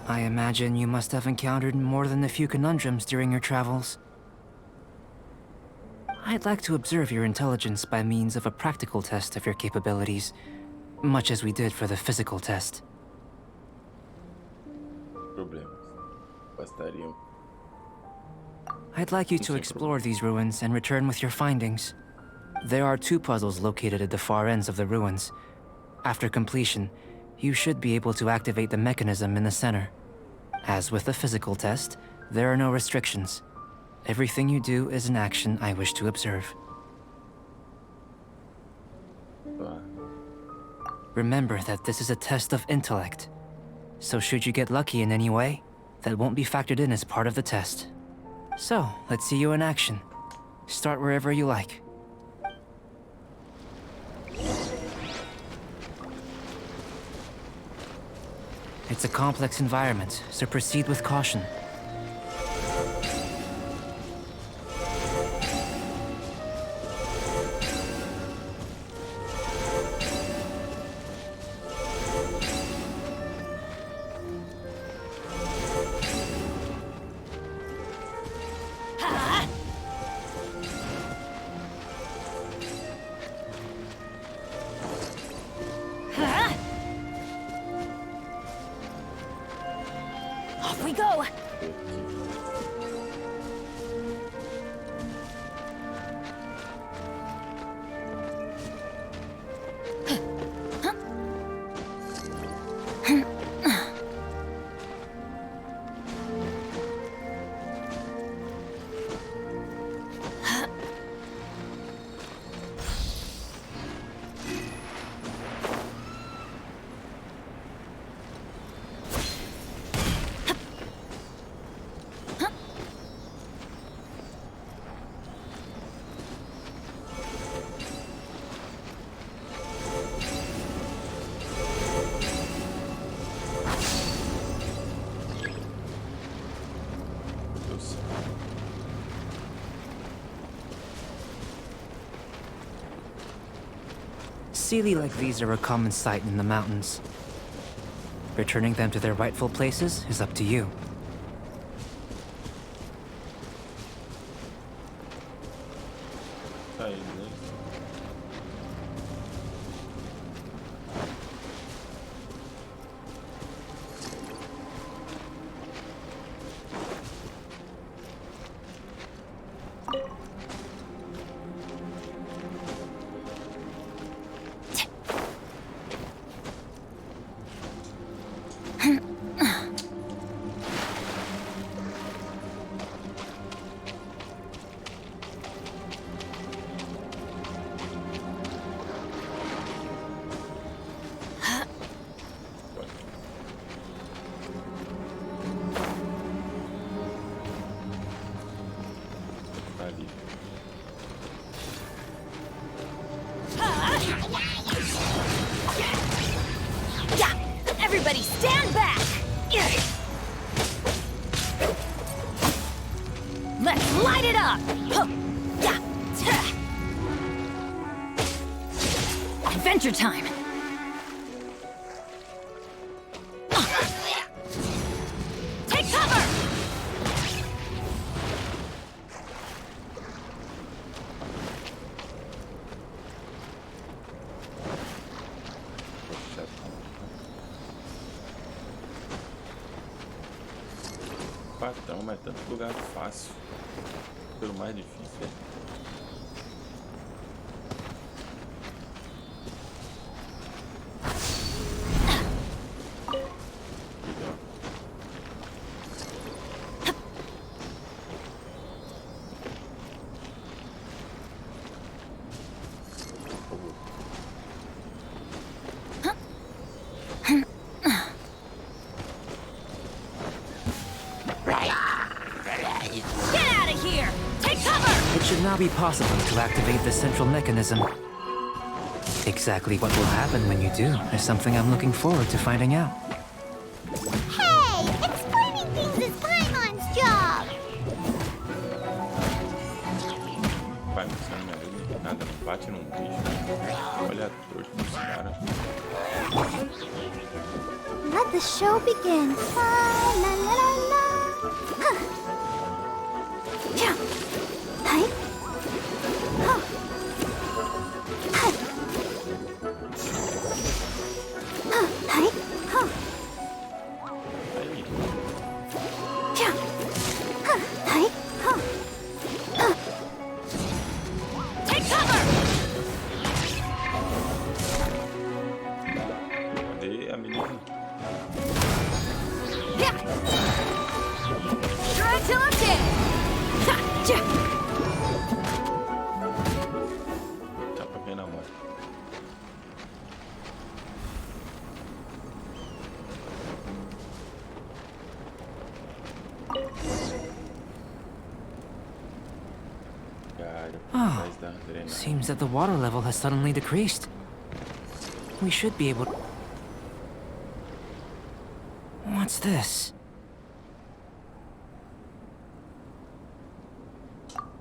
I imagine you must have encountered more than a few conundrums during your travels. I'd like to observe your intelligence by means of a practical test of your capabilities, much as we did for the physical test. Problemas. Bastariam. I'd like you to explore these ruins and return with your findings. There are 2 puzzles located at the far ends of the ruins. After completion, you should be able to activate the mechanism in the center. As with the physical test, there are no restrictions. Everything you do is an action I wish to observe. Remember that this is a test of intellect. So should you get lucky in any way, that won't be factored in as part of the test. So, let's see you in action. Start wherever you like. It's a complex environment, so proceed with caution. Sealy like these are a common sight in the mountains. Returning them to their rightful places is up to you. Tá aí, né? Everybody stand back! Let's light it up! Adventure time! Take cover! Patrão, mas tanto lugar fácil. Pelo mais difícil, é. It should now be possible to activate the central mechanism. Exactly what will happen when you do is something I'm looking forward to finding out. Hey! Explaining things is Paimon's job! Vai, você não me ajuda em nada, não bate num bicho. Olha a torta dos caras. Let the show begin. La la la la la. Huh. Yeah. Hi. Huh. Hi. Huh. Hi. Huh. Yeah. Huh. Hi. Huh. Huh. Take cover! Cadê a menina? Yeah. Try till I'm dead! Ha! Ja! Tá pra ver na mão. Oh, seems that the water level has suddenly decreased. We should be able to... What's this?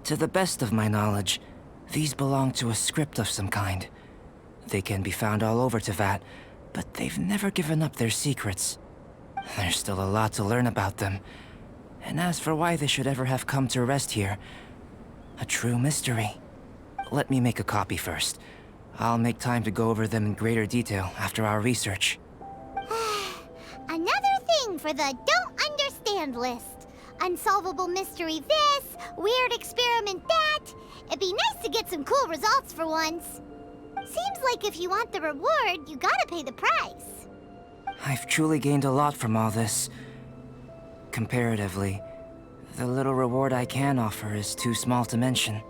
To the best of my knowledge, these belong to a script of some kind. They can be found all over Teyvat, but they've never given up their secrets. There's still a lot to learn about them. And as for why they should ever have come to rest here, a true mystery. Let me make a copy first. I'll make time to go over them in greater detail after our research. Another thing for the don't understand list. Unsolvable mystery this, weird experiment that. It'd be nice to get some cool results for once. Seems like if you want the reward, you gotta pay the price. I've truly gained a lot from all this. Comparatively, the little reward I can offer is too small to mention.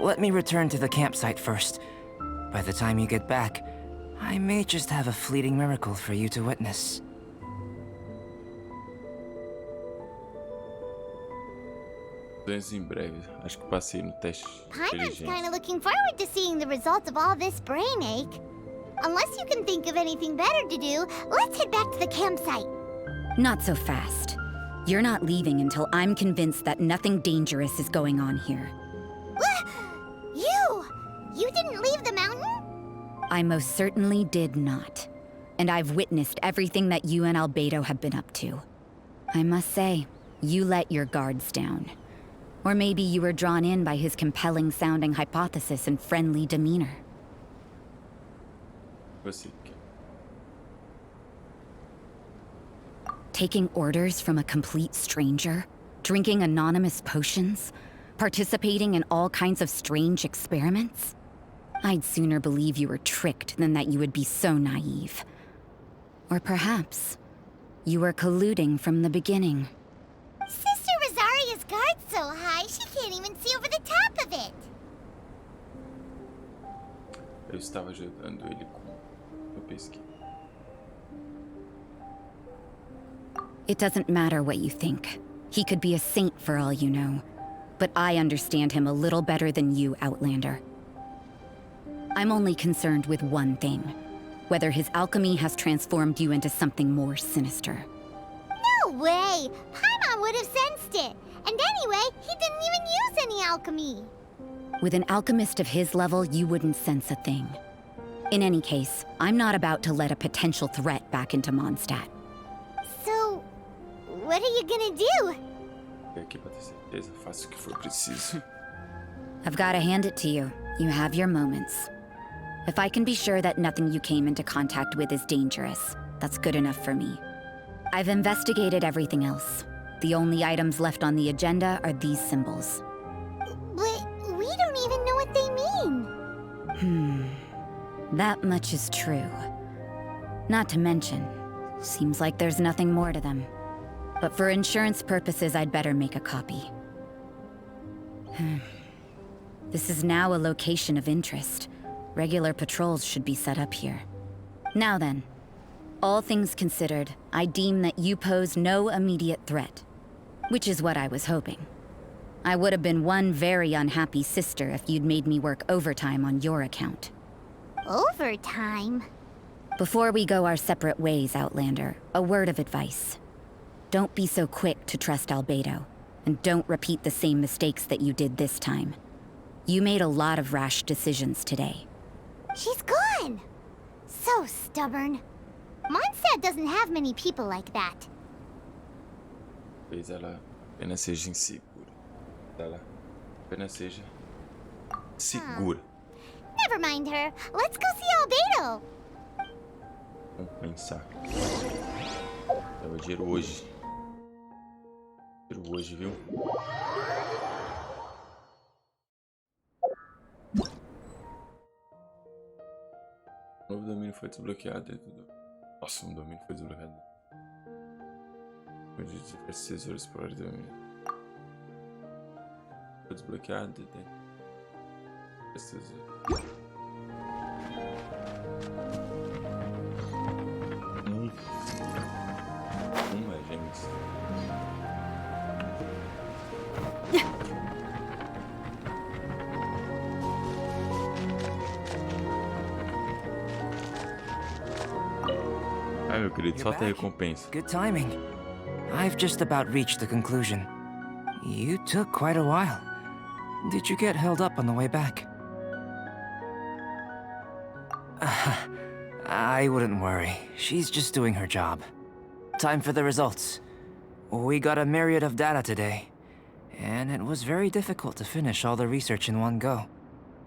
Let me return to the campsite first. By the time you get back, I may just have a fleeting miracle for you to witness. Em breve. Acho que passei no teste. Paimon's kinda looking forward to seeing the results of all this brain ache. Unless you can think of anything better to do, let's head back to the campsite. Not so fast. You're not leaving until I'm convinced that nothing dangerous is going on here. You! You didn't leave the mountain? I most certainly did not. And I've witnessed everything that you and Albedo have been up to. I must say, you let your guards down. Or maybe you were drawn in by his compelling-sounding hypothesis and friendly demeanor. Taking orders from a complete stranger? Drinking anonymous potions? Participating in all kinds of strange experiments? I'd sooner believe you were tricked than that you would be so naive. Or perhaps, you were colluding from the beginning. Sister Rosaria's guard's so high, she can't even see over the top of it. Eu estava ajudando ele com a pesquisa. It doesn't matter what you think. He could be a saint for all you know. But I understand him a little better than you, Outlander. I'm only concerned with one thing. Whether his alchemy has transformed you into something more sinister. No way! Paimon would have sensed it. And anyway, he didn't even use any alchemy. With an alchemist of his level, you wouldn't sense a thing. In any case, I'm not about to let a potential threat back into Mondstadt. So, what are you gonna do? Aqui pra ter certeza, faço o que for preciso. I've got to hand it to you. You have your moments. If I can be sure that nothing you came into contact with is dangerous, that's good enough for me. I've investigated everything else. The only items left on the agenda are these symbols. But we don't even know what they mean. That much is true. Not to mention, seems like there's nothing more to them. But for insurance purposes, I'd better make a copy. This is now a location of interest. Regular patrols should be set up here. Now then, all things considered, I deem that you pose no immediate threat. Which is what I was hoping. I would have been one very unhappy sister if you'd made me work overtime on your account. Overtime? Before we go our separate ways, Outlander, a word of advice. Don't be so quick to trust Albedo, and don't repeat the same mistakes that you did this time. You made a lot of rash decisions today. She's gone! So stubborn. Mondstadt doesn't have many people like that. Talvez ela apenas seja insegura. Ela apenas seja segura. Never mind her. Let's go see Albedo. Vamos pensar. Leva dinheiro hoje. Dinheiro hoje, viu? O novo domínio foi desbloqueado. Nossa, um domínio foi desbloqueado. Onde diversos tesouros para o domínio. Foi desbloqueado. Esse tesouro. Gêmeos. Ai, meu querido, solta a recompensa. Good timing. I've just about reached the conclusion. You took quite a while. Did you get held up on the way back? I wouldn't worry. She's just doing her job. Time for the results. We got a myriad of data today, and it was very difficult to finish all the research in one go.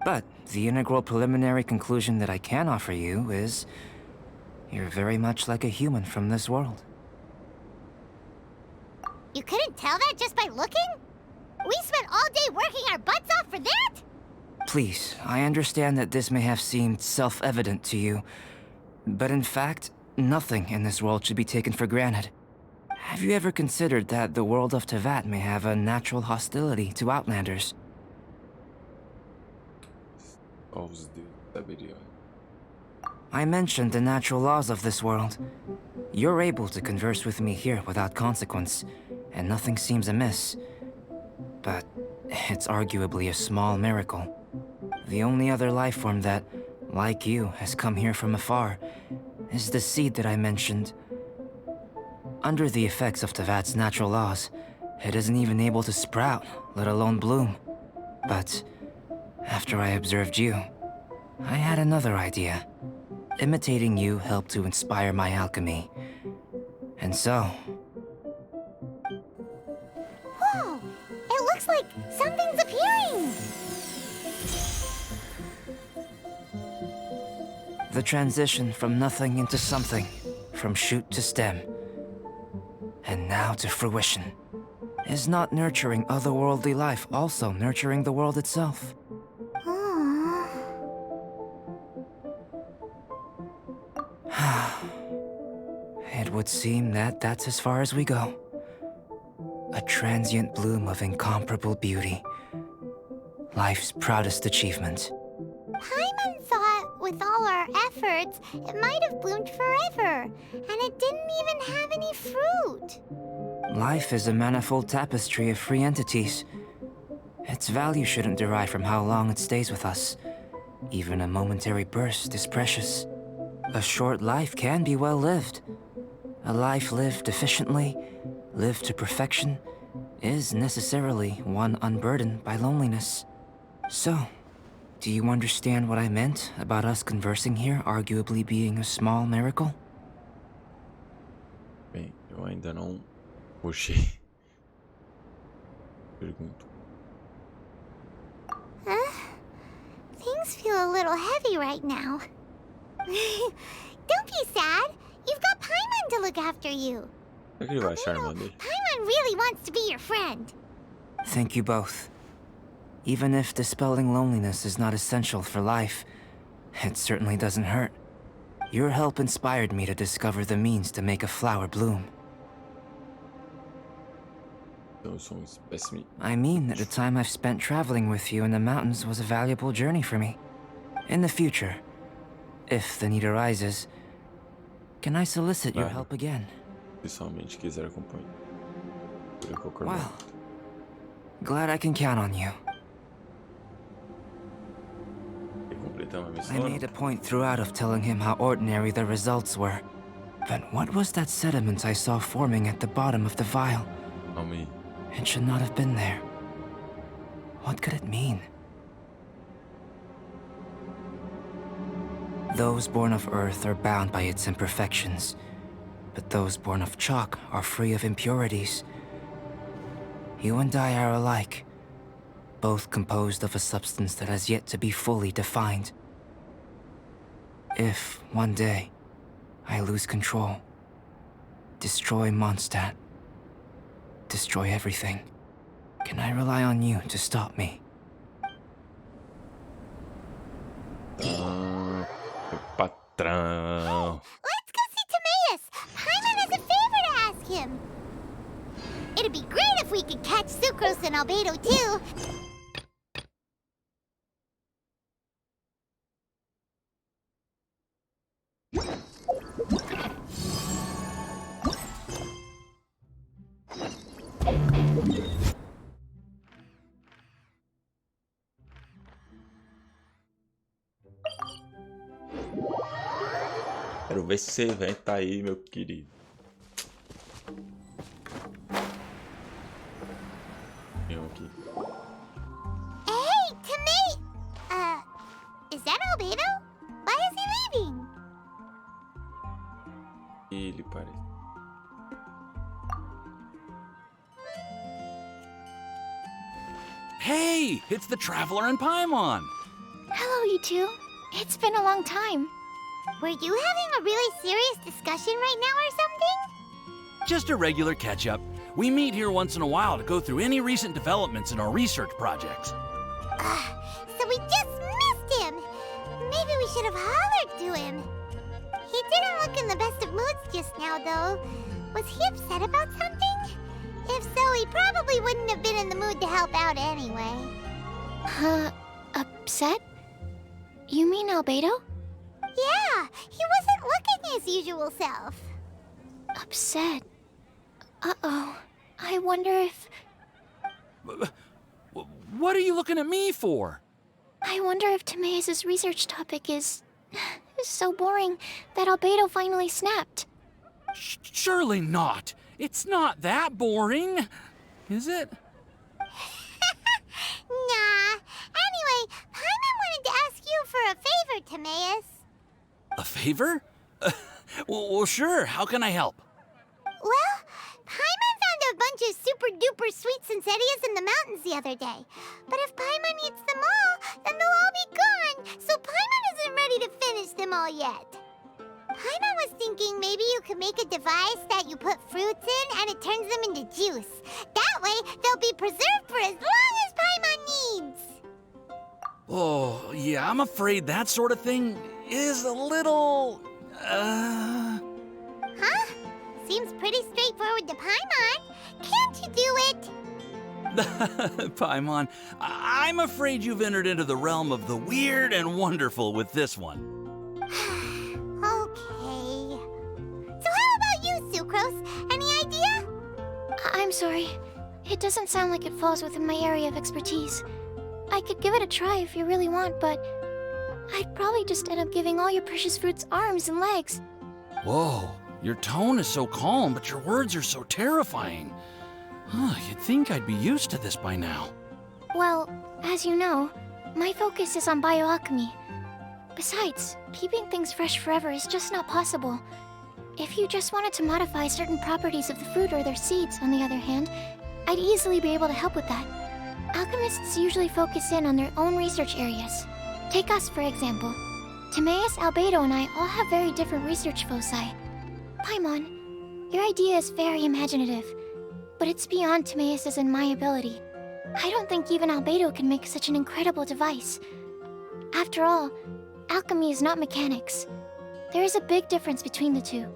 But the integral preliminary conclusion that I can offer you is you're very much like a human from this world. You couldn't tell that just by looking? We spent all day working our butts off for that? Please, I understand that this may have seemed self-evident to you, but in fact, nothing in this world should be taken for granted. Have you ever considered that the world of Tevat may have a natural hostility to Outlanders? I mentioned the natural laws of this world. You're able to converse with me here without consequence, and nothing seems amiss. But it's arguably a small miracle. The only other life form that, like you, has come here from afar is the seed that I mentioned. Under the effects of Tevat's natural laws, it isn't even able to sprout, let alone bloom. But after I observed you, I had another idea. Imitating you helped to inspire my alchemy. And so... Whoa! It looks like something's appearing! The transition from nothing into something, from shoot to stem, and now to fruition. Is not nurturing otherworldly life also nurturing the world itself? It would seem that that's as far as we go. A transient bloom of incomparable beauty. Life's proudest achievement. Paimon thought, with all our efforts, it might have bloomed forever, and it didn't even have any fruit. Life is a manifold tapestry of free entities. Its value shouldn't derive from how long it stays with us. Even a momentary burst is precious. A short life can be well lived. A life lived efficiently, lived to perfection, is necessarily one unburdened by loneliness. So, do you understand what I meant about us conversing here arguably being a small miracle? Bem, eu ainda não puxei. Pergunto. Things feel a little heavy right now. Don't be sad. You've got Paimon to look after you. Será que ele vai achar a irmã dele? Paimon really wants to be your friend. Thank you both. Even if dispelling loneliness is not essential for life, it certainly doesn't hurt. Your help inspired me to discover the means to make a flower bloom. Então eu sou espécime. I mean that the time I've spent traveling with you in the mountains was a valuable journey for me. In the future, if the need arises, can I solicit your help again? Se somente quiser acompanhar. Por qualquer Well, glad I can count on you. I made a point throughout of telling him how ordinary the results were. But what was that sediment I saw forming at the bottom of the vial? It should not have been there. What could it mean? Those born of Earth are bound by its imperfections, but those born of chalk are free of impurities. You and I are alike, both composed of a substance that has yet to be fully defined. If, one day, I lose control, destroy Mondstadt, destroy everything, can I rely on you to stop me? Patrão. Let's go see Timaeus! Paimon has a favor to ask him! It'd be great if we could catch Sucrose and Albedo too! Quero ver se você vem, tá aí, meu querido. Tem um aqui. Hey, Timaeus! Is that Albedo? Why is he leaving? Ele parece. Hey, it's the Traveler and Paimon. Hello, you two. It's been a long time. Were you having a really serious discussion right now or something? Just a regular catch-up. We meet here once in a while to go through any recent developments in our research projects. So we just missed him. Maybe we should have hollered to him. He didn't look in the best of moods just now, though. Was he upset about something? If so, he probably wouldn't have been in the mood to help out anyway. Upset? You mean Albedo? Yeah, he wasn't looking his usual self. Upset? Uh-oh. I wonder if... What are you looking at me for? I wonder if Timaeus' research topic is so boring that Albedo finally snapped. Surely not. It's not that boring, is it? Nah. Anyway, Paimon wanted to ask you for a favor, Timaeus. A favor? Well, sure. How can I help? Well, Paimon found a bunch of super-duper sweet Sincerias in the mountains the other day. But if Paimon eats them all, then they'll all be gone, so Paimon isn't ready to finish them all yet. Paimon was thinking maybe you could make a device that you put fruits in and it turns them into juice. That way, they'll be preserved for as long as Paimon needs. Oh, yeah, I'm afraid that sort of thing is a little... Huh? Seems pretty straightforward to Paimon. Can't you do it? Paimon, I'm afraid you've entered into the realm of the weird and wonderful with this one. Okay. So how about you, Sucrose? Any idea? I'm sorry. It doesn't sound like it falls within my area of expertise. I could give it a try if you really want, but I'd probably just end up giving all your precious fruits arms and legs. Whoa, your tone is so calm, but your words are so terrifying. You'd think I'd be used to this by now. Well, as you know, my focus is on bioalchemy. Besides, keeping things fresh forever is just not possible. If you just wanted to modify certain properties of the fruit or their seeds, on the other hand, I'd easily be able to help with that. Alchemists usually focus in on their own research areas. Take us, for example. Timaeus, Albedo, and I all have very different research foci. Paimon, your idea is very imaginative, but it's beyond Timaeus's and my ability. I don't think even Albedo can make such an incredible device. After all, alchemy is not mechanics. There is a big difference between the two.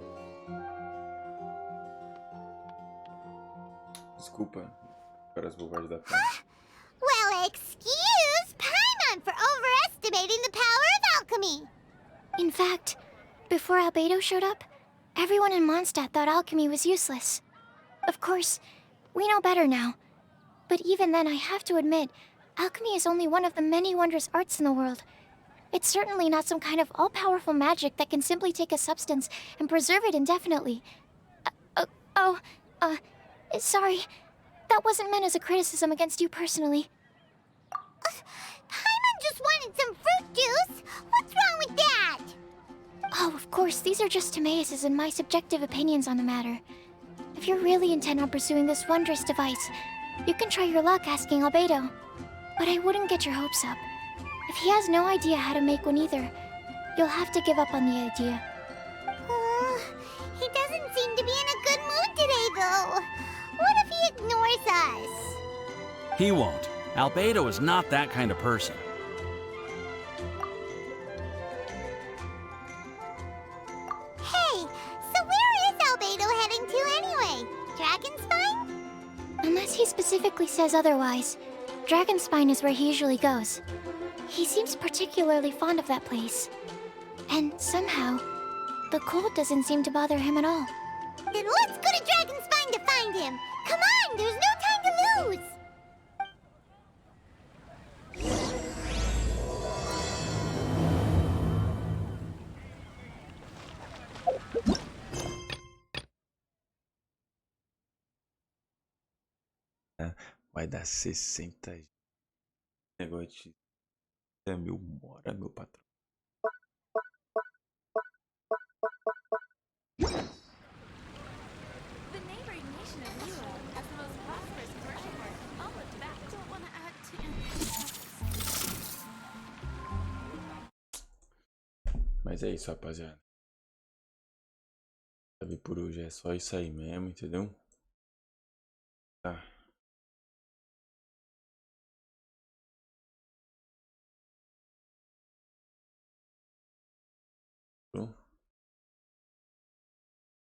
Desculpa para as bobagens da frente. Well, excuse Paimon for overestimating the power of alchemy. In fact, before Albedo showed up, everyone in Mondstadt thought alchemy was useless. Of course, we know better now. But even then, I have to admit, alchemy is only one of the many wondrous arts in the world. It's certainly not some kind of all-powerful magic that can simply take a substance and preserve it indefinitely. Sorry. That wasn't meant as a criticism against you personally. Paimon just wanted some fruit juice. What's wrong with that? Oh, of course, these are just Timaeus's and my subjective opinions on the matter. If you're really intent on pursuing this wondrous device, you can try your luck asking Albedo. But I wouldn't get your hopes up. If he has no idea how to make one either, you'll have to give up on the idea. He doesn't seem to be in a good mood today, though. What if he ignores us? He won't. Albedo is not that kind of person. Hey, so where is Albedo heading to anyway? Dragonspine? Unless he specifically says otherwise, Dragonspine is where he usually goes. He seems particularly fond of that place. And somehow, the cold doesn't seem to bother him at all. Then let's go to Dragonspine to find him! Come on, there's no time to lose! Vai dar 60 negócio de 1000 mora, meu patrão. The neighboring nation of Europe has the most prosperous commercial port. All of that. Don't want to add to. Mas é isso, rapaziada. Sabe, por hoje é só isso aí mesmo, entendeu? Tá.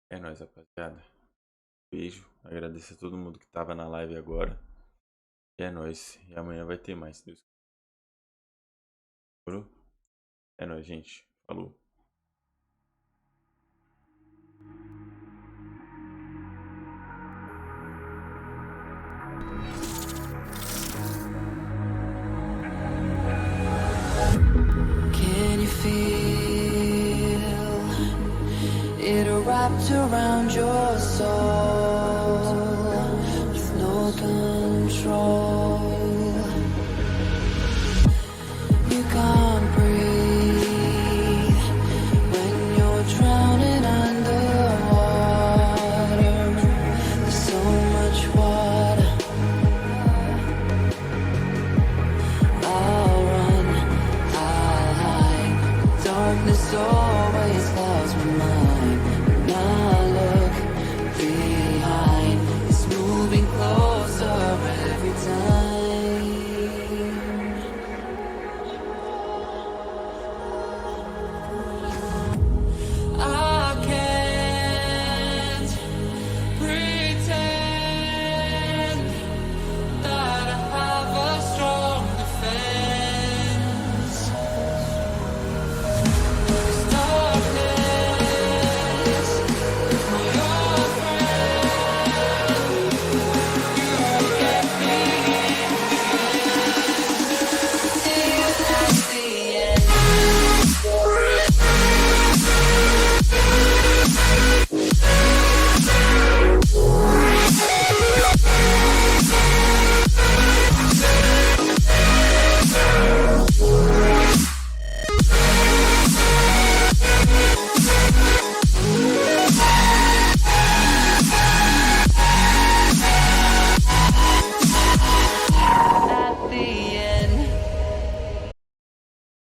É nóis, rapaziada. Beijo. Agradeço a todo mundo que tava na live agora. E é nóis. E amanhã vai ter mais, se Deus quiser. É nóis, gente. Falou. Can you feel it wrapped around your soul?